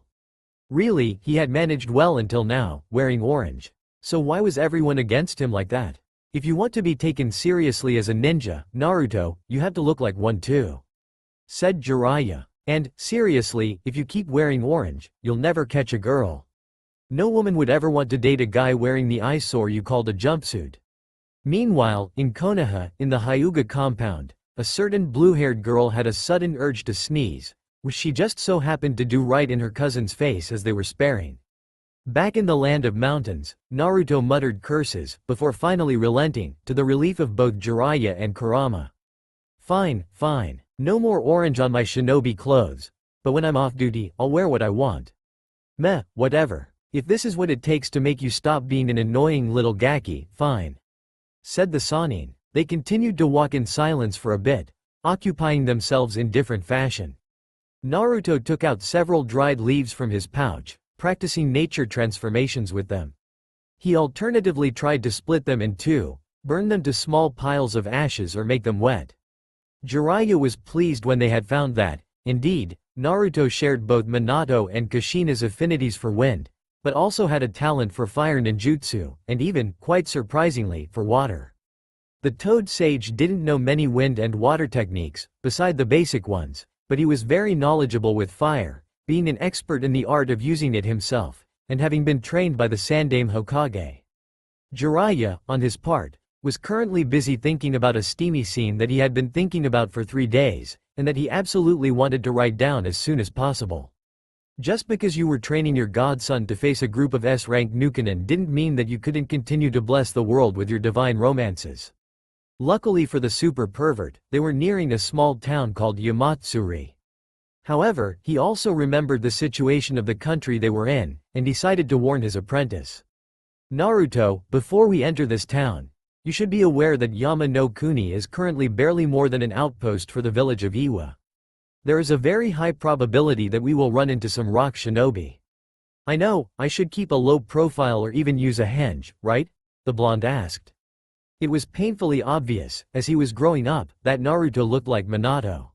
Really, he had managed well until now, wearing orange. So why was everyone against him like that? If you want to be taken seriously as a ninja, Naruto, you have to look like one too, said Jiraiya. And, seriously, if you keep wearing orange, you'll never catch a girl. No woman would ever want to date a guy wearing the eyesore you called a jumpsuit. Meanwhile, in Konoha, in the Hyuga compound, a certain blue-haired girl had a sudden urge to sneeze, which she just so happened to do right in her cousin's face as they were sparring. Back in the land of mountains, Naruto muttered curses, before finally relenting, to the relief of both Jiraiya and Kurama. "Fine, fine. No more orange on my shinobi clothes. But when I'm off duty, I'll wear what I want. Meh, whatever. If this is what it takes to make you stop being an annoying little gaki, fine," said the Sannin. They continued to walk in silence for a bit, occupying themselves in different fashion. Naruto took out several dried leaves from his pouch, practicing nature transformations with them. He alternatively tried to split them in two, burn them to small piles of ashes or make them wet. Jiraiya was pleased when they had found that, indeed, Naruto shared both Minato and Kushina's affinities for wind, but also had a talent for fire ninjutsu, and even, quite surprisingly, for water. The Toad Sage didn't know many wind and water techniques, beside the basic ones, but he was very knowledgeable with fire, being an expert in the art of using it himself, and having been trained by the Sandaime Hokage. Jiraiya, on his part, was currently busy thinking about a steamy scene that he had been thinking about for 3 days, and that he absolutely wanted to write down as soon as possible. Just because you were training your godson to face a group of S-rank Nukenin didn't mean that you couldn't continue to bless the world with your divine romances. Luckily for the super pervert, they were nearing a small town called Yamatsuri. However, he also remembered the situation of the country they were in, and decided to warn his apprentice. "Naruto, before we enter this town, you should be aware that Yama no Kuni is currently barely more than an outpost for the village of Iwa. There is a very high probability that we will run into some rock shinobi." "I know, I should keep a low profile or even use a henge, right?" the blonde asked. It was painfully obvious, as he was growing up, that Naruto looked like Minato.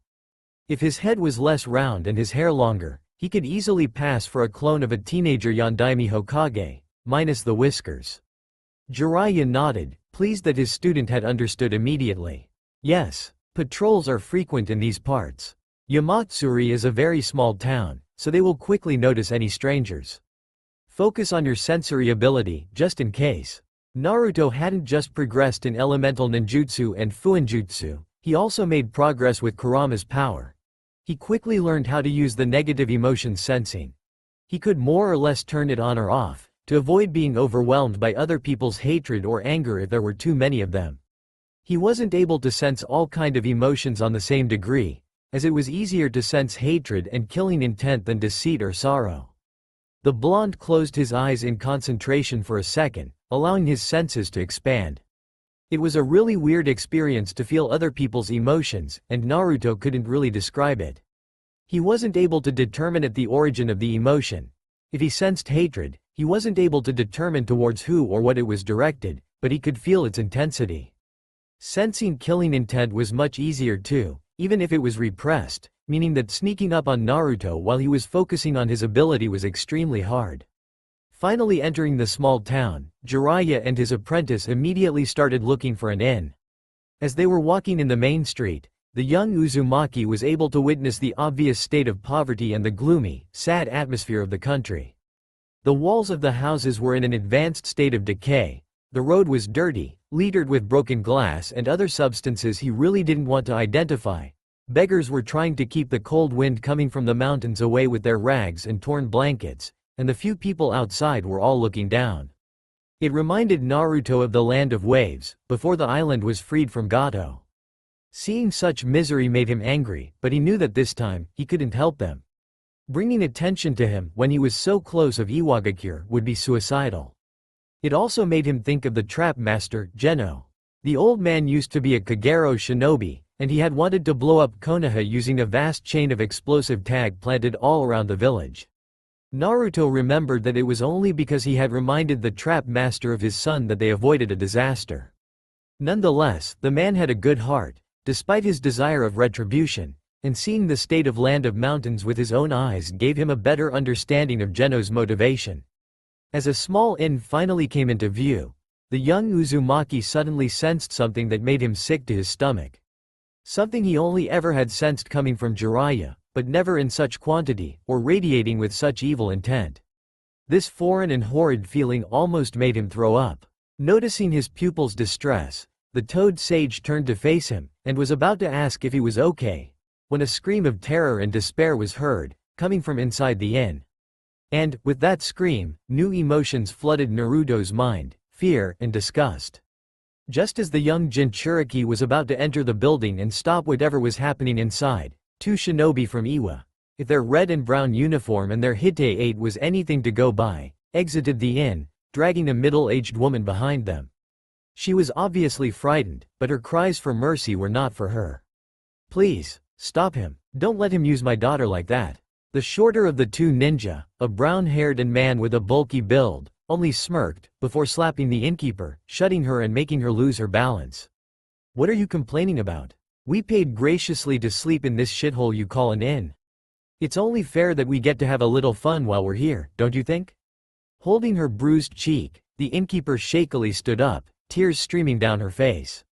If his head was less round and his hair longer, he could easily pass for a clone of a teenager Yondaime Hokage, minus the whiskers. Jiraiya nodded, pleased that his student had understood immediately. "Yes, patrols are frequent in these parts. Yamatsuri is a very small town, so they will quickly notice any strangers. Focus on your sensory ability, just in case." Naruto hadn't just progressed in elemental ninjutsu and fuinjutsu, he also made progress with Kurama's power. He quickly learned how to use the negative emotion sensing. He could more or less turn it on or off, to avoid being overwhelmed by other people's hatred or anger if there were too many of them. He wasn't able to sense all kind of emotions on the same degree, as it was easier to sense hatred and killing intent than deceit or sorrow. The blonde closed his eyes in concentration for a second, allowing his senses to expand. It was a really weird experience to feel other people's emotions, and Naruto couldn't really describe it. He wasn't able to determine the origin of the emotion. If he sensed hatred, he wasn't able to determine towards who or what it was directed, but he could feel its intensity. Sensing killing intent was much easier too, even if it was repressed, meaning that sneaking up on Naruto while he was focusing on his ability was extremely hard. Finally entering the small town, Jiraiya and his apprentice immediately started looking for an inn. As they were walking in the main street, the young Uzumaki was able to witness the obvious state of poverty and the gloomy, sad atmosphere of the country. The walls of the houses were in an advanced state of decay, the road was dirty, littered with broken glass and other substances he really didn't want to identify. Beggars were trying to keep the cold wind coming from the mountains away with their rags and torn blankets, and the few people outside were all looking down. It reminded Naruto of the Land of Waves, before the island was freed from Gato. Seeing such misery made him angry, but he knew that this time, he couldn't help them. Bringing attention to him when he was so close of Iwagakure would be suicidal. It also made him think of the trap master, Geno. The old man used to be a Kagero shinobi, and he had wanted to blow up Konoha using a vast chain of explosive tag planted all around the village. Naruto remembered that it was only because he had reminded the trap master of his son that they avoided a disaster. Nonetheless, the man had a good heart, despite his desire of retribution, and seeing the state of Land of Mountains with his own eyes gave him a better understanding of Geno's motivation. As a small inn finally came into view, the young Uzumaki suddenly sensed something that made him sick to his stomach. Something he only ever had sensed coming from Jiraiya, but never in such quantity, or radiating with such evil intent. This foreign and horrid feeling almost made him throw up. Noticing his pupil's distress, the toad sage turned to face him, and was about to ask if he was okay, when a scream of terror and despair was heard, coming from inside the inn. And, with that scream, new emotions flooded Naruto's mind, fear and disgust. Just as the young Jinchuriki was about to enter the building and stop whatever was happening inside, two shinobi from Iwa, if their red and brown uniform and their Hite-8 was anything to go by, exited the inn, dragging a middle-aged woman behind them. She was obviously frightened, but her cries for mercy were not for her. "Please, stop him, don't let him use my daughter like that." The shorter of the two ninja, a brown-haired man with a bulky build, only smirked, before slapping the innkeeper, shutting her and making her lose her balance. "What are you complaining about? We paid graciously to sleep in this shithole you call an inn. It's only fair that we get to have a little fun while we're here, don't you think?" Holding her bruised cheek, the innkeeper shakily stood up, tears streaming down her face.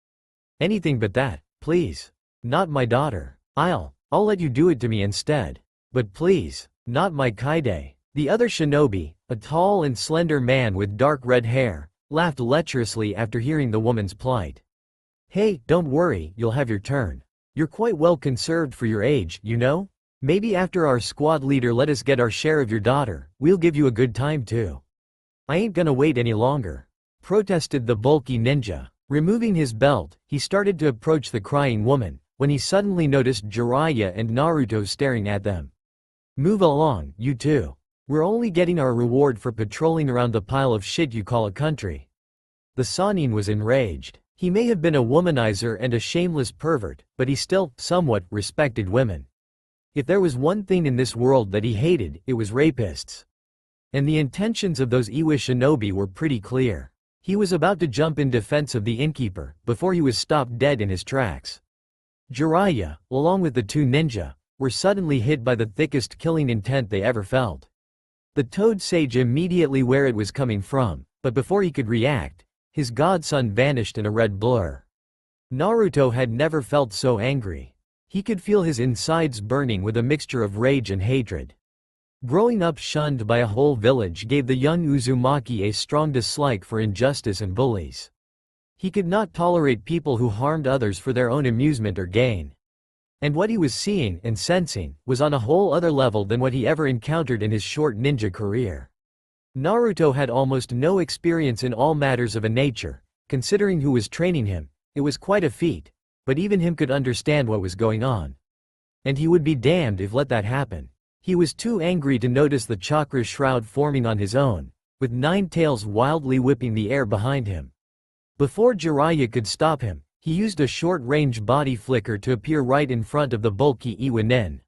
"Anything but that, please. Not my daughter. I'll let you do it to me instead. But please, not my Kaide." The other shinobi, a tall and slender man with dark red hair, laughed lecherously after hearing the woman's plight. "Hey, don't worry, you'll have your turn. You're quite well conserved for your age, you know? Maybe after our squad leader let us get our share of your daughter, we'll give you a good time too." "I ain't gonna wait any longer," protested the bulky ninja. Removing his belt, he started to approach the crying woman, when he suddenly noticed Jiraiya and Naruto staring at them. "Move along, you two. We're only getting our reward for patrolling around the pile of shit you call a country." The Sannin was enraged. He may have been a womanizer and a shameless pervert, but he still, somewhat, respected women. If there was one thing in this world that he hated, it was rapists. And the intentions of those Iwa shinobi were pretty clear. He was about to jump in defense of the innkeeper, before he was stopped dead in his tracks. Jiraiya, along with the two ninja, were suddenly hit by the thickest killing intent they ever felt. The toad sage immediately where it was coming from, but before he could react, his godson vanished in a red blur. Naruto had never felt so angry. He could feel his insides burning with a mixture of rage and hatred. Growing up shunned by a whole village gave the young Uzumaki a strong dislike for injustice and bullies. He could not tolerate people who harmed others for their own amusement or gain. And what he was seeing and sensing was on a whole other level than what he ever encountered in his short ninja career. Naruto had almost no experience in all matters of a nature. Considering who was training him, it was quite a feat, but even him could understand what was going on. And he would be damned if let that happen. He was too angry to notice the chakra shroud forming on his own, with 9 tails wildly whipping the air behind him. Before Jiraiya could stop him, he used a short-range body flicker to appear right in front of the bulky Iwanen.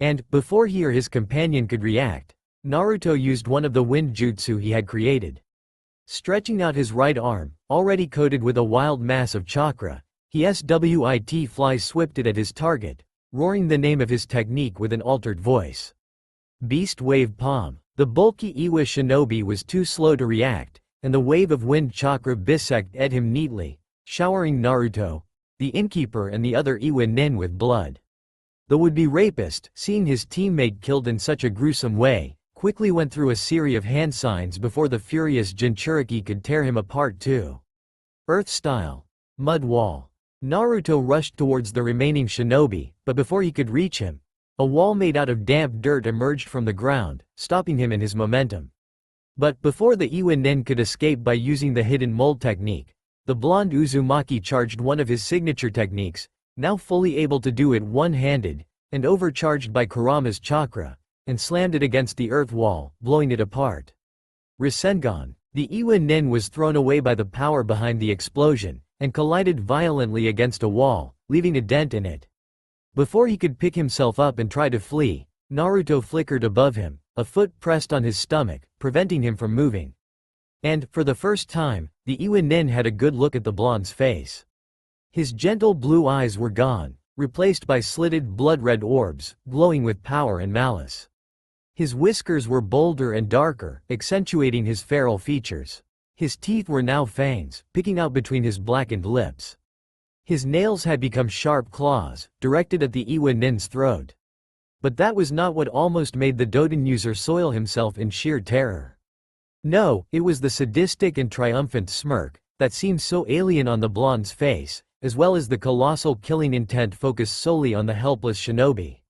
And, before he or his companion could react, Naruto used one of the wind jutsu he had created. Stretching out his right arm, already coated with a wild mass of chakra, he swit fly swipped it at his target, roaring the name of his technique with an altered voice. Beast Wave Palm. The bulky Iwa shinobi was too slow to react, and the wave of wind chakra bisected him neatly, showering Naruto, the innkeeper and the other Iwanen with blood. The would-be rapist, seeing his teammate killed in such a gruesome way, quickly went through a series of hand signs before the furious Jinchuriki could tear him apart too. Earth Style. Mud Wall. Naruto rushed towards the remaining shinobi, but before he could reach him, a wall made out of damp dirt emerged from the ground, stopping him in his momentum. But before the Iwanen could escape by using the hidden mold technique, the blonde Uzumaki charged one of his signature techniques, now fully able to do it one-handed, and overcharged by Kurama's chakra, and slammed it against the earth wall, blowing it apart. Rasengan. The Iwanen was thrown away by the power behind the explosion, and collided violently against a wall, leaving a dent in it. Before he could pick himself up and try to flee, Naruto flickered above him, a foot pressed on his stomach, preventing him from moving. And, for the first time, the Iwanen had a good look at the blonde's face. His gentle blue eyes were gone, replaced by slitted blood-red orbs, glowing with power and malice. His whiskers were bolder and darker, accentuating his feral features. His teeth were now fangs, picking out between his blackened lips. His nails had become sharp claws, directed at the Iwanen's throat. But that was not what almost made the Doden user soil himself in sheer terror. No, it was the sadistic and triumphant smirk that seemed so alien on the blonde's face, as well as the colossal killing intent focused solely on the helpless shinobi.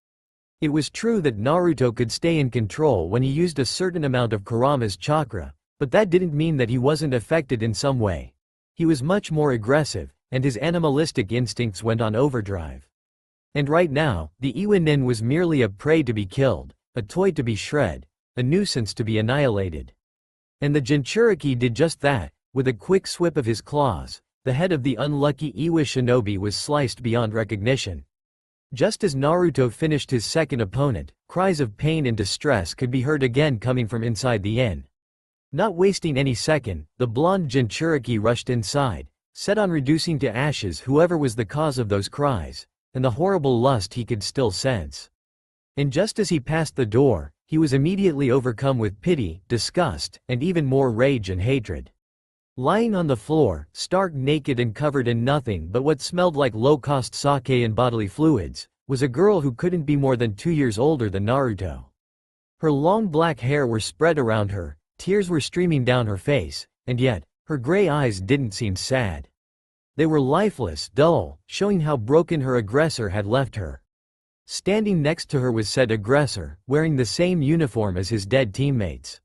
It was true that Naruto could stay in control when he used a certain amount of Kurama's chakra, but that didn't mean that he wasn't affected in some way. He was much more aggressive, and his animalistic instincts went on overdrive. And right now, the Iwanen was merely a prey to be killed, a toy to be shred, a nuisance to be annihilated. And the Jinchuriki did just that. With a quick swip of his claws, the head of the unlucky Iwa shinobi was sliced beyond recognition. Just as Naruto finished his second opponent, cries of pain and distress could be heard again coming from inside the inn. Not wasting any second, the blonde Jinchuriki rushed inside, set on reducing to ashes whoever was the cause of those cries, and the horrible lust he could still sense. And just as he passed the door, he was immediately overcome with pity, disgust, and even more rage and hatred. Lying on the floor, stark naked and covered in nothing but what smelled like low-cost sake and bodily fluids, was a girl who couldn't be more than 2 years older than Naruto. Her long black hair were spread around her, tears were streaming down her face, and yet, her gray eyes didn't seem sad. They were lifeless, dull, showing how broken her aggressor had left her. Standing next to her was said aggressor, wearing the same uniform as his dead teammates.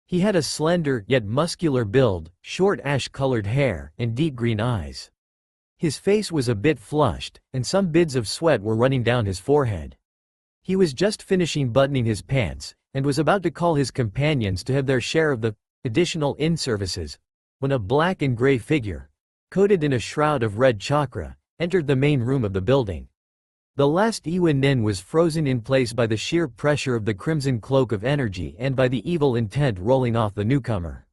He had a slender, yet muscular build, short ash-colored hair, and deep green eyes. His face was a bit flushed, and some bits of sweat were running down his forehead. He was just finishing buttoning his pants, and was about to call his companions to have their share of the additional in-services, when a black and gray figure, coated in a shroud of red chakra, entered the main room of the building. The last Iwanen was frozen in place by the sheer pressure of the crimson cloak of energy and by the evil intent rolling off the newcomer.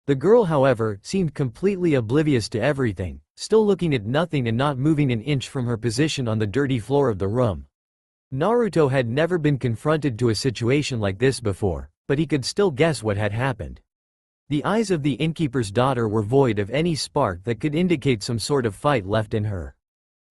The girl, however, seemed completely oblivious to everything, still looking at nothing and not moving an inch from her position on the dirty floor of the room. Naruto had never been confronted to a situation like this before, but he could still guess what had happened. The eyes of the innkeeper's daughter were void of any spark that could indicate some sort of fight left in her.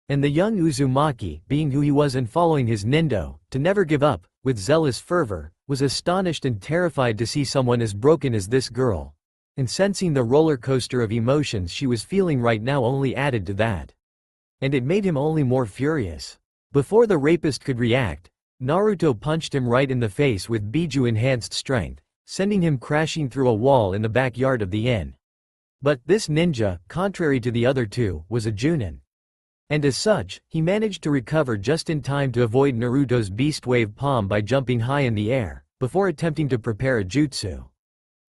And the young Uzumaki, being who he was and following his nindo, to never give up, with zealous fervor, was astonished and terrified to see someone as broken as this girl. And sensing the roller coaster of emotions she was feeling right now only added to that. And it made him only more furious. Before the rapist could react, Naruto punched him right in the face with Biju-enhanced strength, sending him crashing through a wall in the backyard of the inn. But this ninja, contrary to the other two, was a Junin. And as such, he managed to recover just in time to avoid Naruto's Beast Wave palm by jumping high in the air, before attempting to prepare a jutsu.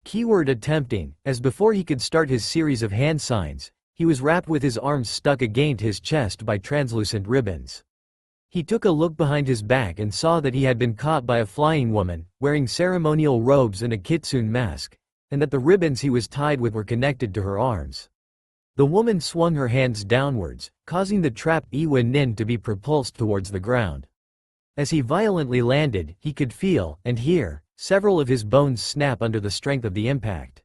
Keyword attempting, as before he could start his series of hand signs, he was wrapped with his arms stuck against his chest by translucent ribbons. He took a look behind his back and saw that he had been caught by a flying woman, wearing ceremonial robes and a kitsune mask, and that the ribbons he was tied with were connected to her arms. The woman swung her hands downwards, causing the trapped Iwa Nin to be propulsed towards the ground. As he violently landed, he could feel, and hear, several of his bones snap under the strength of the impact.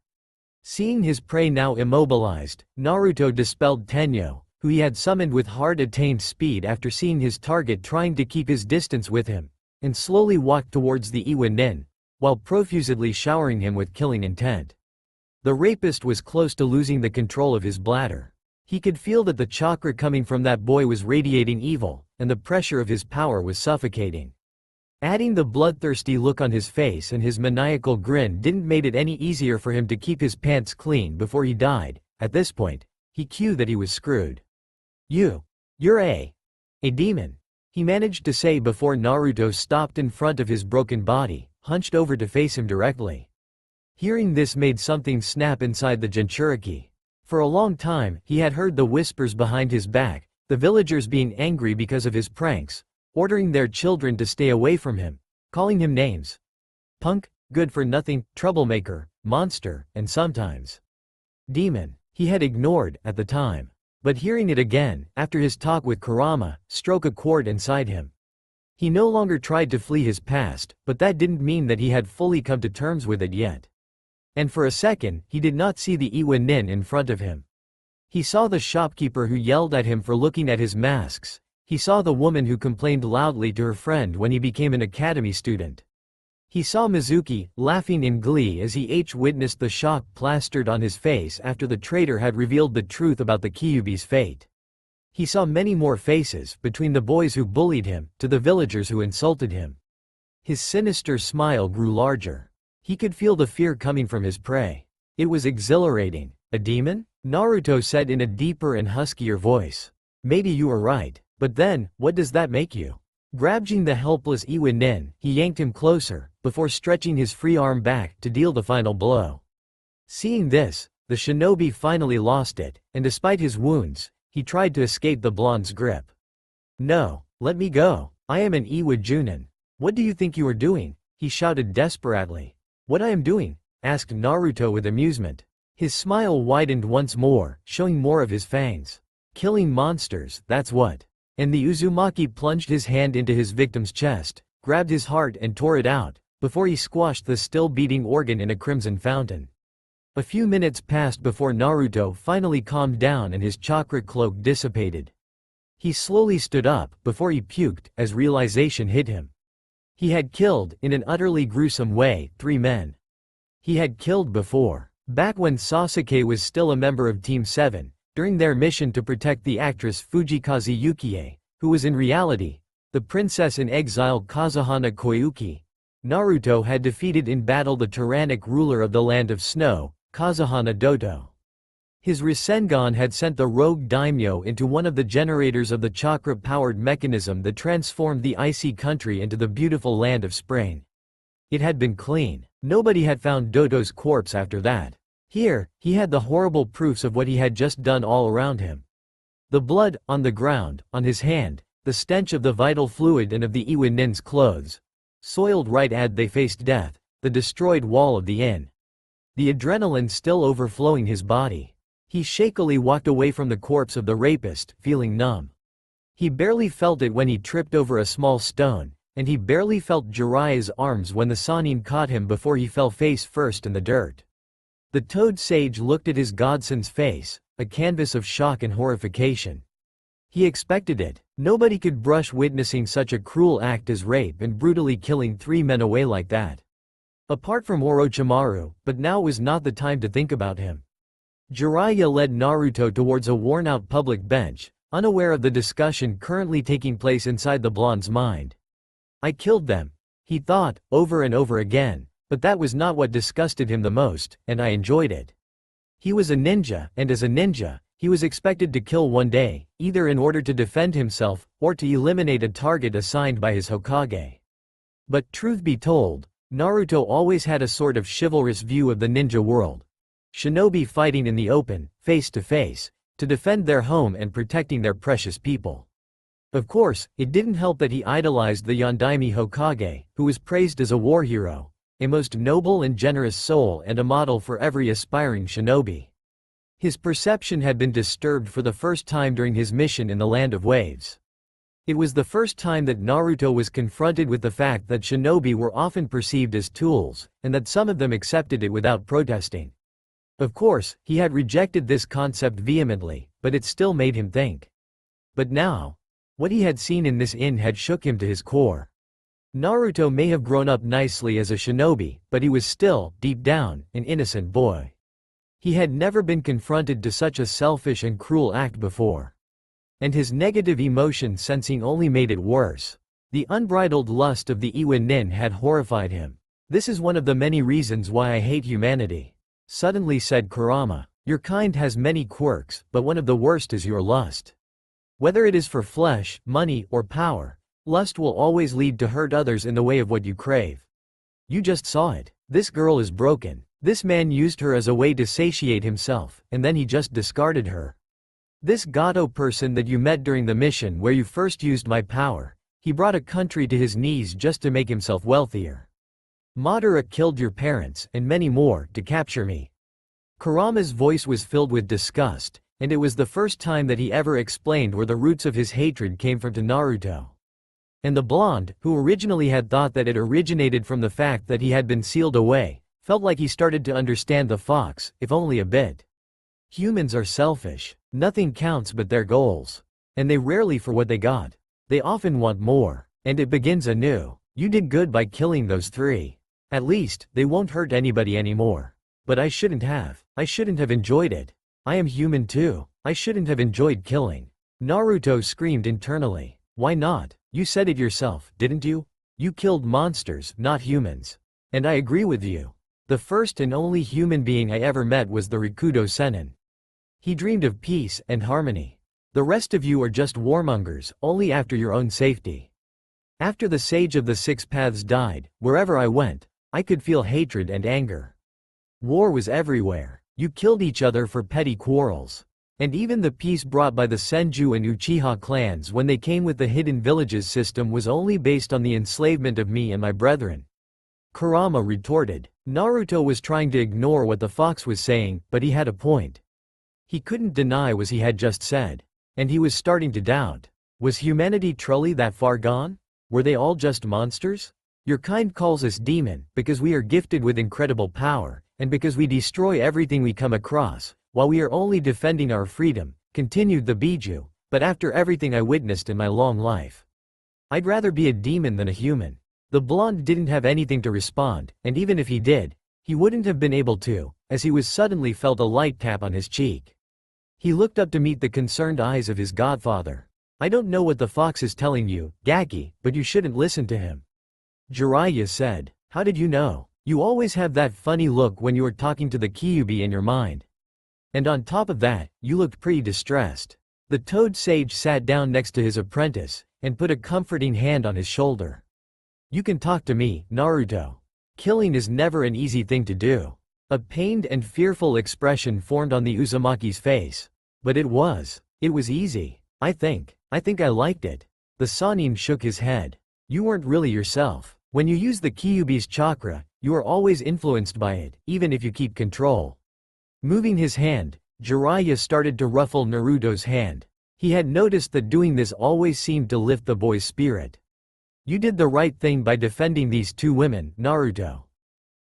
Seeing his prey now immobilized, Naruto dispelled Tenyo, who he had summoned with hard-attained speed after seeing his target trying to keep his distance with him, and slowly walked towards the Iwa Nin, while profusedly showering him with killing intent. The rapist was close to losing the control of his bladder. He could feel that the chakra coming from that boy was radiating evil, and the pressure of his power was suffocating. Adding the bloodthirsty look on his face and his maniacal grin didn't make it any easier for him to keep his pants clean before he died. At this point, he knew that he was screwed. You're a demon," he managed to say before Naruto stopped in front of his broken body, hunched over to face him directly. Hearing this made something snap inside the Jinchuriki. For a long time, he had heard the whispers behind his back, the villagers being angry because of his pranks, ordering their children to stay away from him, calling him names. Punk, good for nothing, troublemaker, monster, and sometimes demon. He had ignored at the time. But hearing it again, after his talk with Kurama, struck a chord inside him. He no longer tried to flee his past, but that didn't mean that he had fully come to terms with it yet. And for a second, he did not see the Iwa Nin in front of him. He saw the shopkeeper who yelled at him for looking at his masks. He saw the woman who complained loudly to her friend when he became an academy student. He saw Mizuki, laughing in glee as he witnessed the shock plastered on his face after the traitor had revealed the truth about the Kyuubi's fate. He saw many more faces, between the boys who bullied him, to the villagers who insulted him. His sinister smile grew larger. He could feel the fear coming from his prey. It was exhilarating. A demon? Naruto said in a deeper and huskier voice. Maybe you are right, but then, what does that make you? Grabbing the helpless Iwa Nin, he yanked him closer, before stretching his free arm back to deal the final blow. Seeing this, the shinobi finally lost it, and despite his wounds, he tried to escape the blonde's grip. No, let me go. I am an Iwa Junin. What do you think you are doing? He shouted desperately. What I am doing? Asked Naruto with amusement. His smile widened once more, showing more of his fangs. Killing monsters, that's what. And the Uzumaki plunged his hand into his victim's chest, grabbed his heart and tore it out, before he squashed the still beating organ in a crimson fountain. A few minutes passed before Naruto finally calmed down and his chakra cloak dissipated. He slowly stood up, before he puked, as realization hit him. He had killed, in an utterly gruesome way, 3 men. He had killed before. Back when Sasuke was still a member of Team 7, during their mission to protect the actress Fujikaze Yukie, who was in reality the princess in exile Kazuhana Koyuki. Naruto had defeated in battle the tyrannic ruler of the Land of Snow, Kazuhana Doto. His Rasengan had sent the rogue daimyo into one of the generators of the chakra-powered mechanism that transformed the icy country into the beautiful Land of Spring. It had been clean. Nobody had found Doto's corpse after that. Here, he had the horrible proofs of what he had just done all around him. The blood, on the ground, on his hand, the stench of the vital fluid and of the Iwa Nin's clothes. Soiled right as they faced death, the destroyed wall of the inn. The adrenaline still overflowing his body. He shakily walked away from the corpse of the rapist, feeling numb. He barely felt it when he tripped over a small stone, and he barely felt Jiraiya's arms when the Sannin caught him before he fell face first in the dirt. The Toad Sage looked at his godson's face, a canvas of shock and horrification. He expected it. Nobody could brush witnessing such a cruel act as rape and brutally killing 3 men away like that. Apart from Orochimaru, but now was not the time to think about him. Jiraiya led Naruto towards a worn-out public bench, unaware of the discussion currently taking place inside the blonde's mind. I killed them, he thought, over and over again. But that was not what disgusted him the most, and I enjoyed it. He was a ninja, and as a ninja, He was expected to kill one day, either in order to defend himself, or to eliminate a target assigned by his Hokage. But truth be told, Naruto always had a sort of chivalrous view of the ninja world. Shinobi fighting in the open, face to face, to defend their home and protecting their precious people. Of course, it didn't help that he idolized the Yondaime Hokage, who was praised as a war hero, a most noble and generous soul and a model for every aspiring shinobi. His perception had been disturbed for the first time during his mission in the Land of Waves. It was the first time that Naruto was confronted with the fact that shinobi were often perceived as tools, and that some of them accepted it without protesting. Of course, he had rejected this concept vehemently, but it still made him think. But now, what he had seen in this inn had shook him to his core. Naruto may have grown up nicely as a shinobi, but he was still, deep down, an innocent boy. He had never been confronted to such a selfish and cruel act before. And his negative emotion sensing only made it worse. The unbridled lust of the Iwa Nin had horrified him. "This is one of the many reasons why I hate humanity," suddenly said Kurama. "Your kind has many quirks, but one of the worst is your lust. Whether it is for flesh, money, or power, lust will always lead to hurt others in the way of what you crave. You just saw it. This girl is broken. This man used her as a way to satiate himself, and then he just discarded her. This Gato person that you met during the mission where you first used my power, he brought a country to his knees just to make himself wealthier. Madara killed your parents, and many more, to capture me." Kurama's voice was filled with disgust, and it was the first time that he ever explained where the roots of his hatred came from to Naruto. And the blonde, who originally had thought that it originated from the fact that he had been sealed away, felt like he started to understand the fox, if only a bit. Humans are selfish. Nothing counts but their goals. And they rarely for what they got. They often want more. And it begins anew. You did good by killing those three. At least, they won't hurt anybody anymore. But I shouldn't have. I shouldn't have enjoyed it. I am human too. I shouldn't have enjoyed killing. Naruto screamed internally. Why not? You said it yourself, didn't you? You killed monsters, not humans. And I agree with you. The first and only human being I ever met was the Rikudo Sennin. He dreamed of peace and harmony. The rest of you are just warmongers, only after your own safety. After the Sage of the Six Paths died, wherever I went, I could feel hatred and anger. War was everywhere. You killed each other for petty quarrels. And even the peace brought by the Senju and Uchiha clans when they came with the Hidden Villages system was only based on the enslavement of me and my brethren. Kurama retorted. Naruto was trying to ignore what the fox was saying, but he had a point. He couldn't deny what he had just said. And he was starting to doubt. Was humanity truly that far gone? Were they all just monsters? Your kind calls us demon, because we are gifted with incredible power, and because we destroy everything we come across, while we are only defending our freedom, continued the Biju, but after everything I witnessed in my long life, I'd rather be a demon than a human. The blonde didn't have anything to respond, and even if he did, he wouldn't have been able to, as he was suddenly felt a light tap on his cheek. He looked up to meet the concerned eyes of his godfather. I don't know what the fox is telling you, Gaki, but you shouldn't listen to him. Jiraiya said. How did you know? You always have that funny look when you are talking to the Kyuubi in your mind. And on top of that, you looked pretty distressed. The Toad Sage sat down next to his apprentice, and put a comforting hand on his shoulder. You can talk to me, Naruto. Killing is never an easy thing to do. A pained and fearful expression formed on the Uzumaki's face. But it was easy. I think I liked it. The Sannin shook his head. You weren't really yourself. When you use the Kyuubi's chakra, you are always influenced by it, even if you keep control. Moving his hand, Jiraiya started to ruffle Naruto's hand. He had noticed that doing this always seemed to lift the boy's spirit. You did the right thing by defending these two women, Naruto.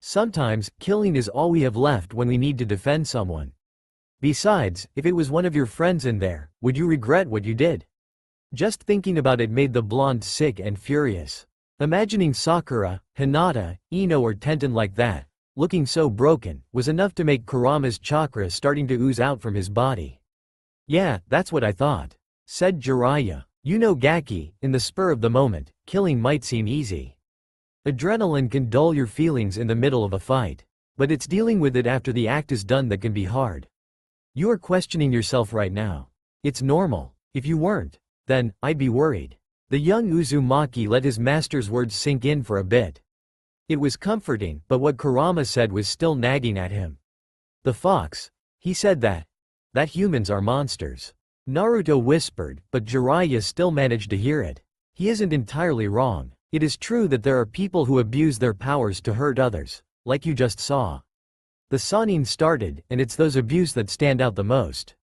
Sometimes, killing is all we have left when we need to defend someone. Besides, if it was one of your friends in there, would you regret what you did? Just thinking about it made the blonde sick and furious. Imagining Sakura, Hinata, Ino or Tenten like that, looking so broken, was enough to make Kurama's chakra starting to ooze out from his body. Yeah, that's what I thought, said Jiraiya. You know Gaki, in the spur of the moment, killing might seem easy. Adrenaline can dull your feelings in the middle of a fight. But it's dealing with it after the act is done that can be hard. You are questioning yourself right now. It's normal. If you weren't, then I'd be worried. The young Uzumaki let his master's words sink in for a bit. It was comforting, but what Kurama said was still nagging at him. The fox. He said that humans are monsters. Naruto whispered, but Jiraiya still managed to hear it. He isn't entirely wrong. It is true that there are people who abuse their powers to hurt others, like you just saw. The Sannin started, and it's those abused that stand out the most.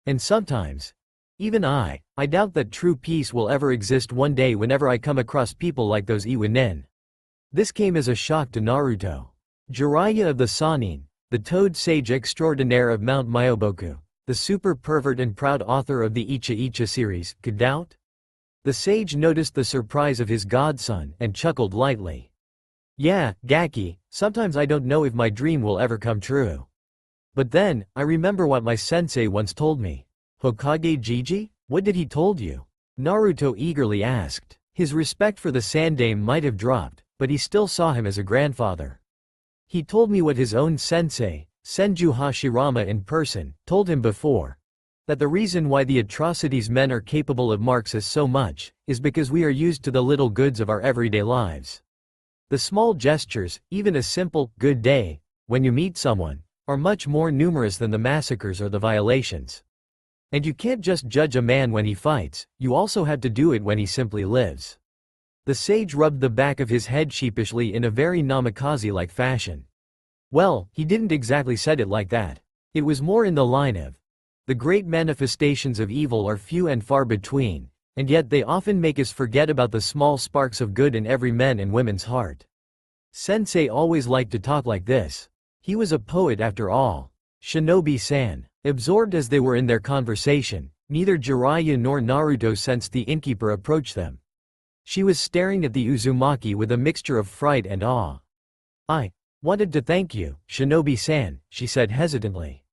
And sometimes, even I doubt that true peace will ever exist one day whenever I come across people like those Iwanin. This came as a shock to Naruto. Jiraiya of the Sannin, the Toad Sage Extraordinaire of Mount Myoboku, the super pervert and proud author of the Icha Icha series, could doubt? The sage noticed the surprise of his godson and chuckled lightly. Yeah, Gaki, sometimes I don't know if my dream will ever come true. But then, I remember what my sensei once told me. Hokage Jiji? What did he told you? Naruto eagerly asked. His respect for the Sandaime might have dropped, but he still saw him as a grandfather. He told me what his own sensei, Senju Hashirama in person, told him before. That the reason why the atrocities men are capable of marks us so much, is because we are used to the little goods of our everyday lives. The small gestures, even a simple, good day, when you meet someone, are much more numerous than the massacres or the violations. And you can't just judge a man when he fights, you also have to do it when he simply lives. The sage rubbed the back of his head sheepishly in a very Namikaze-like fashion. Well, he didn't exactly said it like that. It was more in the line of, the great manifestations of evil are few and far between, and yet they often make us forget about the small sparks of good in every man and woman's heart. Sensei always liked to talk like this. He was a poet after all. Shinobi-san. Absorbed as they were in their conversation, neither Jiraiya nor Naruto sensed the innkeeper approach them. She was staring at the Uzumaki with a mixture of fright and awe. I wanted to thank you, Shinobi-san, she said hesitantly.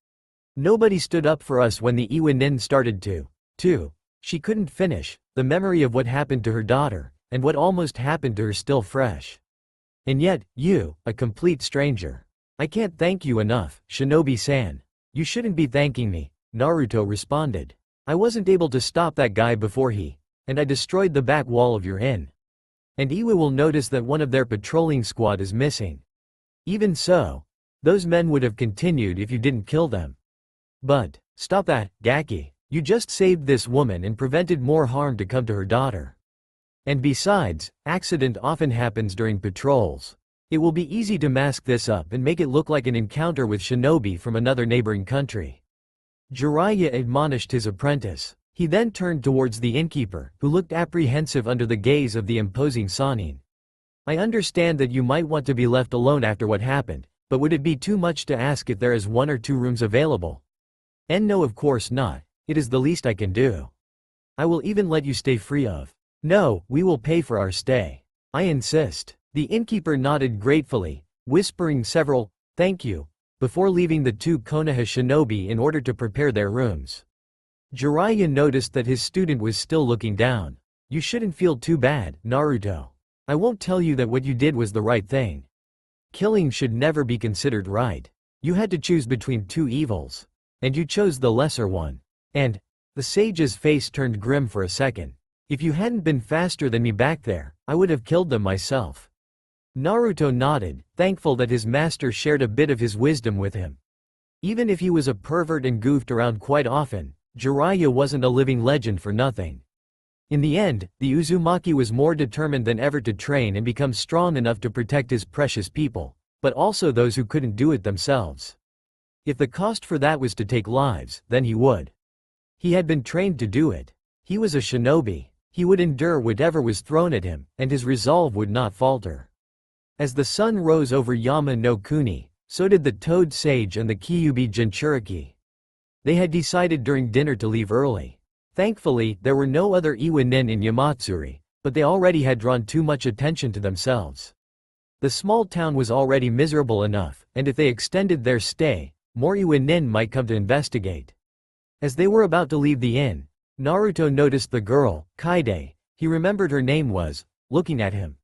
Nobody stood up for us when the Iwanin started to. She couldn't finish, the memory of what happened to her daughter, and what almost happened to her still fresh. And yet, you, a complete stranger. I can't thank you enough, Shinobi-san. You shouldn't be thanking me, Naruto responded. I wasn't able to stop that guy before and I destroyed the back wall of your inn. And Iwa will notice that one of their patrolling squad is missing. Even so, those men would have continued if you didn't kill them. But, stop that, Gaki. You just saved this woman and prevented more harm to come to her daughter. And besides, accident often happens during patrols. It will be easy to mask this up and make it look like an encounter with shinobi from another neighboring country. Jiraiya admonished his apprentice. He then turned towards the innkeeper, who looked apprehensive under the gaze of the imposing Sannin. I understand that you might want to be left alone after what happened, but would it be too much to ask if there is 1 or 2 rooms available? And no, of course not. It is the least I can do. I will even let you stay free of. No, we will pay for our stay. I insist. The innkeeper nodded gratefully, whispering several, thank you, before leaving the 2 Konoha shinobi in order to prepare their rooms. Jiraiya noticed that his student was still looking down. You shouldn't feel too bad, Naruto. I won't tell you that what you did was the right thing. Killing should never be considered right. You had to choose between 2 evils. And you chose the lesser one. And, the sage's face turned grim for a second. If you hadn't been faster than me back there, I would have killed them myself. Naruto nodded, thankful that his master shared a bit of his wisdom with him. Even if he was a pervert and goofed around quite often, Jiraiya wasn't a living legend for nothing. In the end, the Uzumaki was more determined than ever to train and become strong enough to protect his precious people, but also those who couldn't do it themselves. If the cost for that was to take lives, then he would. He had been trained to do it. He was a shinobi. He would endure whatever was thrown at him, and his resolve would not falter. As the sun rose over Yama no Kuni, so did the Toad Sage and the Kyuubi Jinchuriki. They had decided during dinner to leave early. Thankfully, there were no other Iwanin in Yamatsuri, but they already had drawn too much attention to themselves. The small town was already miserable enough, and if they extended their stay, more Iwanin might come to investigate. As they were about to leave the inn, Naruto noticed the girl, Kaide, he remembered her name was, looking at him.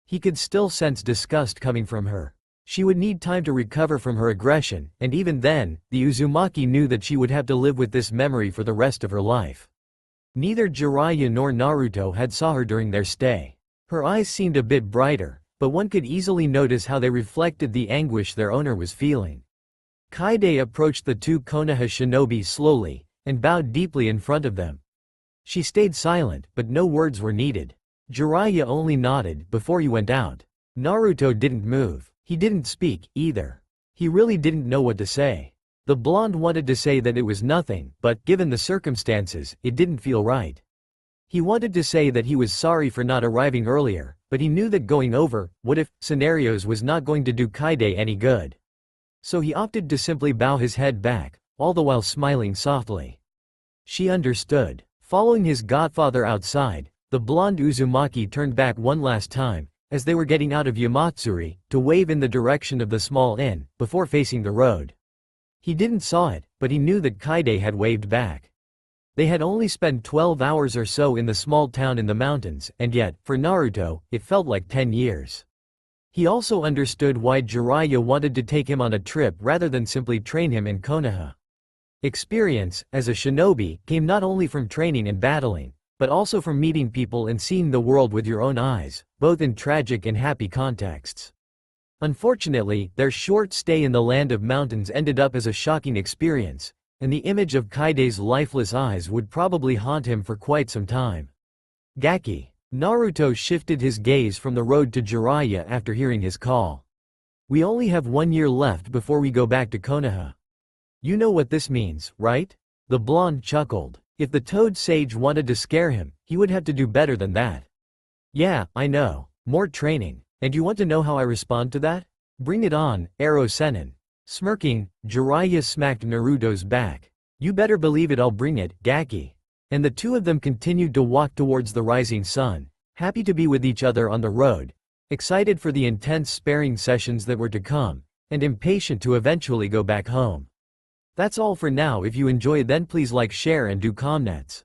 He could still sense disgust coming from her. She would need time to recover from her aggression, and even then, the Uzumaki knew that she would have to live with this memory for the rest of her life. Neither Jiraiya nor Naruto had saw her during their stay. Her eyes seemed a bit brighter, but one could easily notice how they reflected the anguish their owner was feeling. Kaede approached the two Konoha shinobi slowly, and bowed deeply in front of them. She stayed silent, but no words were needed. Jiraiya only nodded before he went out. Naruto didn't move. He didn't speak, either. He really didn't know what to say. The blonde wanted to say that it was nothing, but, given the circumstances, it didn't feel right. He wanted to say that he was sorry for not arriving earlier, but he knew that going over what if scenarios was not going to do Kaede any good. So he opted to simply bow his head back, all the while smiling softly. She understood. Following his godfather outside, the blonde Uzumaki turned back one last time, as they were getting out of Yamatsuri, to wave in the direction of the small inn, before facing the road. He didn't saw it, but he knew that Kaede had waved back. They had only spent 12 hours or so in the small town in the mountains, and yet, for Naruto, it felt like 10 years. He also understood why Jiraiya wanted to take him on a trip rather than simply train him in Konoha. Experience, as a shinobi, came not only from training and battling, but also from meeting people and seeing the world with your own eyes, both in tragic and happy contexts. Unfortunately, their short stay in the land of mountains ended up as a shocking experience, and the image of Kaede's lifeless eyes would probably haunt him for quite some time. Gaki. Naruto shifted his gaze from the road to Jiraiya after hearing his call. We only have 1 year left before we go back to Konoha. You know what this means, right? The blonde chuckled. If the Toad Sage wanted to scare him, he would have to do better than that. Yeah, I know. More training. And you want to know how I respond to that? Bring it on, Arrow Sennin. Smirking, Jiraiya smacked Naruto's back. You better believe it, I'll bring it, Gaki. And the two of them continued to walk towards the rising sun, happy to be with each other on the road, excited for the intense sparring sessions that were to come, and impatient to eventually go back home. That's all for now. If you enjoyed, then please like, share and do comments.